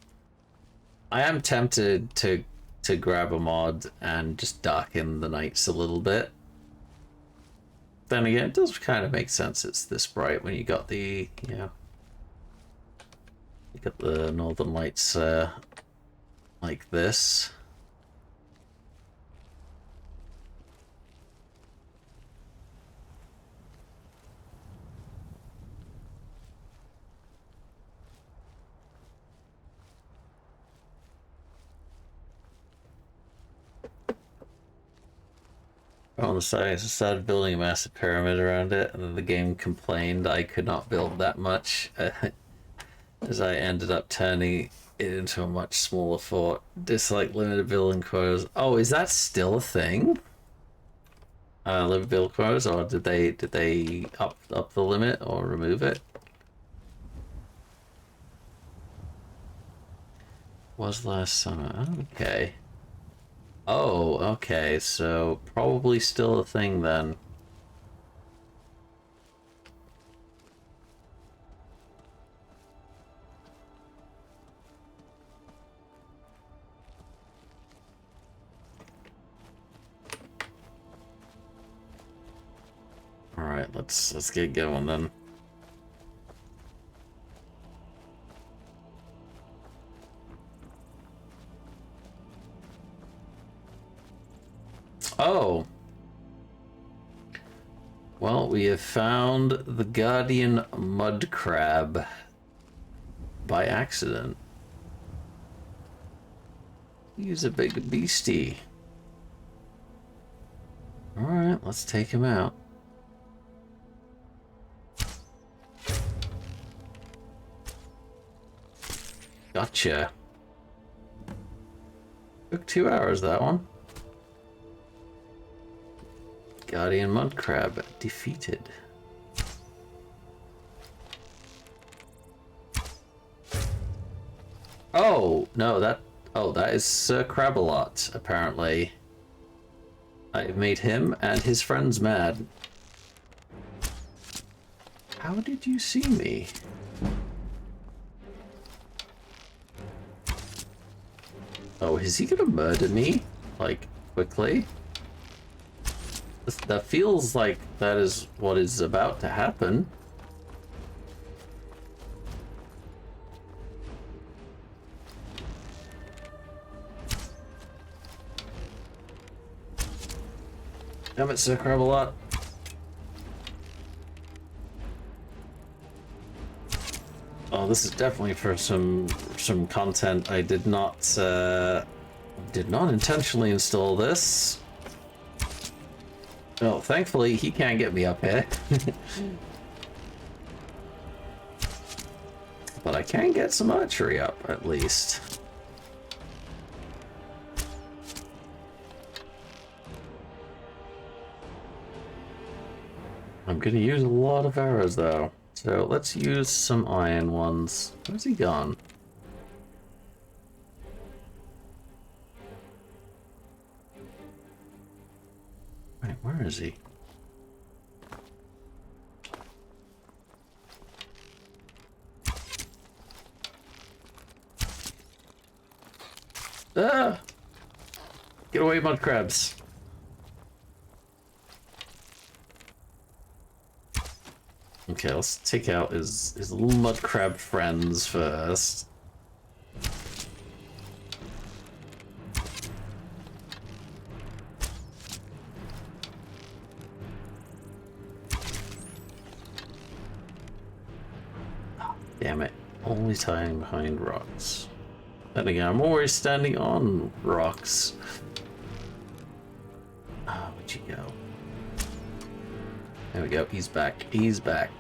I am tempted to grab a mod and just darken the nights a little bit. Then again, it does kind of make sense it's this bright when you got the, you know, you got the northern lights like this. On the side, I started building a massive pyramid around it, and then the game complained I could not build that much, as I ended up turning it into a much smaller fort. Dislike limited building quotas. Oh, is that still a thing? Limited build quotas, or did they up the limit or remove it? Was last summer. Okay. Oh, okay, so probably still a thing then. All right, let's get going then. Oh. Well, we have found the Guardian Mud Crab by accident. He's a big beastie. Alright, let's take him out. Gotcha. Took 2 hours, that one. Guardian Mud Crab defeated. Oh, no, that is Sir Crab-a-Lot, apparently. I've made him and his friends mad. How did you see me? Oh, is he gonna murder me? Like, quickly? That feels like that is what is about to happen. Damn it, Sir Crab-a-Lot. Oh, this is definitely for some content. I did not intentionally install this. Oh, thankfully he can't get me up here. But I can get some archery up, at least. I'm gonna use a lot of arrows, though. So let's use some iron ones. Where's he gone? Wait, where is he? Ah! Get away, mud crabs. Okay, let's take out his little mud crab friends first. Damn it. Always hiding behind rocks. Then again, I'm always standing on rocks. Ah, where'd you go? There we go. He's back. He's back.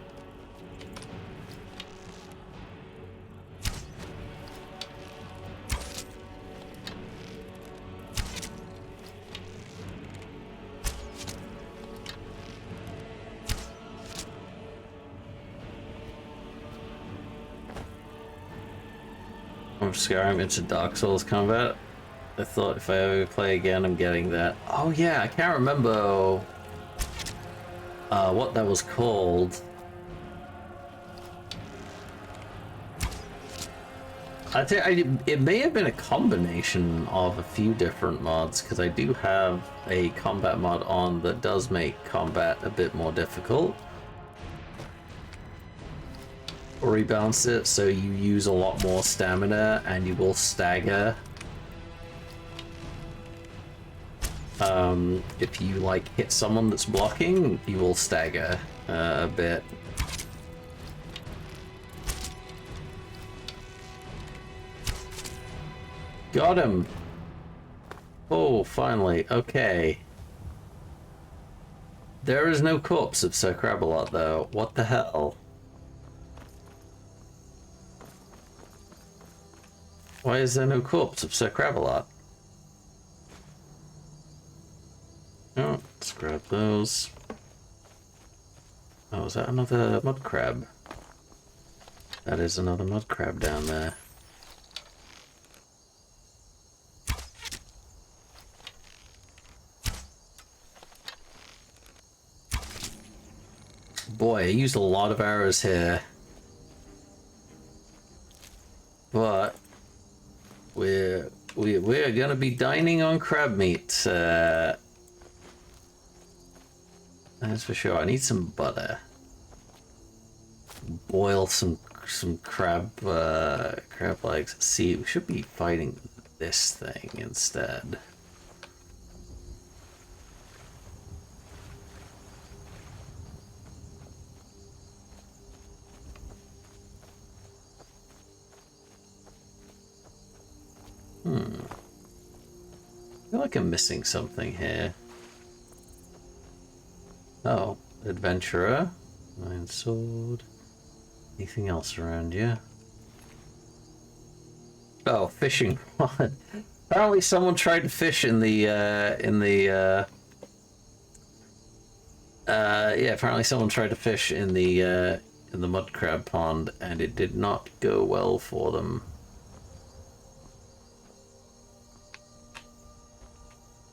From Skyrim into Dark Souls combat. I thought if I ever play again, I'm getting that. Oh yeah, I can't remember what that was called. I think it may have been a combination of a few different mods, because I do have a combat mod on that does make combat a bit more difficult. Or rebalance it so you use a lot more stamina and you will stagger. If you like hit someone that's blocking, you will stagger a bit. Got him! Oh, finally. Okay. There is no corpse of Sir Crabbalot, though. What the hell? Why is there no corpse of Sir Crabbalot? Oh, let's grab those. Oh, is that another mud crab? That is another mud crab down there. Boy, I used a lot of arrows here. But we're gonna be dining on crab meat. That's for sure. I need some butter. Boil some crab legs. See, we should be fighting this thing instead. I feel like I'm missing something here. Oh, adventurer, iron sword. Anything else around you? Oh, fishing rod. Apparently, someone tried to fish in the yeah. Apparently, someone tried to fish in the mud crab pond, and it did not go well for them.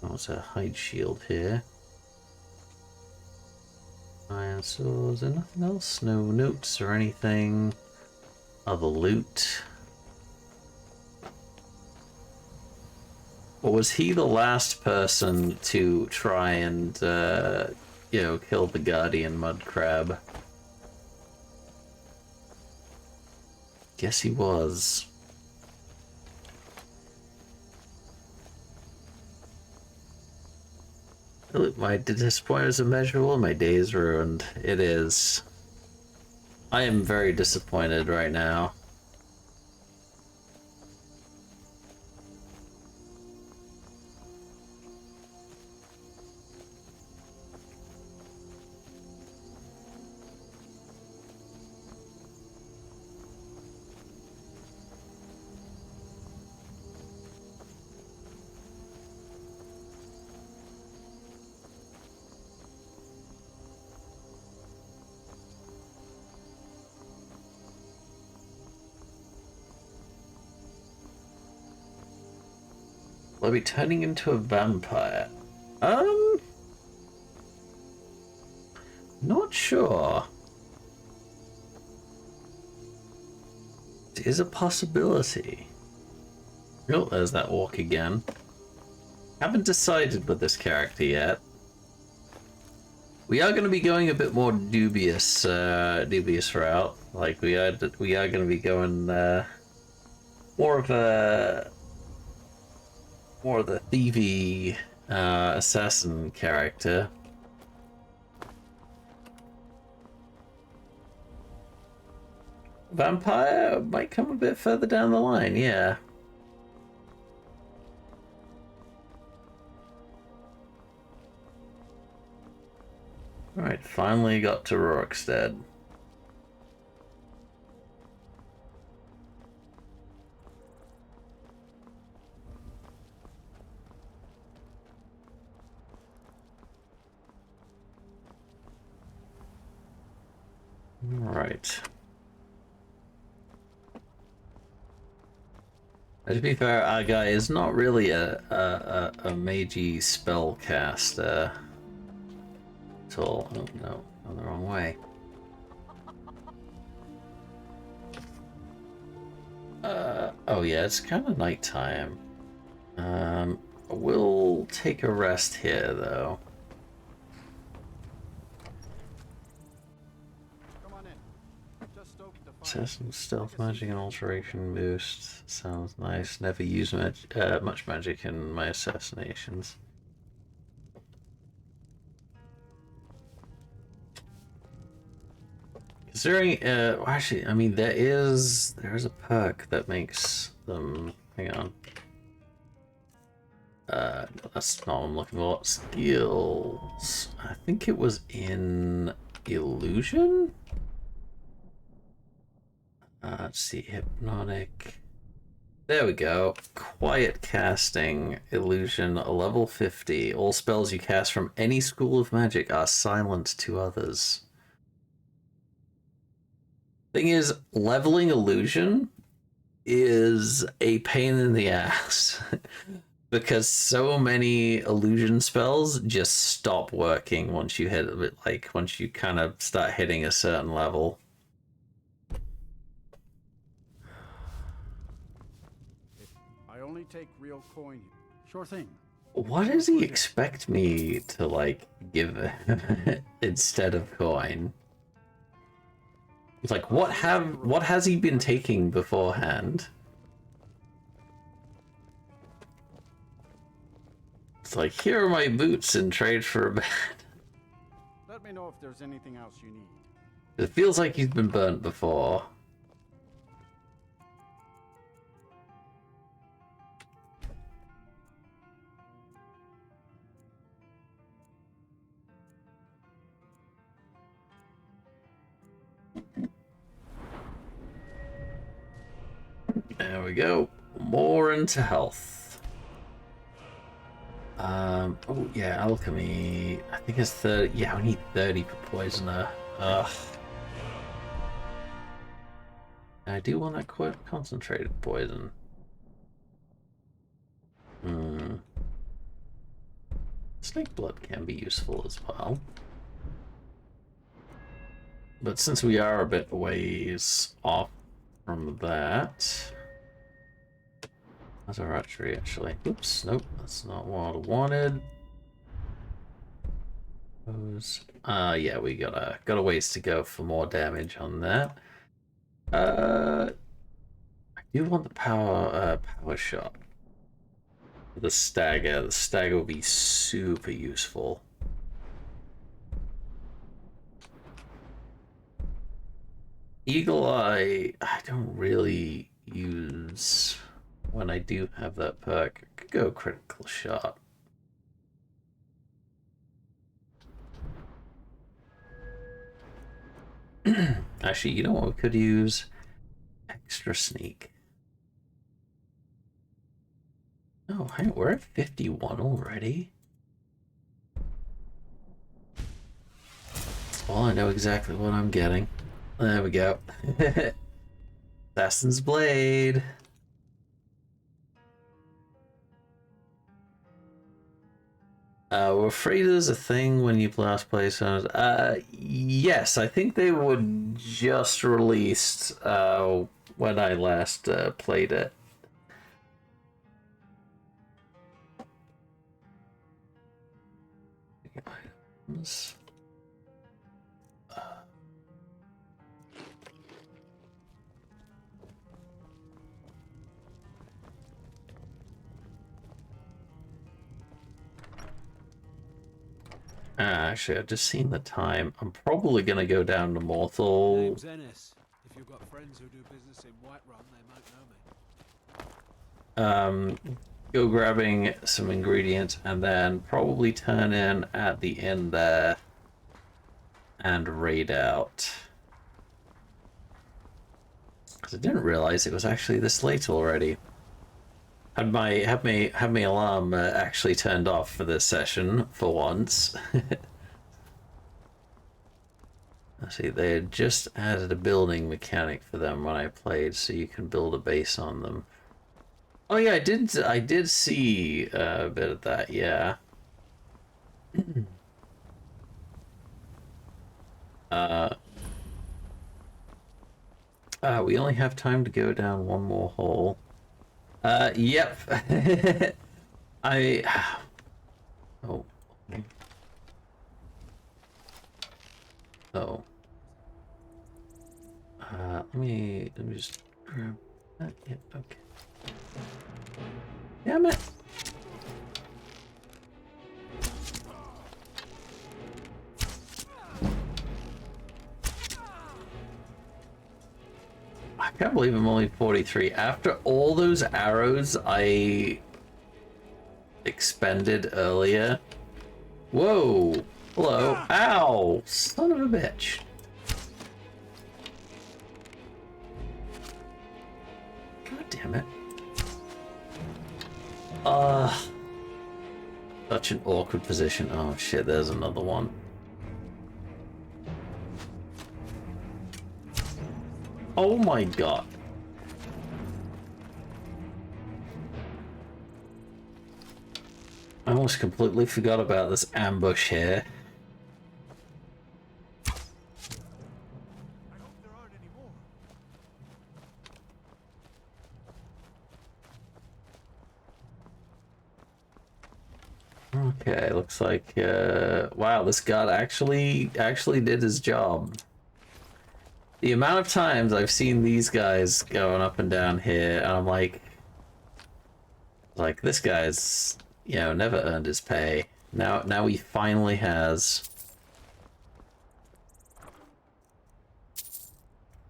Oh, it's a hide shield here. Iron swords, and nothing else? No notes or anything? Other loot? Or was he the last person to try and, you know, kill the Guardian mud crab? Guess he was. My disappointment is immeasurable, my day is ruined. It is. I am very disappointed right now. Will I be turning into a vampire? Not sure. It is a possibility. Oh, there's that walk again. Haven't decided with this character yet. We are going to be going a bit more dubious route. Like we are going to be going more of the thievy assassin character. Vampire might come a bit further down the line, yeah. Alright, finally got to Rorikstead. Alright. To be fair, our guy is not really a magey spellcaster at all. Oh no, I'm the wrong way. Oh yeah, it's kind of nighttime. We'll take a rest here though. Assassin stealth magic and alteration boost sounds nice. Never use much magic in my assassinations. Considering, actually, I mean, there is a perk that makes them. Hang on. No, that's not what I'm looking for. Skills. I think it was in Illusion. Let's see, hypnotic. There we go. Quiet casting, illusion, level 50. All spells you cast from any school of magic are silent to others. Thing is, leveling illusion is a pain in the ass. Because so many illusion spells just stop working once you hit a bit, like, once you kind of start hitting a certain level. Only take real coin. Sure thing. What does he expect me to, like, give instead of coin? It's like, what has he been taking beforehand? It's like, here are my boots in trade for a bed. Let me know if there's anything else you need. It feels like he's been burnt before. There we go. More into health. Oh yeah, alchemy. I think it's 30. Yeah, we need 30 per poisoner. Ugh. I do want that quite concentrated poison. Snake blood can be useful as well. But since we are a bit ways off from that. That's our archery, actually. Oops, nope, that's not what I wanted. Yeah, we got a ways to go for more damage on that. I do want the power shot. The stagger. The stagger will be super useful. Eagle Eye, I don't really use when I do have that perk. I could go critical shot. Actually, you know what we could use? Extra sneak. Oh, hey, we're at 51 already. Well, I know exactly what I'm getting. There we go. Assassin's Blade. Were freezers a thing when you last played Suns? Yes, I think they were just released when I last played it. Items. Actually, I've just seen the time. I'm probably gonna go down to Morthal. Name's Ennis. If you've got friends who do business in Whiterun, they might know me. Go grabbing some ingredients and then probably turn in at the end there and raid out. Because I didn't realize it was actually this late already. Had my alarm actually turned off for this session for once. See, they had just added a building mechanic for them when I played, so you can build a base on them. Oh yeah, I did see a bit of that, yeah. We only have time to go down one more hole. Yep. Oh. Oh. Let me just grab that. Yeah, okay. Damn it. I can't believe I'm only 43. After all those arrows I expended earlier. Whoa. Hello. Ow. Son of a bitch. God damn it. Such an awkward position. Oh shit, there's another one. Oh my god. I almost completely forgot about this ambush here. Okay, looks like wow, this god actually did his job. The amount of times I've seen these guys going up and down here, and I'm like this guy's, you know, never earned his pay. Now he finally has.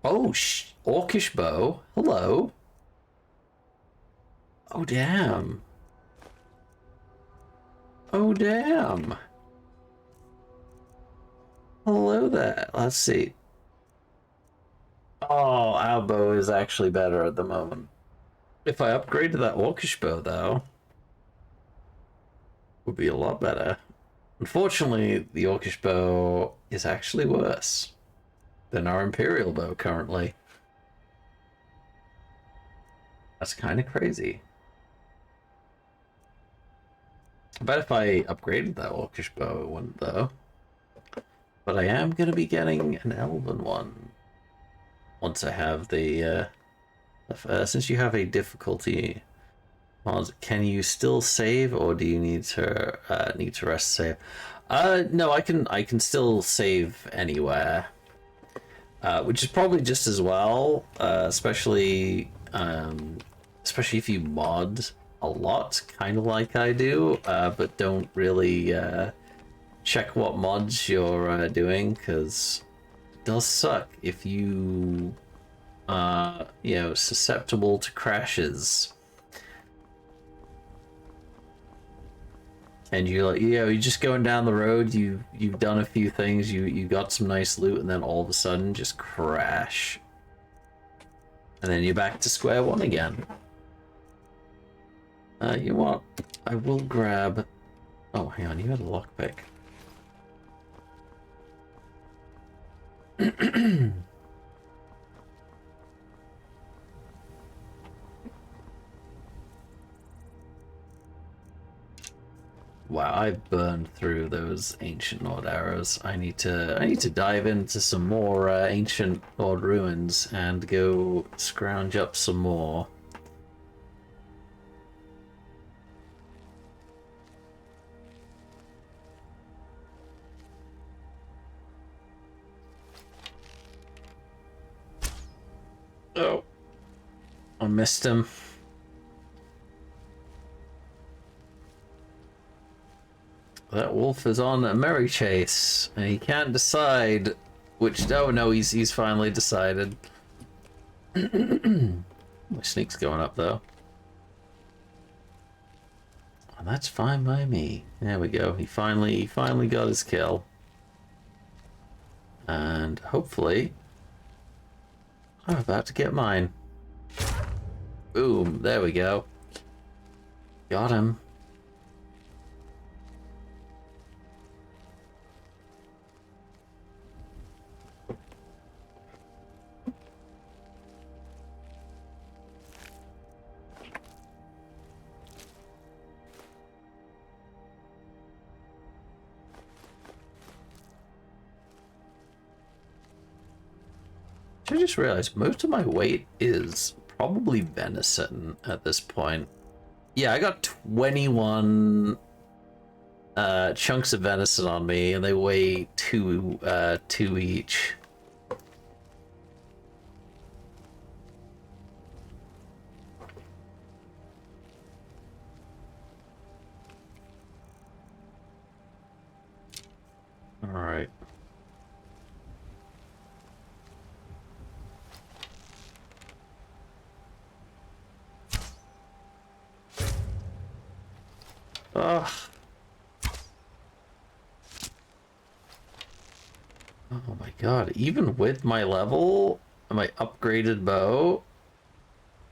Oh, orcish bow. Hello. Oh damn. Oh damn. Hello there. Let's see. Oh, our bow is actually better at the moment. If I upgraded that orcish bow, though, would be a lot better. Unfortunately, the orcish bow is actually worse than our imperial bow currently. That's kind of crazy. I bet if I upgraded that orcish bow, it wouldn't, though. But I am going to be getting an elven one once I have the since you have a difficulty mod, can you still save, or do you need to rest save? No, I can still save anywhere, which is probably just as well, especially if you mod a lot, kind of like I do, but don't really check what mods you're doing, because it does suck if you you know, susceptible to crashes. And you're just going down the road, you've done a few things, you got some nice loot, and then all of a sudden just crash. And then you're back to square one again. You know what? I will grab... Oh, hang on, you had a lockpick. Wow, I burned through those ancient Nord arrows. I need to dive into some more ancient Nord ruins and go scrounge up some more. Oh, I missed him. That wolf is on a merry chase, and he can't decide which. Oh no, he's finally decided. My sneak's going up though. And that's fine by me. There we go. He finally got his kill. And hopefully I'm about to get mine. Boom, there we go. Got him. I just realized most of my weight is probably venison at this point. Yeah, I got 21 chunks of venison on me, and they weigh two each. All right. Ugh. Oh my god, even with my level and my upgraded bow,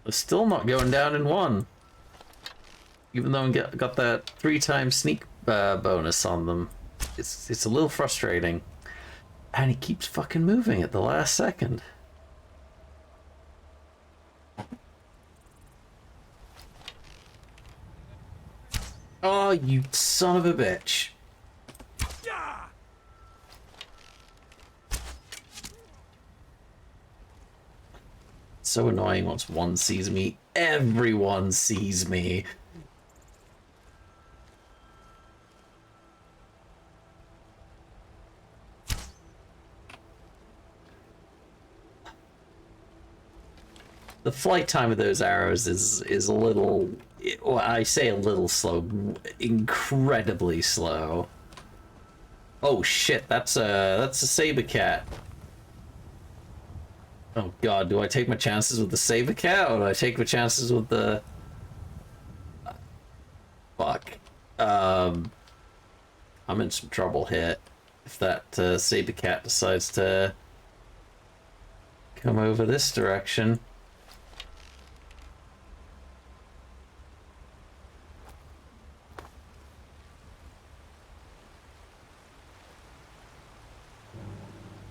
it's still not going down in one. Even though I got that 3-time sneak bonus on them. It's a little frustrating. And he keeps fucking moving at the last second. Oh, you son of a bitch. So annoying once one sees me. Everyone sees me. The flight time of those arrows is a little, well, I say a little slow, incredibly slow. Oh shit, that's a saber cat. Oh god, do I take my chances with the saber cat or do I take my chances with the fuck? I'm in some trouble here if that saber cat decides to come over this direction.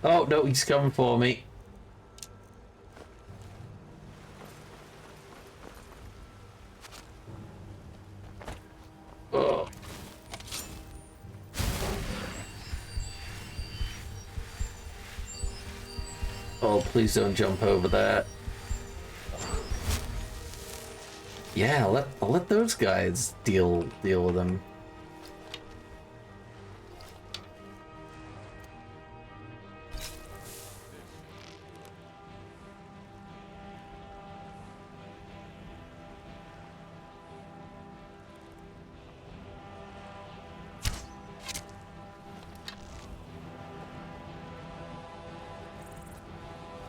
Oh, no, he's coming for me. Oh. Oh, please don't jump over that. Yeah, I'll let those guys deal with them.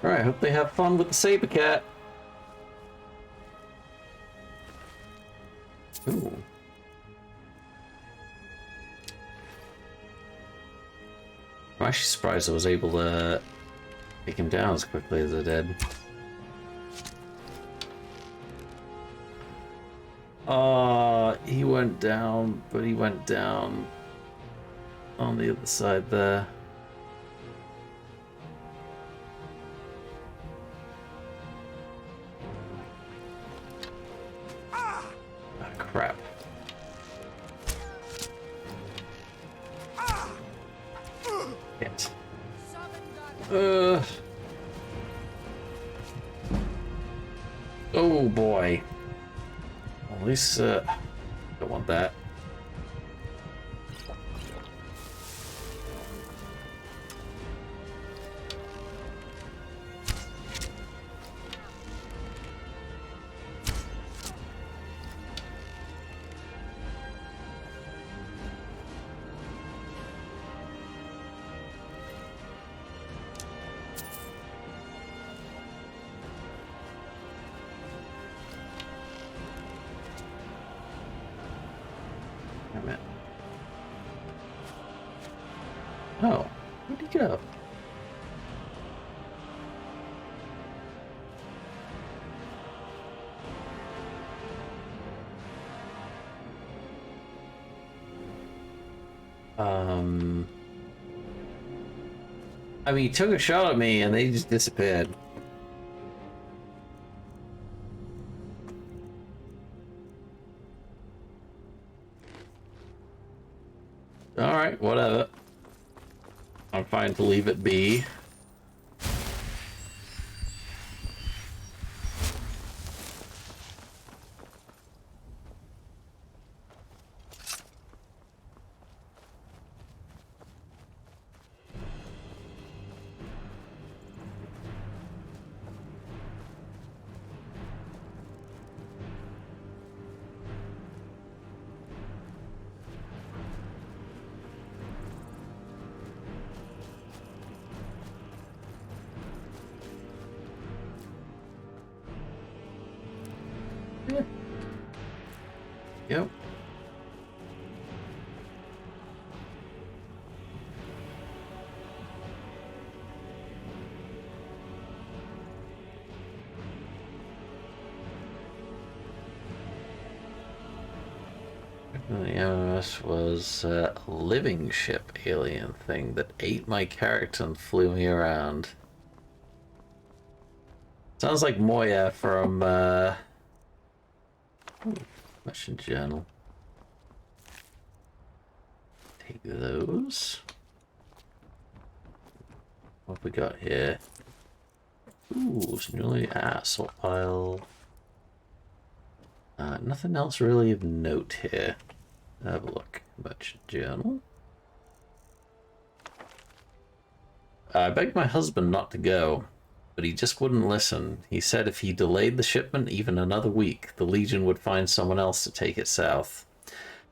Alright, hope they have fun with the saber cat. Ooh. I'm actually surprised I was able to take him down as quickly as I did. He went down, but he went down on the other side there. Crap. Hit. Oh boy. At least, don't want that. go? I mean, he took a shot at me and they just disappeared. Alright, whatever. I'm fine to leave it be. Yep. The MS was a living ship alien thing that ate my character and flew me around. Sounds like Moya from mission journal. Take those. What have we got here? Ooh, some newly salt pile. Nothing else really of note here. Have a look. Mission journal. I begged my husband not to go, but he just wouldn't listen. He said if he delayed the shipment even another week, the Legion would find someone else to take it south.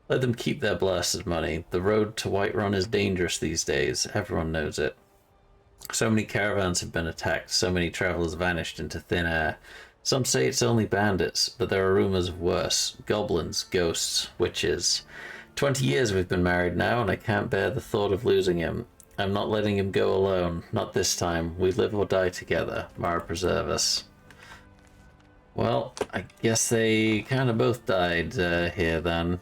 Let them keep their blasted money. The road to Whiterun is dangerous these days. Everyone knows it. So many caravans have been attacked. So many travelers vanished into thin air. Some say it's only bandits, but there are rumors of worse. Goblins, ghosts, witches. 20 years we've been married now, and I can't bear the thought of losing him. I'm not letting him go alone. Not this time. We live or die together. Mara preserve us. Well, I guess they kind of both died here then.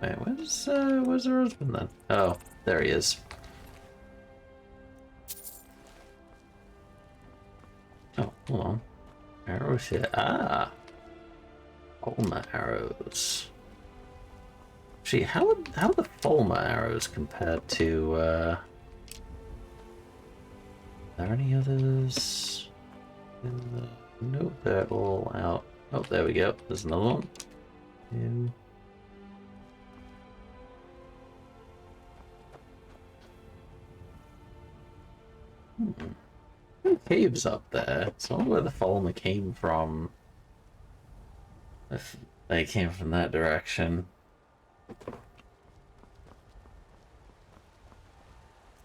Wait, where's her husband then? Oh, there he is. Oh, hold on. Arrows here. Ah! Fulma arrows. Gee, how are the Fulma arrows compared to, are there any others? Nope, they're all out. Oh, there we go. There's another one. Caves up there. It's not where the Fulma came from. If they came from that direction.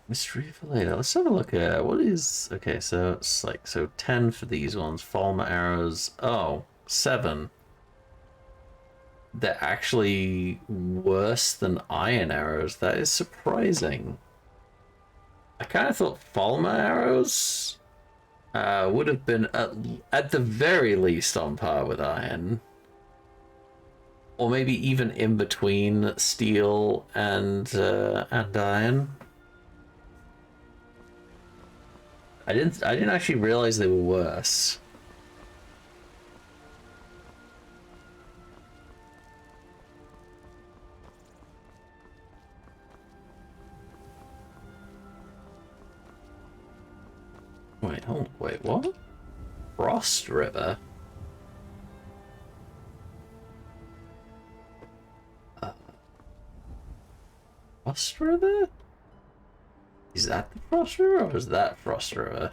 Mystery for later. Let's have a look at what is. Okay, so it's like 10 for these ones. Fulma arrows. Oh, 7. They're actually worse than iron arrows. That is surprising. I kind of thought Fulma arrows would have been at the very least on par with iron. Or maybe even in between steel and iron. I didn't actually realize they were worse. Wait, what? Frost River? Frost River? Is that the Frost River, or is that Frost River?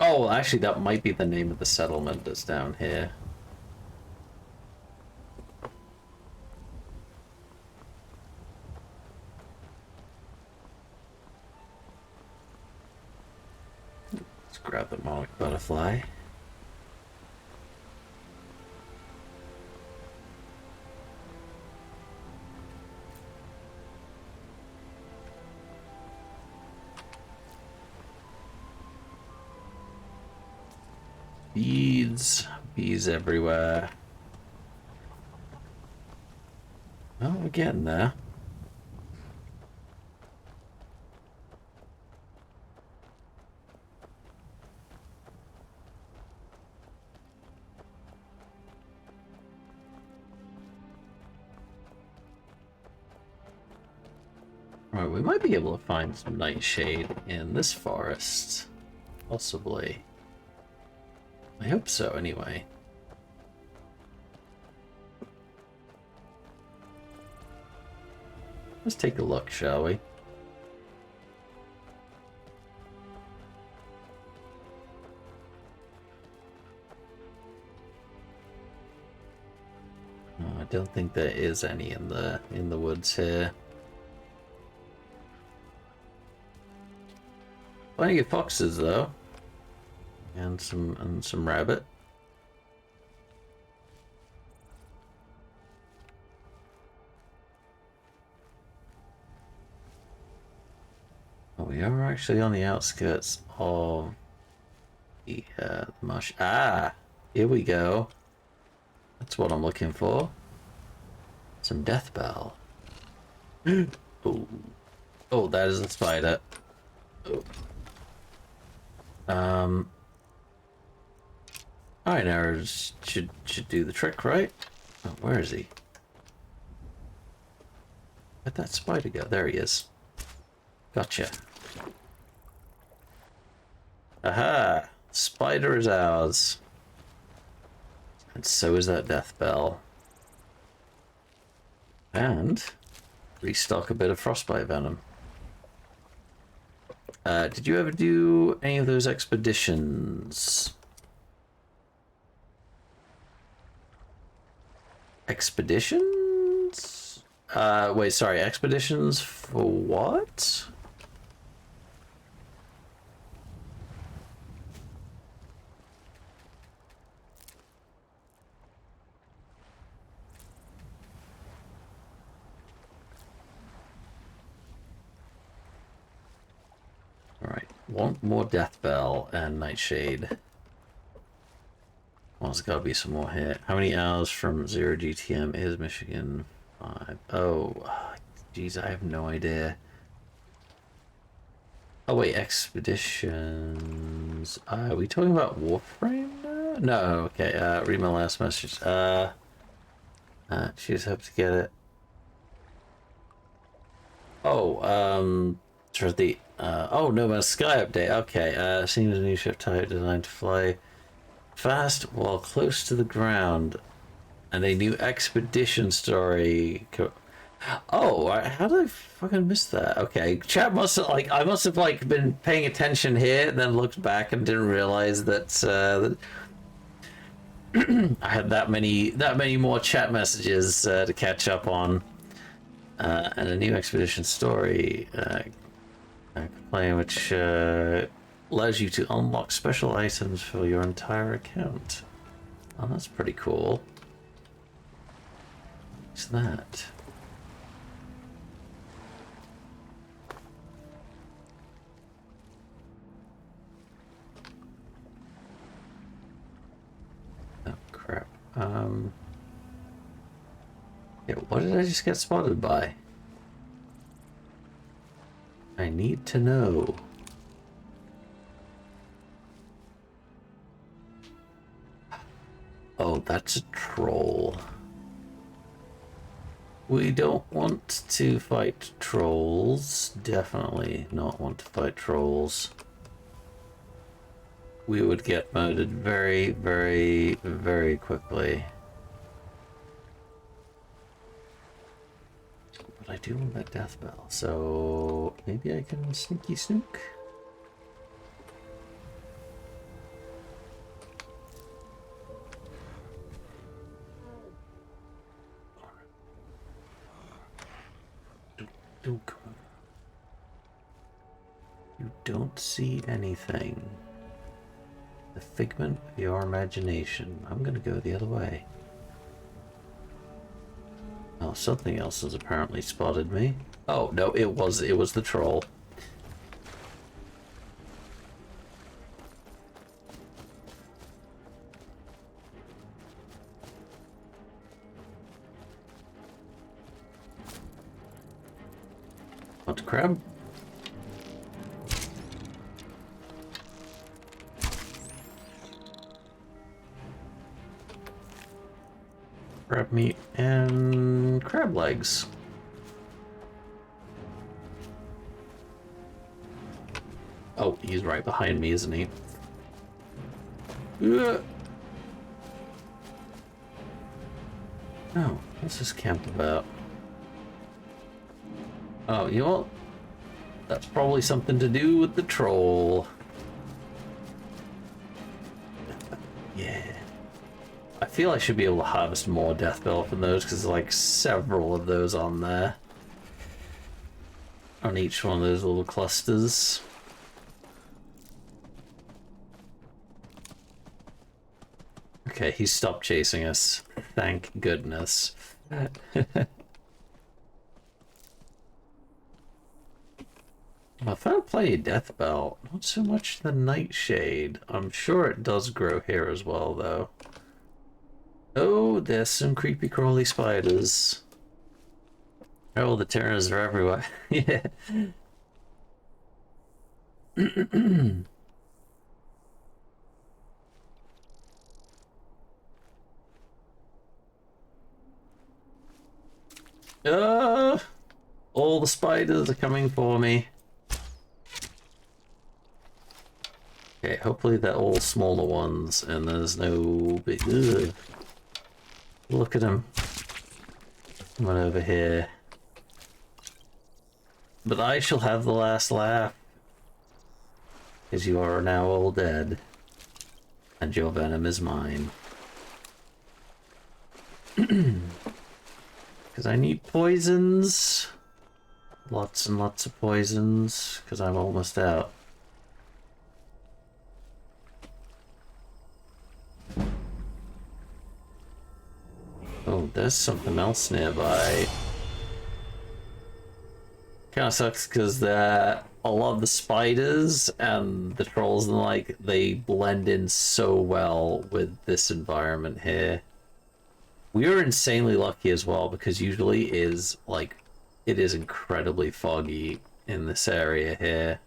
Oh, actually, that might be the name of the settlement that's down here. Let's grab the monarch butterfly. beads. Bees everywhere. Well, we're getting there. Right, we might be able to find some nightshade in this forest. Possibly. I hope so, anyway. Let's take a look, shall we? Oh, I don't think there is any in the woods here. Plenty of foxes though, and some rabbit. Oh, we are actually on the outskirts of the marsh. Ah, here we go. That's what I'm looking for. Some death bell. Oh, oh, that is a spider. Oh. Iron arrows should do the trick, right? Oh, where is he? Where'd that spider go? There he is. Gotcha. Aha! Spider is ours. And so is that death bell. And restock a bit of frostbite venom. Did you ever do any of those expeditions? Expeditions? Wait, sorry, expeditions for what? Alright, want more death bell and nightshade. Well, there's gotta be some more here. How many hours from 0 GTM is Michigan 5? Oh, geez, I have no idea. Oh wait, expeditions. Are we talking about Warframe now? No, okay, read my last message. She just hoped to get it. Oh, for the, oh, No Man's Sky update. Okay, seems a new ship type designed to fly fast while close to the ground, and a new expedition story. Oh, how did I fucking miss that? Okay, chat must have, like, I must have like been paying attention here, and then looked back and didn't realize that I had that many more chat messages to catch up on, and a new expedition story playing, which allows you to unlock special items for your entire account. Oh, that's pretty cool. What's that? Oh, crap. Yeah, what did I just get spotted by? I need to know. Oh, that's a troll. We don't want to fight trolls. Definitely not want to fight trolls. We would get murdered very, very, very quickly. But I do want that death bell, so maybe I can sneaky snook. Don't come over. You don't see anything. The figment of your imagination. I'm gonna go the other way. Oh, something else has apparently spotted me. Oh no, it was the troll. Want crab? Crab meat and crab legs. Oh, he's right behind me, isn't he? Oh, what's this camp about? Oh, you know what? That's probably something to do with the troll. Yeah. I feel I should be able to harvest more death bell from those because there's like several of those on there. On each one of those little clusters. Okay, he stopped chasing us. Thank goodness. I found plenty of death bell. Not so much the nightshade. I'm sure it does grow here as well, though. Oh, there's some creepy crawly spiders. Oh, the terrors are everywhere. Yeah. All the spiders are coming for me. Okay, hopefully they're all smaller ones and there's no big... Ugh. Look at them. One over here. But I shall have the last laugh. Because you are now all dead. And your venom is mine. Because I need poisons. Lots and lots of poisons. Because I'm almost out. Oh, there's something else nearby. Kind of sucks because a lot of the spiders and the trolls and like, they blend in so well with this environment here. We are insanely lucky as well because usually it is incredibly foggy in this area here.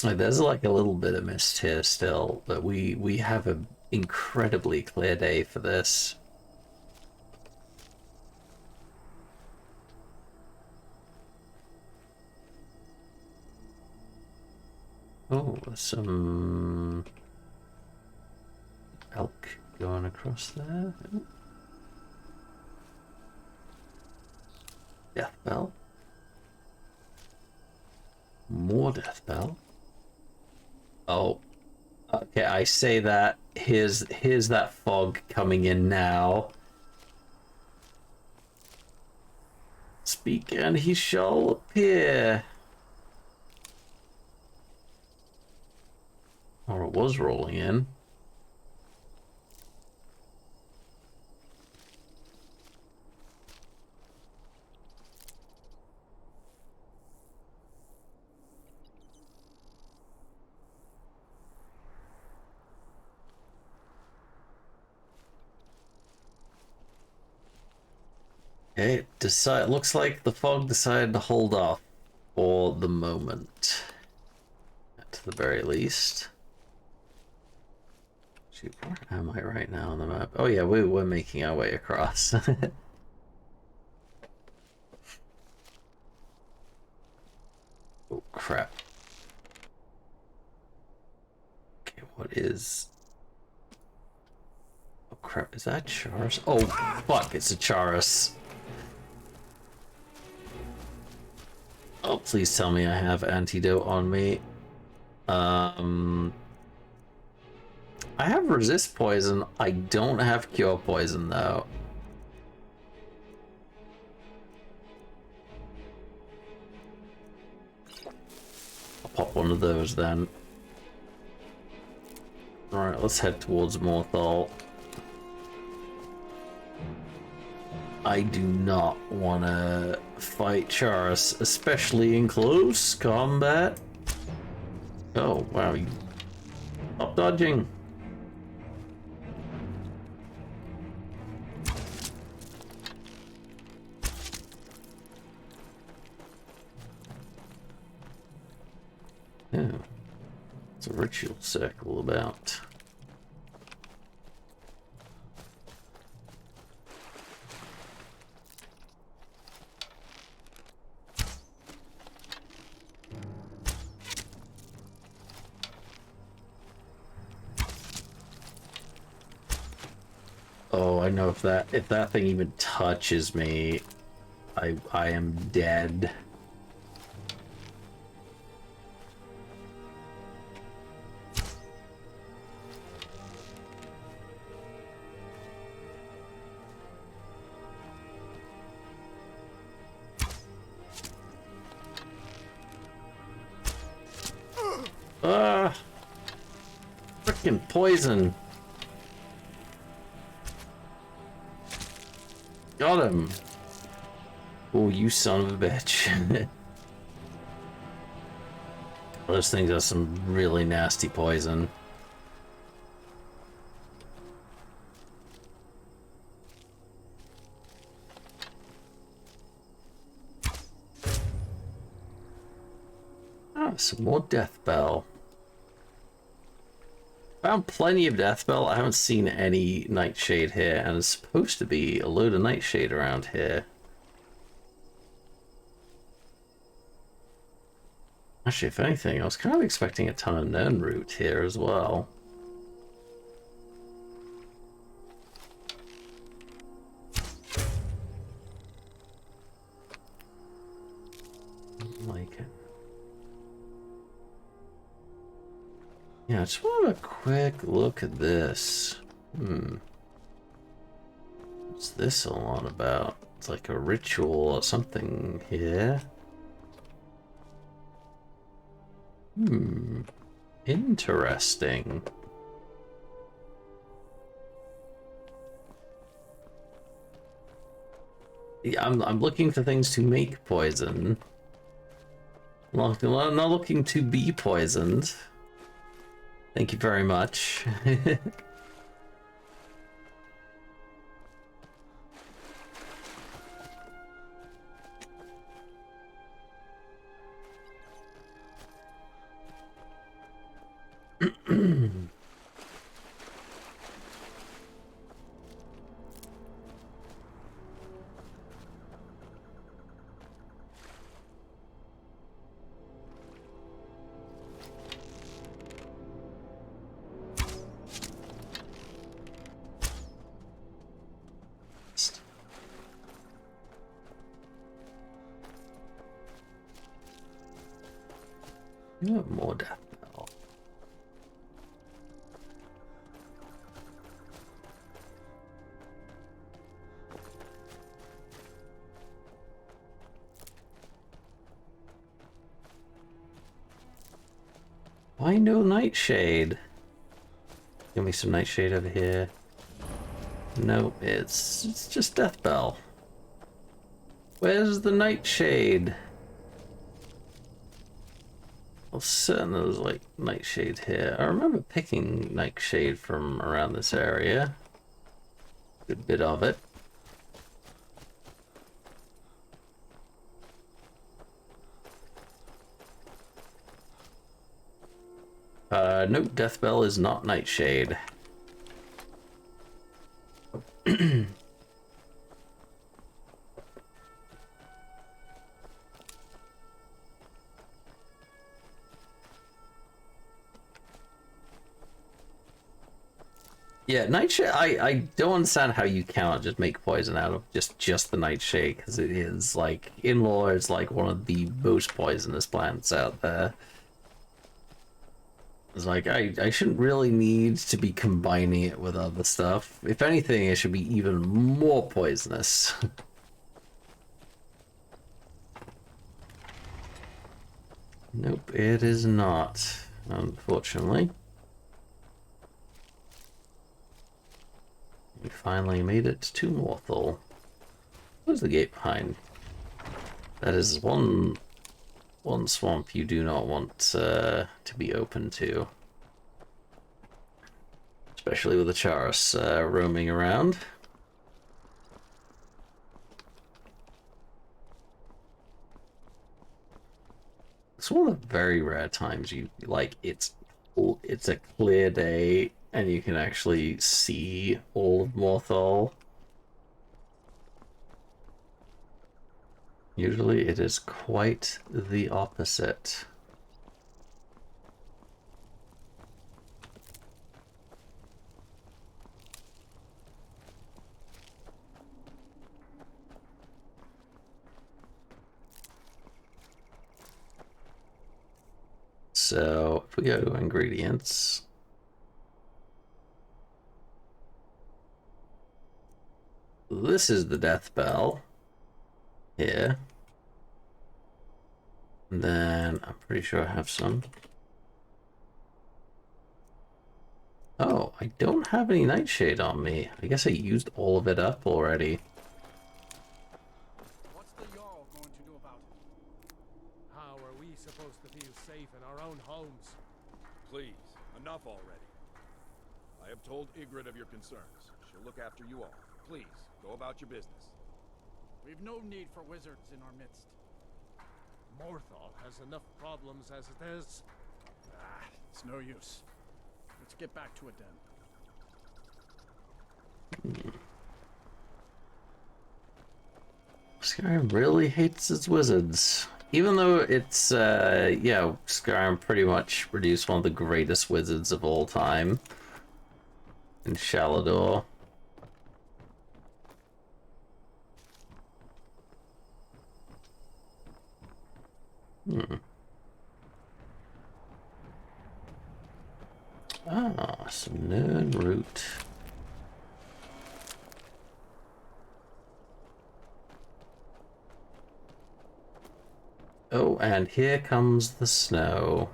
Like, there's like a little bit of mist here still, but we have an incredibly clear day for this. Oh, some elk going across there. Ooh. Death bell. More death bell. Oh, okay. I say that. Here's that fog coming in now. Speak and he shall appear. Or it was rolling in. Okay, looks like the fog decided to hold off for the moment. At the very least. Shoot, where am I right now on the map? Oh yeah, we're making our way across. Oh crap. Okay, what is... Oh crap, is that Charis? Oh fuck, it's a Charis. Oh, please tell me I have antidote on me. I have resist poison. I don't have cure poison though. I'll pop one of those then. Alright, let's head towards Morthal. I do not want to fight Charis, especially in close combat. Oh, wow. Stop dodging. What's a ritual circle about? Oh, I know if that thing even touches me, I am dead. Ah! Frickin' poison! Got him! Oh, you son of a bitch. Those things are some really nasty poison. Ah, some more death bell. Found plenty of death bell. I haven't seen any nightshade here, and there's supposed to be a load of nightshade around here. Actually, if anything, I was kind of expecting a ton of Nern root here as well. Like it. Yeah, I just want a quick look at this. What's this all on about? It's like a ritual or something here. Interesting. Yeah, I'm looking for things to make poison. I'm not looking to be poisoned. Thank you very much. More death bell. Why no nightshade? Give me some nightshade over here. No, it's just death bell. Where's the nightshade? Well, certainly there's like nightshade here. I remember picking nightshade from around this area. Good bit of it. No, death bell is not nightshade. Yeah, nightshade, I don't understand how you cannot just make poison out of just the nightshade, because it is, like, in lore, it's like one of the most poisonous plants out there. It's like, I shouldn't really need to be combining it with other stuff. If anything, it should be even more poisonous. Nope, it is not, unfortunately. We finally made it to Morthal. Where's the gate behind? That is one swamp you do not want to be open to. Especially with the Charos roaming around. It's one of the very rare times you, like, it's it's a clear day and you can actually see all of Morthal. Usually it is quite the opposite. So if we go to ingredients, this is the death bell here. And then I'm pretty sure I have some. Oh, I don't have any nightshade on me. I guess I used all of it up already. What's the Jarl going to do about it? How are we supposed to feel safe in our own homes? Please, enough already. I have told Ygritte of your concerns. She'll look after you all. Please, go about your business. We've no need for wizards in our midst. Morthal has enough problems as it is. It's no use. Let's get back to it then. Skyrim really hates its wizards. Even though it's, yeah, Skyrim pretty much produced one of the greatest wizards of all time. In Shalador. Ah, some known root. Oh, and here comes the snow.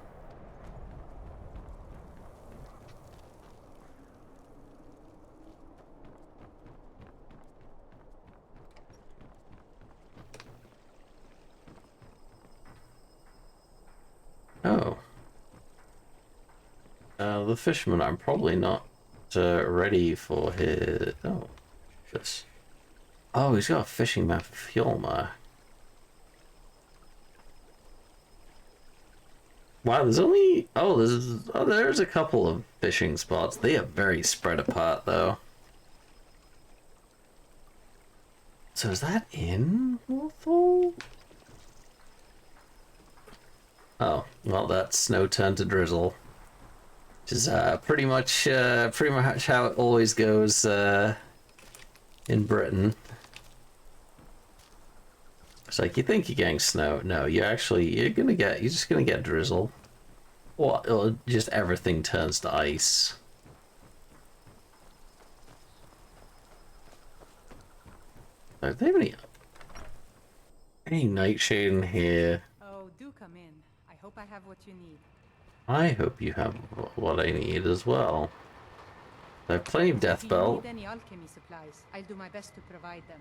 Oh. The fisherman, I'm probably not ready for his... Oh, this. Oh, he's got a fishing map for Fjolma. Wow, there's only... Oh, there's a couple of fishing spots. They are very spread apart, though. So is that in Morthal? Oh, well, that snow turned to drizzle. Which is pretty much how it always goes in Britain. It's like you think you're getting snow. No, you're just gonna get drizzle. Or just everything turns to ice. Are there any nightshade in here? Oh, do come in. I hope I have what you need. I hope you have what I need as well. I have plenty of death belt. If you need any alchemy supplies, I'll do my best to provide them.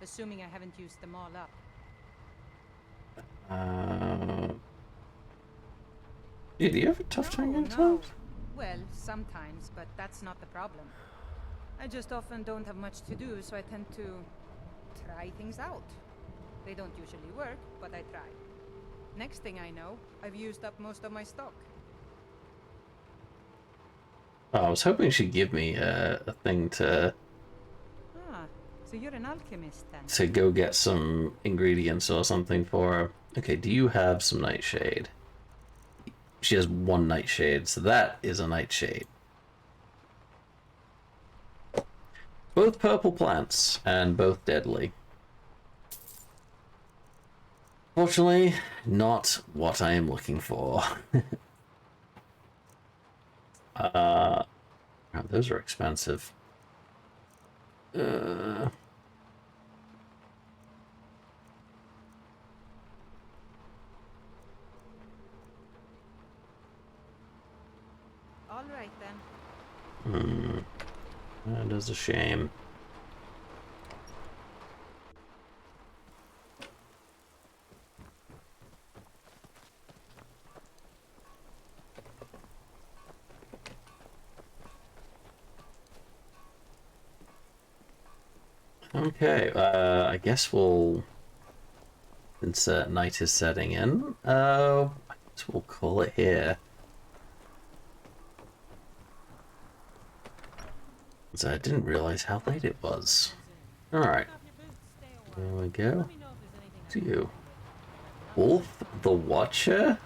Assuming I haven't used them all up. Yeah, do you have a tough time getting No. told? Well, sometimes, but that's not the problem. I just often don't have much to do, so I tend to try things out. They don't usually work, but I try. Next thing I know, I've used up most of my stock. Oh, I was hoping she'd give me a thing to So you're an alchemist then? to go get some ingredients or something for her. Okay, do you have some nightshade? She has one nightshade, so that is a nightshade. Both purple plants, and both deadly. Fortunately, not what I am looking for. Oh, those are expensive. All right then. That is a shame. Okay, I guess since night is setting in, I guess we'll call it here. So I didn't realize how late it was. Alright. There we go. To you. Wolf the Watcher?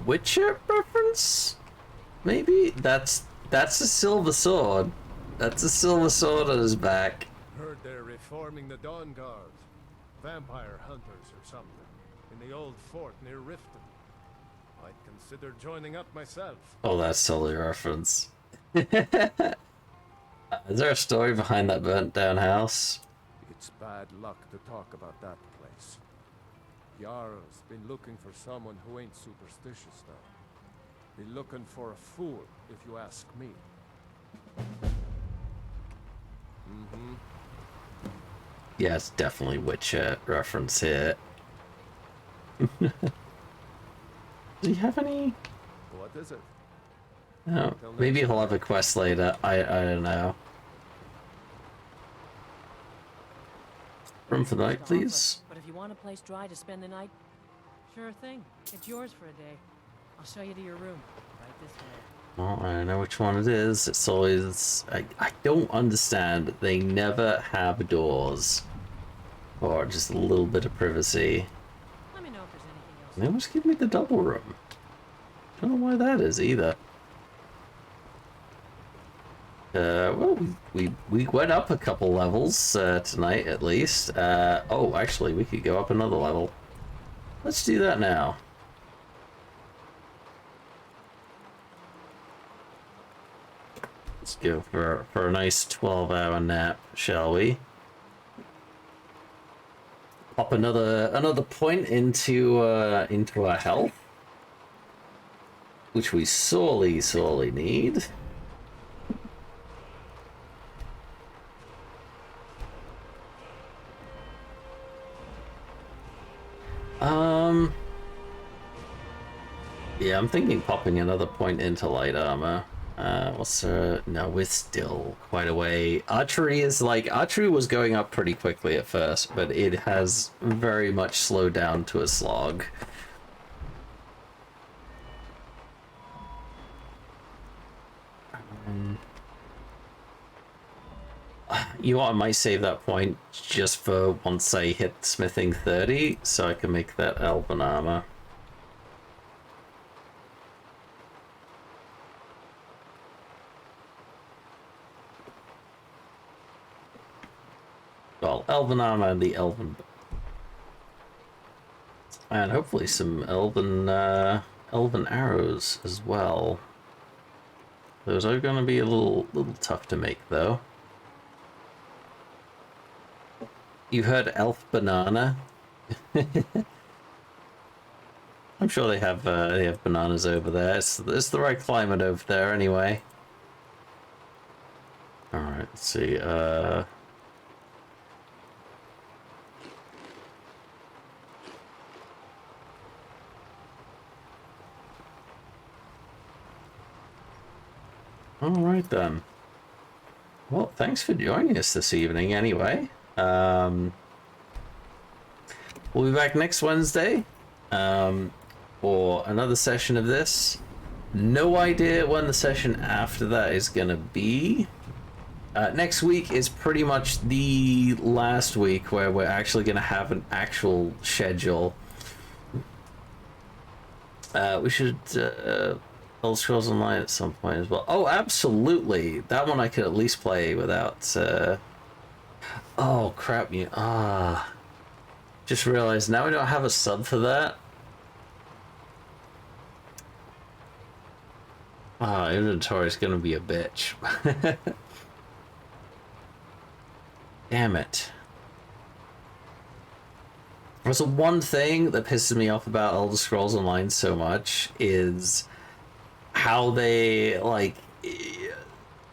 Witcher reference? Maybe? That's a silver sword. That's a silver sword on his back. Heard they're reforming the Dawn Guard. Vampire hunters or something. In the old fort near Riften. I'd consider joining up myself. Oh, that's totally a reference. Is there a story behind that burnt down house? It's bad luck to talk about that place. Jarl's been looking for someone who ain't superstitious, though. Be looking for a fool, if you ask me. Mm-hmm. Yeah, it's definitely Witcher reference here. Do you have any? What is it? No, maybe he'll have a quest later. I don't know. Room for the night, please. But if you want a place dry to spend the night, sure thing. It's yours for a day. I'll show you to your room. Right this way. Well, I don't know which one it is. It's always... I don't understand. They never have doors. Or just a little bit of privacy. Let me know if there's anything else. They always give me the double room. Don't know why that is either. Well, we went up a couple levels tonight at least. Oh, actually, we could go up another level. Let's do that now. Let's go for a nice 12-hour nap, shall we? Pop another point into our health, which we sorely need. Yeah, I'm thinking popping another point into light armor. No, we're still quite a way. Archery was going up pretty quickly at first, but it has very much slowed down to a slog. You know what, I might save that point just for once I hit smithing 30, so I can make that elven armor. Well, elven armor and the elven... And hopefully some elven arrows as well. Those are going to be a little tough to make, though. You heard elf banana? I'm sure they have bananas over there. It's the right climate over there anyway. All right, let's see. All right then. Well, thanks for joining us this evening anyway. We'll be back next Wednesday for another session of this. No idea when the session after that is gonna be. Next week is pretty much the last week where we're actually gonna have an actual schedule. We should Elder Scrolls Online at some point as well. Oh, absolutely. That one I could at least play without... Oh, crap. Just realized now we don't have a sub for that. Inventory is going to be a bitch. Damn it. There's one thing that pisses me off about Elder Scrolls Online so much is how they like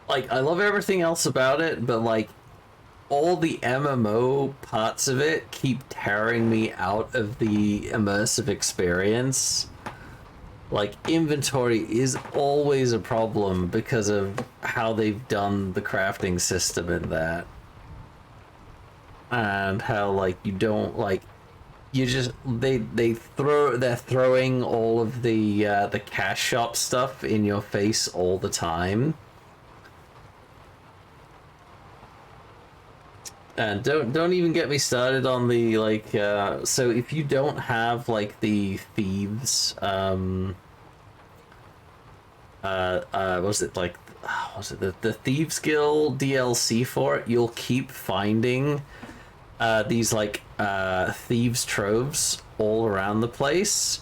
I love everything else about it, but like all the MMO parts of it keep tearing me out of the immersive experience. Like inventory is always a problem because of how they've done the crafting system in that, and how like you you just they're throwing all of the cash shop stuff in your face all the time. And don't even get me started on the like so if you don't have like the thieves was it like was it the Thieves Guild DLC for it, you'll keep finding these like thieves troves all around the place.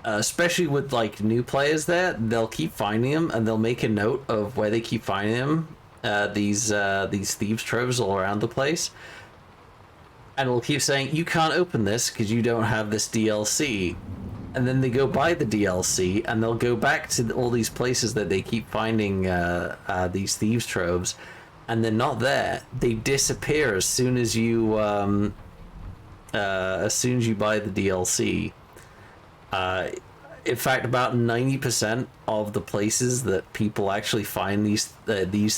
Especially with like new players there, they'll keep finding them and they'll make a note of where they keep finding them. These thieves troves all around the place, and we'll keep saying you can't open this because you don't have this DLC, and then they go buy the DLC and they'll go back to all these places that they keep finding these thieves troves, and they're not there. They disappear as soon as you buy the DLC. In fact, about 90% of the places that people actually find these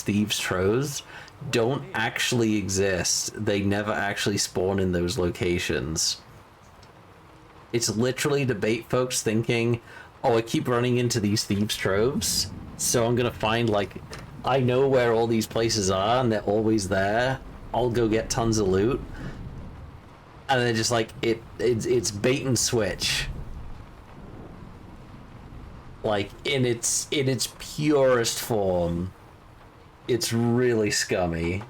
thieves troves don't actually exist. They never actually spawn in those locations. It's literally to bait folks thinking, oh, I keep running into these thieves troves, so I'm gonna find, like, I know where all these places are and they're always there. I'll go get tons of loot. And they're just like, it's bait and switch. Like, in its purest form. It's really scummy.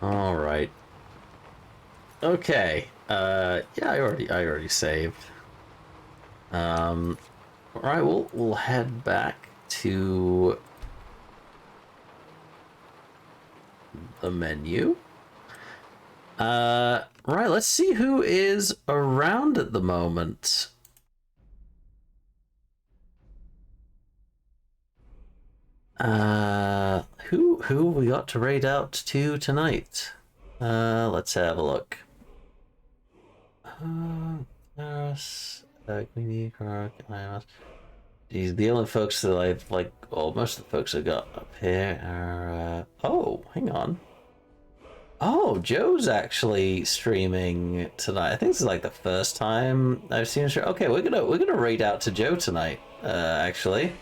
All right. Okay. Yeah, I already saved. All right, we'll head back to the menu. Right, let's see who is around at the moment. Who we got to raid out to tonight? Let's have a look. Geez, the only folks that I've, like, well, most of the folks I got up here are, oh, hang on. Oh, Joe's actually streaming tonight. I think this is like the first time I've seen him. Okay, we're gonna raid out to Joe tonight, actually.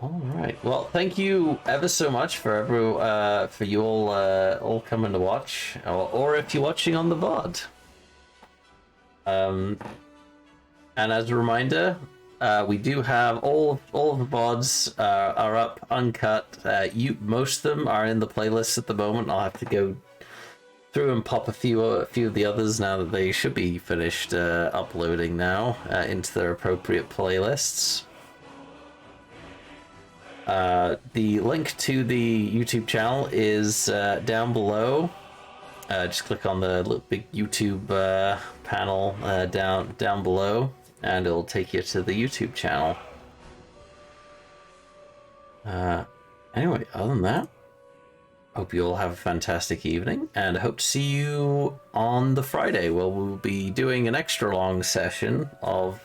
All right. Well, thank you ever so much for you all coming to watch, or if you're watching on the VOD. And as a reminder, we do have all of the VODs are up uncut. Most of them are in the playlist at the moment. I'll have to go through and pop a few of the others now that they should be finished uploading now into their appropriate playlists. The link to the YouTube channel is down below. Just click on the little big YouTube panel down below, and it'll take you to the YouTube channel. Anyway, other than that, hope you all have a fantastic evening, and I hope to see you on the Friday, where we'll be doing an extra long session of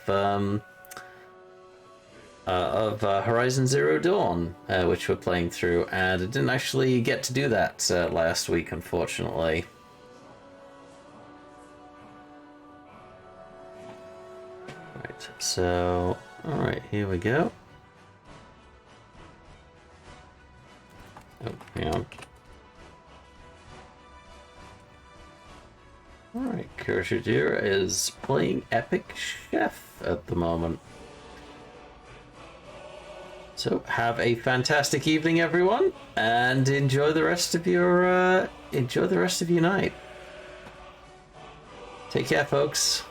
Horizon Zero Dawn, which we're playing through, and I didn't actually get to do that last week, unfortunately. Right, so, alright, here we go. Oh, hang on. Alright, Kurshajira is playing Epic Chef at the moment. So have a fantastic evening, everyone, and enjoy the rest of your night. Take care, folks.